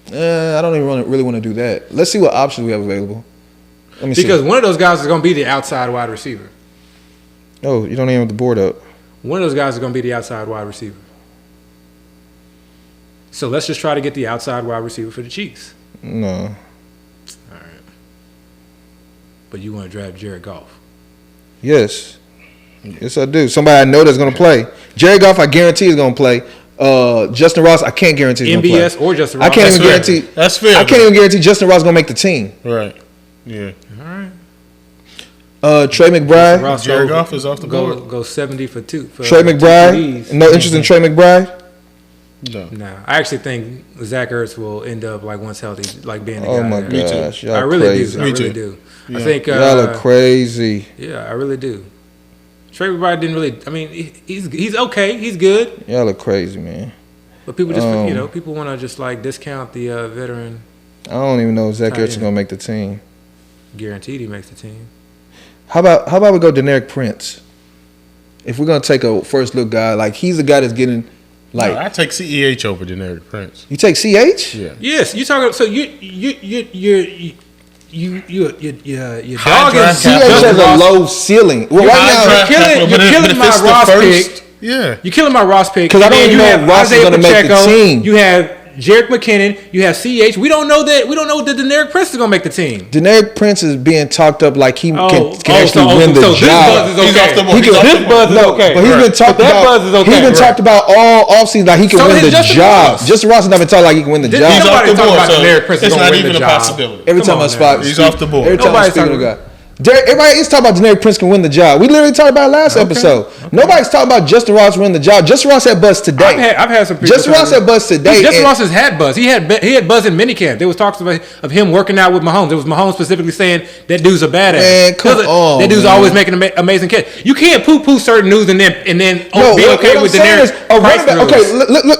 I don't even really want to do that. Let's see what options we have available. Let me see. Because one of those guys is going to be the outside wide receiver. Oh, you don't even have the board up. One of those guys is going to be the outside wide receiver. So let's just try to get the outside wide receiver for the Chiefs. No. All right. But you want to draft Jared Goff? Yes. Yes, I do. Somebody I know that's going to play. Jared Goff, I guarantee is going to play. Justin Ross, I can't guarantee he's going to play. MVS or Justin Ross. I can't even guarantee. That's fair. I can't even guarantee Justin Ross is going to make the team. Right. Yeah. All right. Trey McBride. Jared Goff is off the board. Go 70 for two. Trey McBride. No interest in Trey McBride? No. I actually think Zach Ertz will end up once healthy, being the guy. Oh my gosh, y'all I really crazy. do. I really do. Yeah. I think y'all are crazy. Yeah, I really do. Trey McBride didn't really. I mean, he's okay. He's good. Y'all are crazy, man. But people just people want to just discount the veteran. I don't even know if Zach Ertz is gonna make the team. Guaranteed he makes the team. How about we go Derrick Prince? If we're gonna take a first look guy, he's the guy that's getting I take CEH over Derrick Prince. You take CH? Yeah. Yes, you talking. So you CH has a low ceiling. Well, right now you're killing my Ross pick. Yeah, you're killing my Ross pick because I don't even know if Ross is gonna make the team. You have Jerick McKinnon, you have CH. We don't know that Derrick Prince is gonna make the team. Derrick Prince is being talked up like he can actually win the job. This buzz is okay. This buzz is okay. But he's been talked about. He's been talked about all offseason like he can win the job. Justin Ross has never talked like he can win the job. Nobody's talking about Derrick Prince is gonna win the job. It's not even a possibility. Every time I spot, he's off the board. Every time I speak to the guy. Everybody is talking about Derrick Prince can win the job. We literally talked about it last episode. Nobody's talking about Justin Ross winning the job. Justin Ross had buzz today. I've had some people. Justin Ross had buzz today. Justin Ross has had buzz. He had buzz in minicamp. There was talks of him working out with Mahomes. There was Mahomes specifically saying that dude's a badass. Man, come on. That dude's always making an amazing catch. You can't poo okay with the narrative.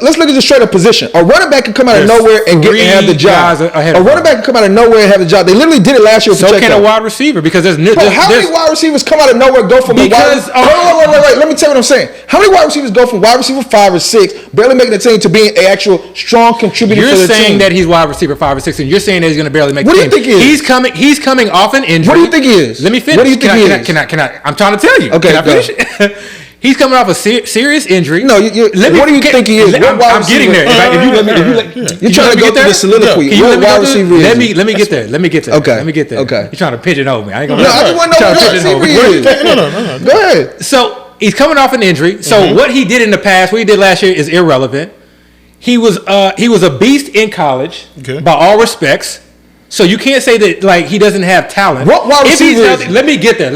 Let's look at the straight up position. A running back can come out of nowhere and have the job. A running back can come out of nowhere and have the job. They literally did it last year. So can a wide receiver because there's wide receivers come out of nowhere, go from wait. Let me tell you what I'm saying. How many wide receivers go from wide receiver 5 or 6, barely making the team, to being an actual strong contributor for the team? You're saying that he's wide receiver 5 or 6, and you're saying that he's going to barely make the team. What do you think he is? He's coming off an injury. What do you think he is? Let me finish. What do you think he is? Can I? I'm trying to tell you. Okay, can I finish? He's coming off a serious injury. No, what do you think he is? I'm getting there. You're trying to go through the soliloquy. What wide receiver is? Let me get there. Okay. Let me get there. Okay. You're trying to pigeonhole me. I ain't gonna. No, I just want to know what receiver he is. No. Go ahead. So he's coming off an injury. So what he did in the past, what he did last year, is irrelevant. He was a beast in college, by all respects. So you can't say that he doesn't have talent. What wide receiver is he? Let me get there.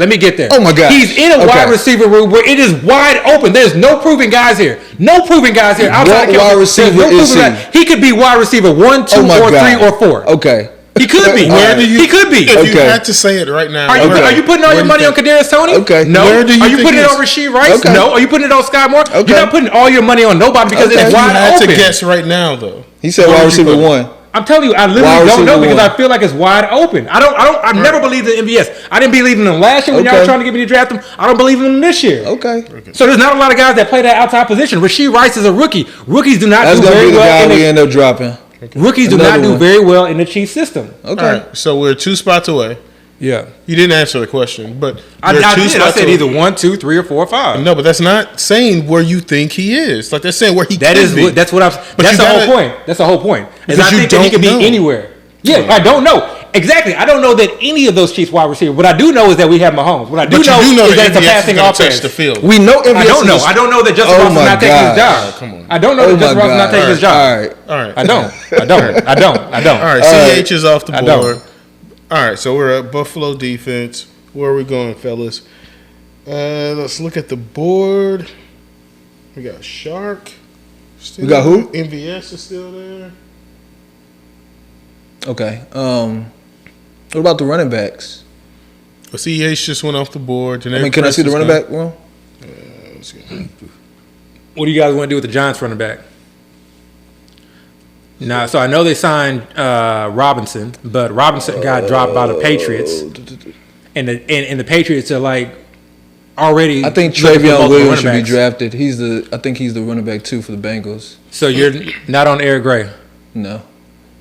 Oh my God. He's in a wide receiver room where it is wide open. There's no proving guys here. What wide receiver is he? He could be wide receiver 1, 2, or 3, or 4. Okay. He could be. He could be. If you had to say it right now, are you putting all your money on Kadarius Toney? Okay. No. Are you putting it on Rashee Rice? Okay. No. Are you putting it on Sky Moore? Okay. You're not putting all your money on nobody because it's wide open. You had to guess right now, though. He said wide receiver 1. I'm telling you, I literally don't know because I feel like it's wide open. I've never believed in MVS. I didn't believe in him last year when y'all were trying to get me to draft him. I don't believe in him this year. Okay. So there's not a lot of guys that play that outside position. Rashee Rice is a rookie. Rookies do not do very well. That's going to be the guy we end up dropping. Okay. Rookies do not do very well in the Chiefs system. Okay. All right, so we're 2 spots away. Yeah. You didn't answer the question, but I did. I said either 1, 2, 3, or 4, or 5. No, but that's not saying where you think he is. Like, that's saying where he that could is be. That's what I'm. That's the whole point. That's the whole point. Is I think that he could be anywhere. Yeah, I don't know. Exactly. I don't know that any of those Chiefs wide receivers. What I do know is that we have Mahomes. What I do know is that it's a passing offense. The field. We know MVS. I don't know that Justin Ross is not taking his job. Come on. I don't know that Justin Ross is not taking his job. All right. I don't. All right. CH is off the board. All right. So we're at Buffalo defense. Where are we going, fellas? Let's look at the board. We got Shark. We got who? MVS is still there. Okay. What about the running backs? Well, CH just went off the board. Can I see the running back one? Let's see. What do you guys want to do with the Giants running back? Nah, so I know they signed Robinson, but Robinson got dropped by the Patriots, and the Patriots are like already. I think Travion Williams should be drafted. I think he's the running back 2 for the Bengals. So you're not on Eric Gray? No.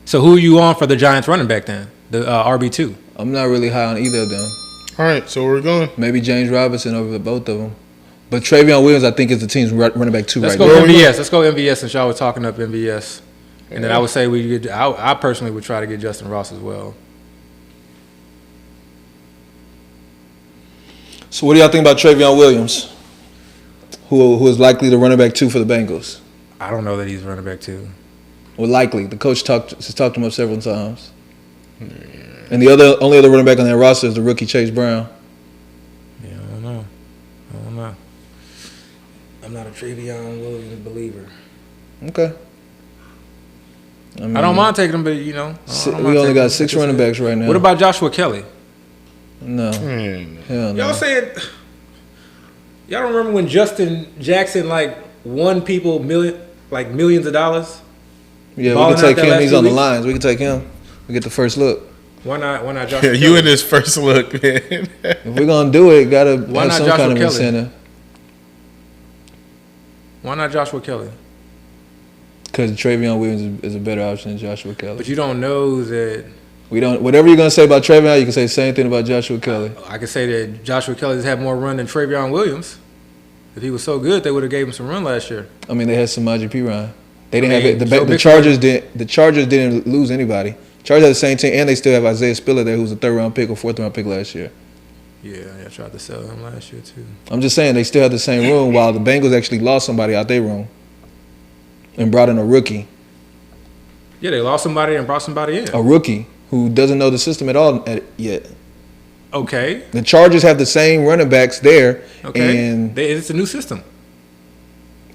So who are you on for the Giants running back then? The RB2? I'm not really high on either of them. All right, so we're going. Maybe James Robinson over both of them. But Travion Williams, I think, is the team's running back 2 Let's right go now. MVS. Let's go MVS since y'all were talking up MVS. And then I would say I personally would try to get Justin Ross as well. So what do y'all think about Travion Williams, who is likely the running back 2 for the Bengals? I don't know that he's running back 2. Well, likely. The coach has talked him up several times. And the only other running back on that roster is the rookie Chase Brown. Yeah, I don't know. I'm not a Travion Williams believer. Okay. I don't mind taking him, but we only got 6 running backs right now. What about Joshua Kelce? No. Hell no. Y'all saying y'all don't remember when Justin Jackson won people millions of dollars? Yeah, we can take him. He's on the lines. We can take him. We get the first look. Why not Joshua Kelce? You in this first look, man. If we're gonna do it, gotta have some kind of incentive. Why not Joshua Kelce? Because Travion Williams is a better option than Joshua Kelce. But you don't know that. We don't. Whatever you're gonna say about Travion, you can say the same thing about Joshua Kelce. I can say that Joshua Kelce has had more run than Travion Williams. If he was so good, they would have gave him some run last year. I mean, they had Samaje Perine. They didn't have it. The Chargers didn't. The Chargers didn't lose anybody. Chargers had the same team, and they still have Isaiah Spiller there, who's a 3rd-round pick or 4th-round pick last year. Yeah, I tried to sell him last year too. I'm just saying they still had the same room, while the Bengals actually lost somebody out their room and brought in a rookie. Yeah, they lost somebody and brought somebody in. A rookie who doesn't know the system at all yet. Okay. The Chargers have the same running backs there. Okay. And it's a new system.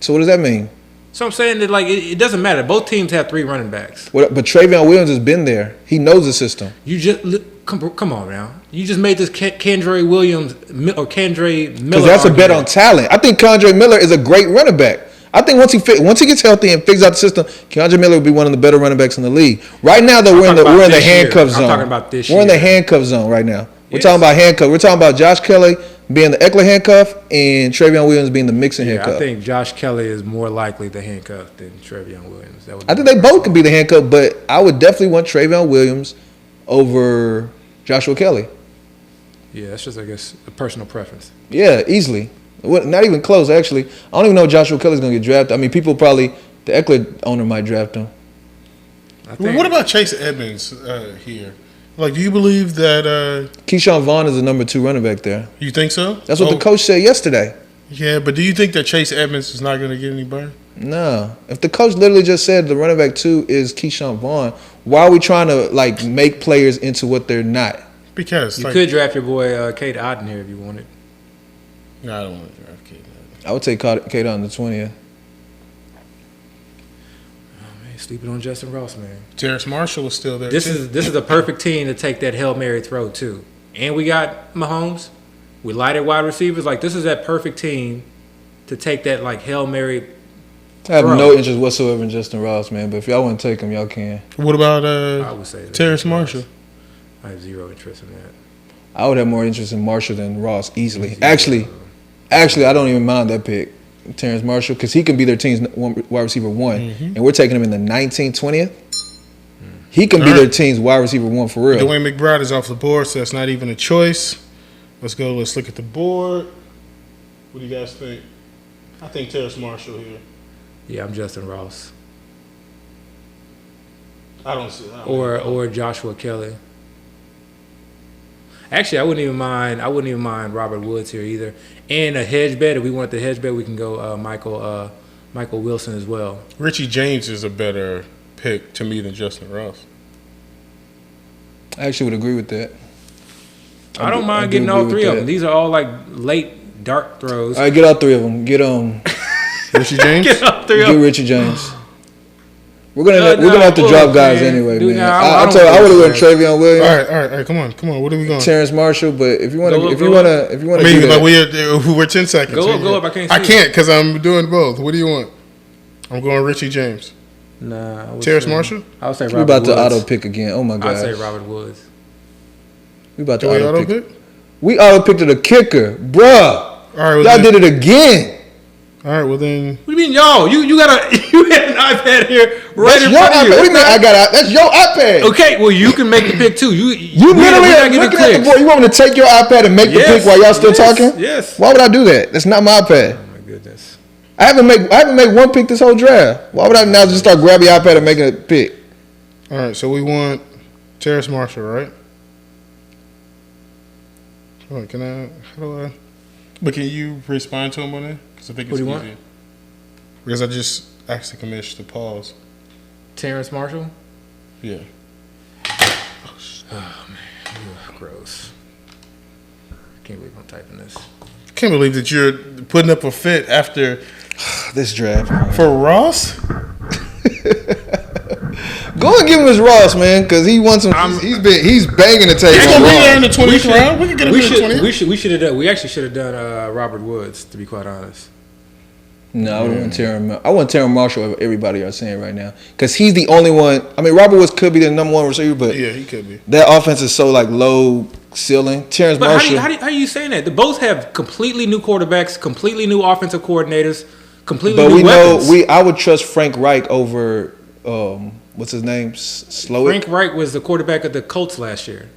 So what does that mean? So I'm saying that it doesn't matter. Both teams have 3 running backs. But Travion Williams has been there. He knows the system. You just come on now. You just made this Kendre Williams or Kendre Miller. Because that's a bet on talent. I think Kendre Miller is a great running back. I think once he gets healthy and figures out the system, Kendre Miller will be one of the better running backs in the league. Right now, though, we're in the handcuff zone. I'm talking about this year. We're in the handcuff zone right now. We're talking about handcuff. We're talking about Josh Kelly being the Eckler handcuff and Travion Williams being the Mixon handcuff. I think Josh Kelly is more likely the handcuff than Travion Williams. I think they both could be the handcuff, but I would definitely want Travion Williams over Joshua Kelly. Yeah, that's just, I guess, a personal preference. Yeah, easily. Not even close, actually. I don't even know if Joshua Kelly's going to get drafted. I mean, people probably, the Eckler owner might draft him. What about Chase Edmonds here? Do you believe that Keyshawn Vaughn is the number 2 running back there? You think so? That's what the coach said yesterday. Yeah, but do you think that Chase Edmonds is not going to get any burn? No. If the coach literally just said the running back 2 is Keyshawn Vaughn, why are we trying to make players into what they're not? Because you could draft your boy Cade Otton here if you wanted. No, I don't want to draft Cade Otton. I would take Cade Otton the 20th. Sleeping on Justin Ross, man. Terrace Marshall is still there. This is the perfect team to take that Hail Mary throw too. And we got Mahomes. We lighted wide receivers. This is that perfect team to take that Hail Mary. I have no interest whatsoever in Justin Ross, man. But if y'all want to take him, y'all can. What about I would say Terrace Marshall? I have zero interest in that. I would have more interest in Marshall than Ross easily. Actually, I don't even mind that pick. Terrace Marshall, because he can be their team's wide receiver 1, and we're taking him in the 19th, 20th. He can be their team's wide receiver 1 for real. Dwayne McBride is off the board, so that's not even a choice. Let's go. Let's look at the board. What do you guys think? I think Terrace Marshall here. Yeah, I'm Justin Ross. I don't see. Or Joshua Kelly. Actually, I wouldn't even mind Robert Woods here either. And a hedge bet. If we want the hedge bet, we can go Michael Wilson as well. Richie James is a better pick to me than Justin Ross. I actually would agree with that. I don't mind getting all 3 of them. These are all like late dart throws. All right, get all 3 of them. Get on Richie James. Get all 3 of them. them. Get Richie James. We're gonna have to drop guys anyway, dude, man. I would have went Travion Williams. All right. Come on. What are we going? Terrace Marshall, but if you want to, I mean, but we're 10 seconds. Go up. I can't because I'm doing both. What do you want? I'm going Richie James. Nah. Terrace Marshall. I would say Robert Woods. We're about to auto pick again. Oh my god. I'd say Robert Woods. We about to auto pick. We auto picked a kicker, bruh. All right, y'all did it again. All right, well then. What do you mean, y'all? You had an iPad here right in front of you. What do you mean I got that's your iPad? Okay, well you can make the pick too. You literally are looking at the board. You want me to take your iPad and make the pick while y'all still talking? Yes. Why would I do that? That's not my iPad. Oh my goodness. I haven't made one pick this whole draft. Why would I now just start grabbing your iPad and making a pick? All right, so we want Terrace Marshall, right? Hold on, how do I? But can you respond to him on that? Because I think it's easier. Because I just asked the commission to pause. Terrace Marshall? Yeah. Oh man, gross. I can't believe I'm typing this. I can't believe that you're putting up a fit after this draft for Ross. Go and give him his Ross, man, because he wants some. He's banging the table. He's gonna be there in the 20th round. We can get him in the 20th. We should have done. We actually should have done Robert Woods, to be quite honest. No, I wouldn't Terrace. I want Terrace Marshall over everybody are saying right now because he's the only one. I mean, Robert Woods could be the number 1 receiver, but yeah, he could be. That offense is so like low ceiling. Terrace Marshall. How are you saying that? They both have completely new quarterbacks, completely new offensive coordinators, completely new weapons. I would trust Frank Reich over what's his name? Frank Reich was the quarterback of the Colts last year.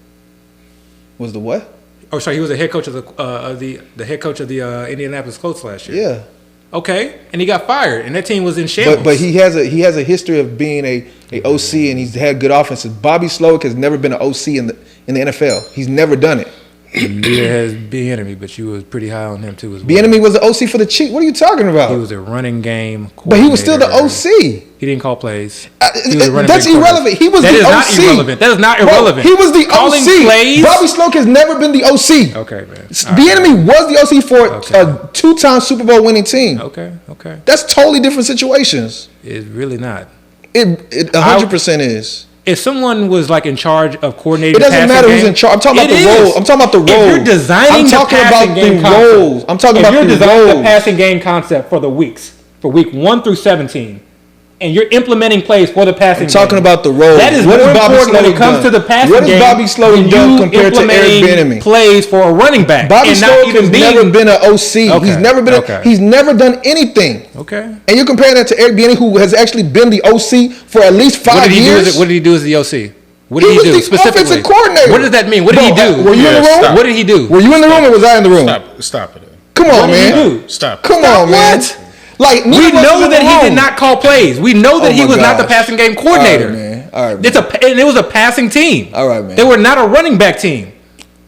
Was the what? Oh, sorry, he was the head coach of the head coach of the Indianapolis Colts last year. Yeah. Okay, and he got fired, and that team was in shambles. But he has a history of being a OC, and he's had good offenses. Bobby Slowick has never been an OC in the NFL. He's never done it. Neither has Bieniemy, but you was pretty high on him too as well. Bieniemy was the OC for the Chiefs. What are you talking about? He was a running game coordinator. But he was still the OC. He didn't call plays. That's irrelevant. He was the OC. That is not irrelevant. That is not irrelevant. Bro, he was the Calling OC. Plays? Bobby Slowick has never been the OC. Okay, man. Bieniemy was the OC for a 2-time Super Bowl winning team. Okay. That's totally different situations. It's really not. It 100% is. If someone was like in charge of coordinating, it doesn't matter who's in charge. I'm talking about the role. I'm talking about the role. If you're designing the passing game concept, I'm talking about the roles. If you're designing the passing game concept for week 1 through 17, and you're implementing plays for the passing game. I'm talking about the role. That is more important when it comes to the passing game. What has Bobby Slowick done compared to Eric Bieniemy? Plays for a running back. Bobby Slowick has never been an OC. Okay. He's never been. He's never done anything. Okay. And you're comparing that to Eric Bieniemy, who has actually been the OC for at least 5 years. What did he do as the OC? What did he do specifically? Offensive coordinator. What does that mean? What did he do? Were you in the room? What did he do? Were you in the room or was I in the room? Stop it. Come on, man. Stop. Come on, man. Like we know that he did not call plays. We know that he was not the passing game coordinator. All right, man. And it was a passing team. All right, man. They were not a running back team.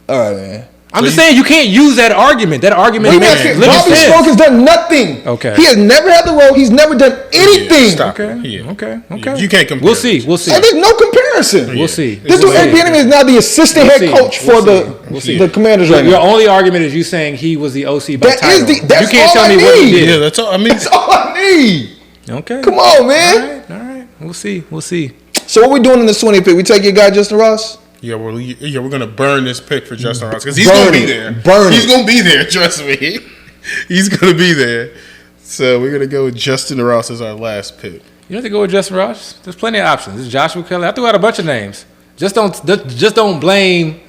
All right, man. I'm just saying you can't use that argument. That argument makes little sense. Bobby Slowick has done nothing. Okay. He has never had the role. He's never done anything. Okay. You can't compare. We'll see. And there's no comparison. We'll see. This dude, Eric Bieniemy, is now the assistant head coach for the Commanders right now. Your only argument is you saying he was the OC by title. That's all I need. What he did. Yeah, that's all. That's all I need. Okay. Come on, man. All right. We'll see. So what we doing in this 20th pick? We take your guy Justin Ross? Yeah, we're gonna burn this pick for Justin Ross because he's gonna be there. He's gonna be there. Trust me, he's gonna be there. So we're gonna go with Justin Ross as our last pick. You don't have to go with Justin Ross. There's plenty of options. There's Joshua Kelce. I threw out a bunch of names. Just don't blame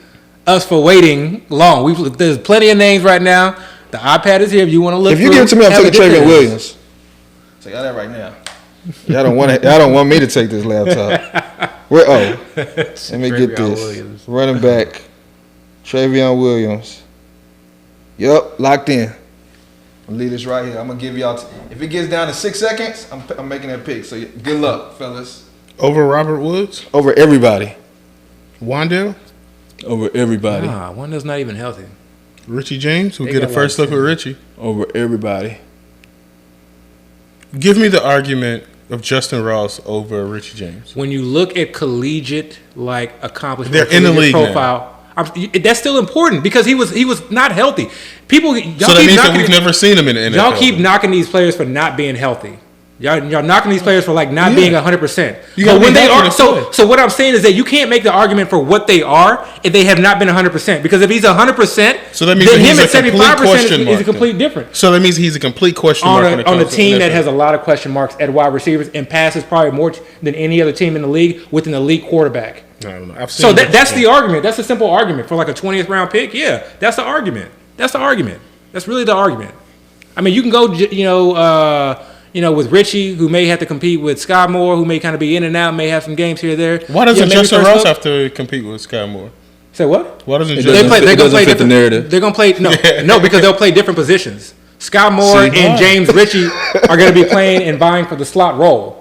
us for waiting long. There's plenty of names right now. The iPad is here. If you want to look, if you give it to me, I'm taking Travion Williams. Say that right now. Y'all don't want me to take this laptop. Let me get this. Williams. Running back, Travion Williams. Yup, locked in. I'll leave this right here. I'm gonna give y'all. If it gets down to 6 seconds, I'm making that pick. So good luck, fellas. Over Robert Woods? Over everybody. Wandale? Over everybody. Nah, Wandale's not even healthy. Richie James? We'll get a first look with Richie. Over everybody. Give me the argument of Justin Ross over Richie James. When you look at collegiate accomplishment, they're in the league profile. That's still important because he was not healthy. So that means that we've never seen him in the NFL. Y'all keep knocking these players for not being healthy. Y'all knocking these players for not being 100%. But when they are, so what I'm saying is that you can't make the argument for what they are if they have not been 100%. Because if he's 100%, so that means then him at 75% is a complete different. So that means he's a complete question mark on a team that has a lot of question marks at wide receivers and passes probably more than any other team in the league with an elite quarterback. I don't know. So that's the argument. That's a simple argument for a 20th round pick. Yeah, that's the argument. That's really the argument. I mean, you can go, with Richie, who may have to compete with Sky Moore, who may kind of be in and out, may have some games here or there. Why doesn't Justin Ross have to compete with Sky Moore? Say what? Why doesn't they're going to play different narrative? They're going to play no, because they'll play different positions. Sky Moore and James Richie are going to be playing and vying for the slot role.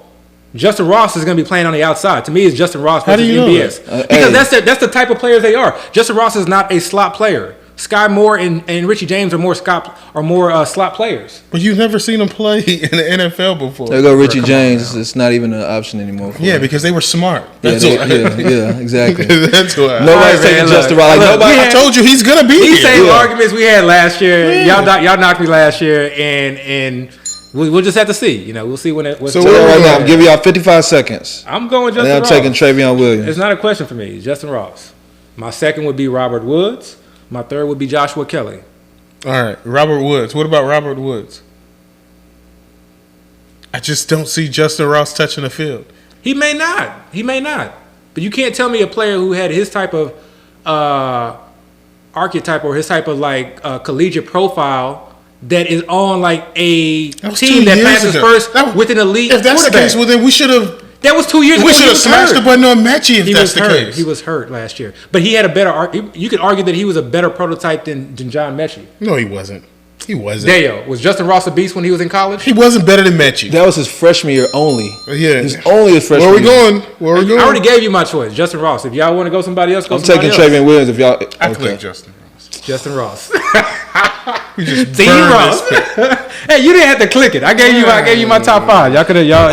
Justin Ross is going to be playing on the outside. To me, it's Justin Ross versus MBS. Because that's the type of players they are. Justin Ross is not a slot player. Sky Moore and Richie James are more slot players. But you've never seen them play in the NFL before. There go Richie James. It's not even an option anymore. Because they were smart. That's yeah, exactly. That's why. Nobody's taking Justin Ross. I told you he's gonna be here. These same arguments we had last year. Yeah. Y'all knocked me last year, and we'll just have to see. We'll see when it. So right now, I'm giving y'all 55 seconds. I'm going Justin Ross. I'm taking Travion Williams. It's not a question for me. Justin Ross. My second would be Robert Woods. My third would be Joshua Kelly. All right, Robert Woods. What about Robert Woods? I just don't see Justin Ross touching the field. He may not. But you can't tell me a player who had his type of archetype or his type of collegiate profile that is on a team that passes first with an elite If that's the case, well then we should have. That was 2 years ago. We should have smashed the button on Mechie if that's the case. He was hurt last year. But he had a better... You could argue that he was a better prototype than John Mechie. No, he wasn't. Dale, was Justin Ross a beast when he was in college? He wasn't better than Mechie. That was his freshman year only. Yeah. He's only his freshman year. Where are we going? I already gave you my choice. Justin Ross. If y'all want to go somebody else, I'm taking Travion Williams if y'all... I click Justin Ross. Justin Ross. We just See you, Ross. Hey, you didn't have to click it. I gave you my top 5. Y'all could have y'all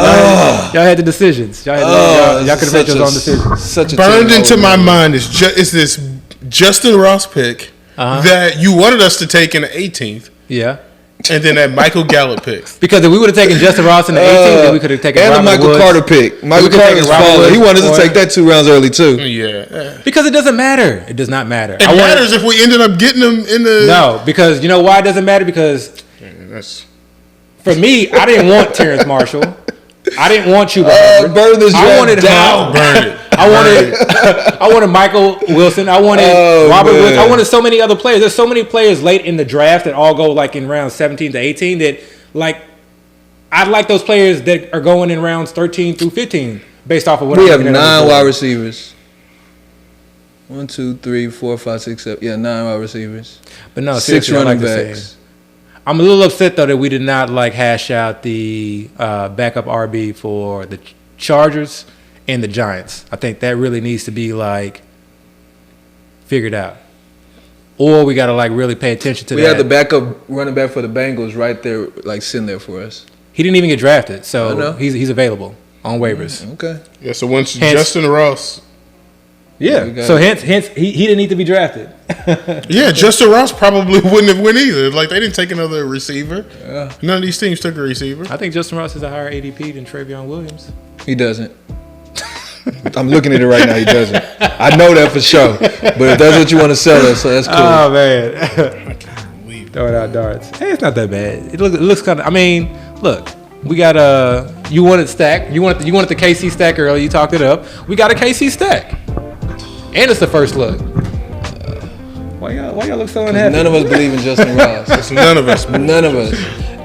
had the decisions. Y'all could have made your own decisions. Burned into my mind is this Justin Ross pick that you wanted us to take in the 18th. Yeah. And then that Michael Gallup pick. Because if we would have taken Justin Ross in the 18th, then we could have taken and Robert the Michael Woods. Carter pick. Michael Carter's falling. He wanted us to take that 2 rounds early too. Yeah. Because it doesn't matter. It does not matter. It matters if we ended up getting him in the... No, because you know why it doesn't matter? Because for me, I didn't want Terrence Marshall. I didn't want Chuba Hubbard. Burn this I down. Burn it. I wanted Michael Wilson. I wanted Robert Woods. I wanted so many other players. There's so many players late in the draft that all go in rounds 17 to 18 that I'd like those players that are going in rounds 13 through 15 based off of what we have 9 wide receivers. 1, 2, 3, 4, 5, 6, 7. Yeah, 9 wide receivers. But no, 6 running backs. I'm a little upset though that we did not hash out the backup RB for the Chargers and the Giants. I think that really needs to be figured out. Or we got to really pay attention to that. We have the backup running back for the Bengals right there, sitting there for us. He didn't even get drafted, so he's available on waivers. Okay. Yeah, so once Justin Ross... Yeah, so hence he didn't need to be drafted. Yeah, Justin Ross probably wouldn't have went either. They didn't take another receiver. Yeah. None of these teams took a receiver. I think Justin Ross is a higher ADP than Travion Williams. He doesn't. I'm looking at it right now. He doesn't. I know that for sure. But if that's what you want to sell us, so that's cool. Oh man, I can't believe throwing out darts. Hey, it's not that bad. It looks kind of. I mean, look, we got you wanted stack. You wanted the KC stack earlier. You talked it up. We got a KC stack. And it's the first look. Why y'all look so unhappy? None of us believe in Justin Ross. It's none of us. None of us.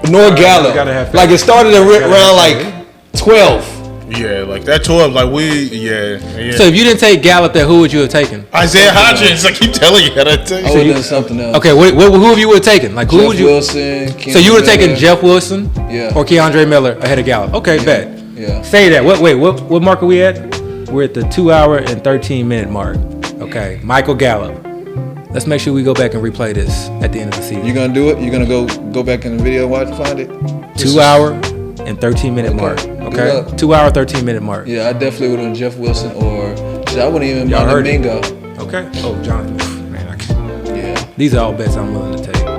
Nor Gallup. It started at round 12. Yeah, like that 12, like yeah. So if you didn't take Gallup there, who would you have taken? Isaiah Hodgins. I keep telling you. I would have done something else. Okay, who have you would have taken? Like who Jeff would you? Wilson. So you would have taken Jeff Wilson, yeah, or Keandre Miller ahead of Gallup? Okay, bet. Yeah. Say that. What mark are we at? We're at the 2 hour and 13 minute mark. Okay, Michael Gallup. Let's make sure we go back and replay this at the end of the season. You gonna do it? You gonna go back in the video and watch, find it? 2 hour and 13 minute mark. Okay, 2 hour 13 minute mark. Yeah, I definitely would have done Jeff Wilson or I wouldn't even mind Mingo. Okay. Oh, Jonathan. Man, yeah. These are all bets I'm willing to take.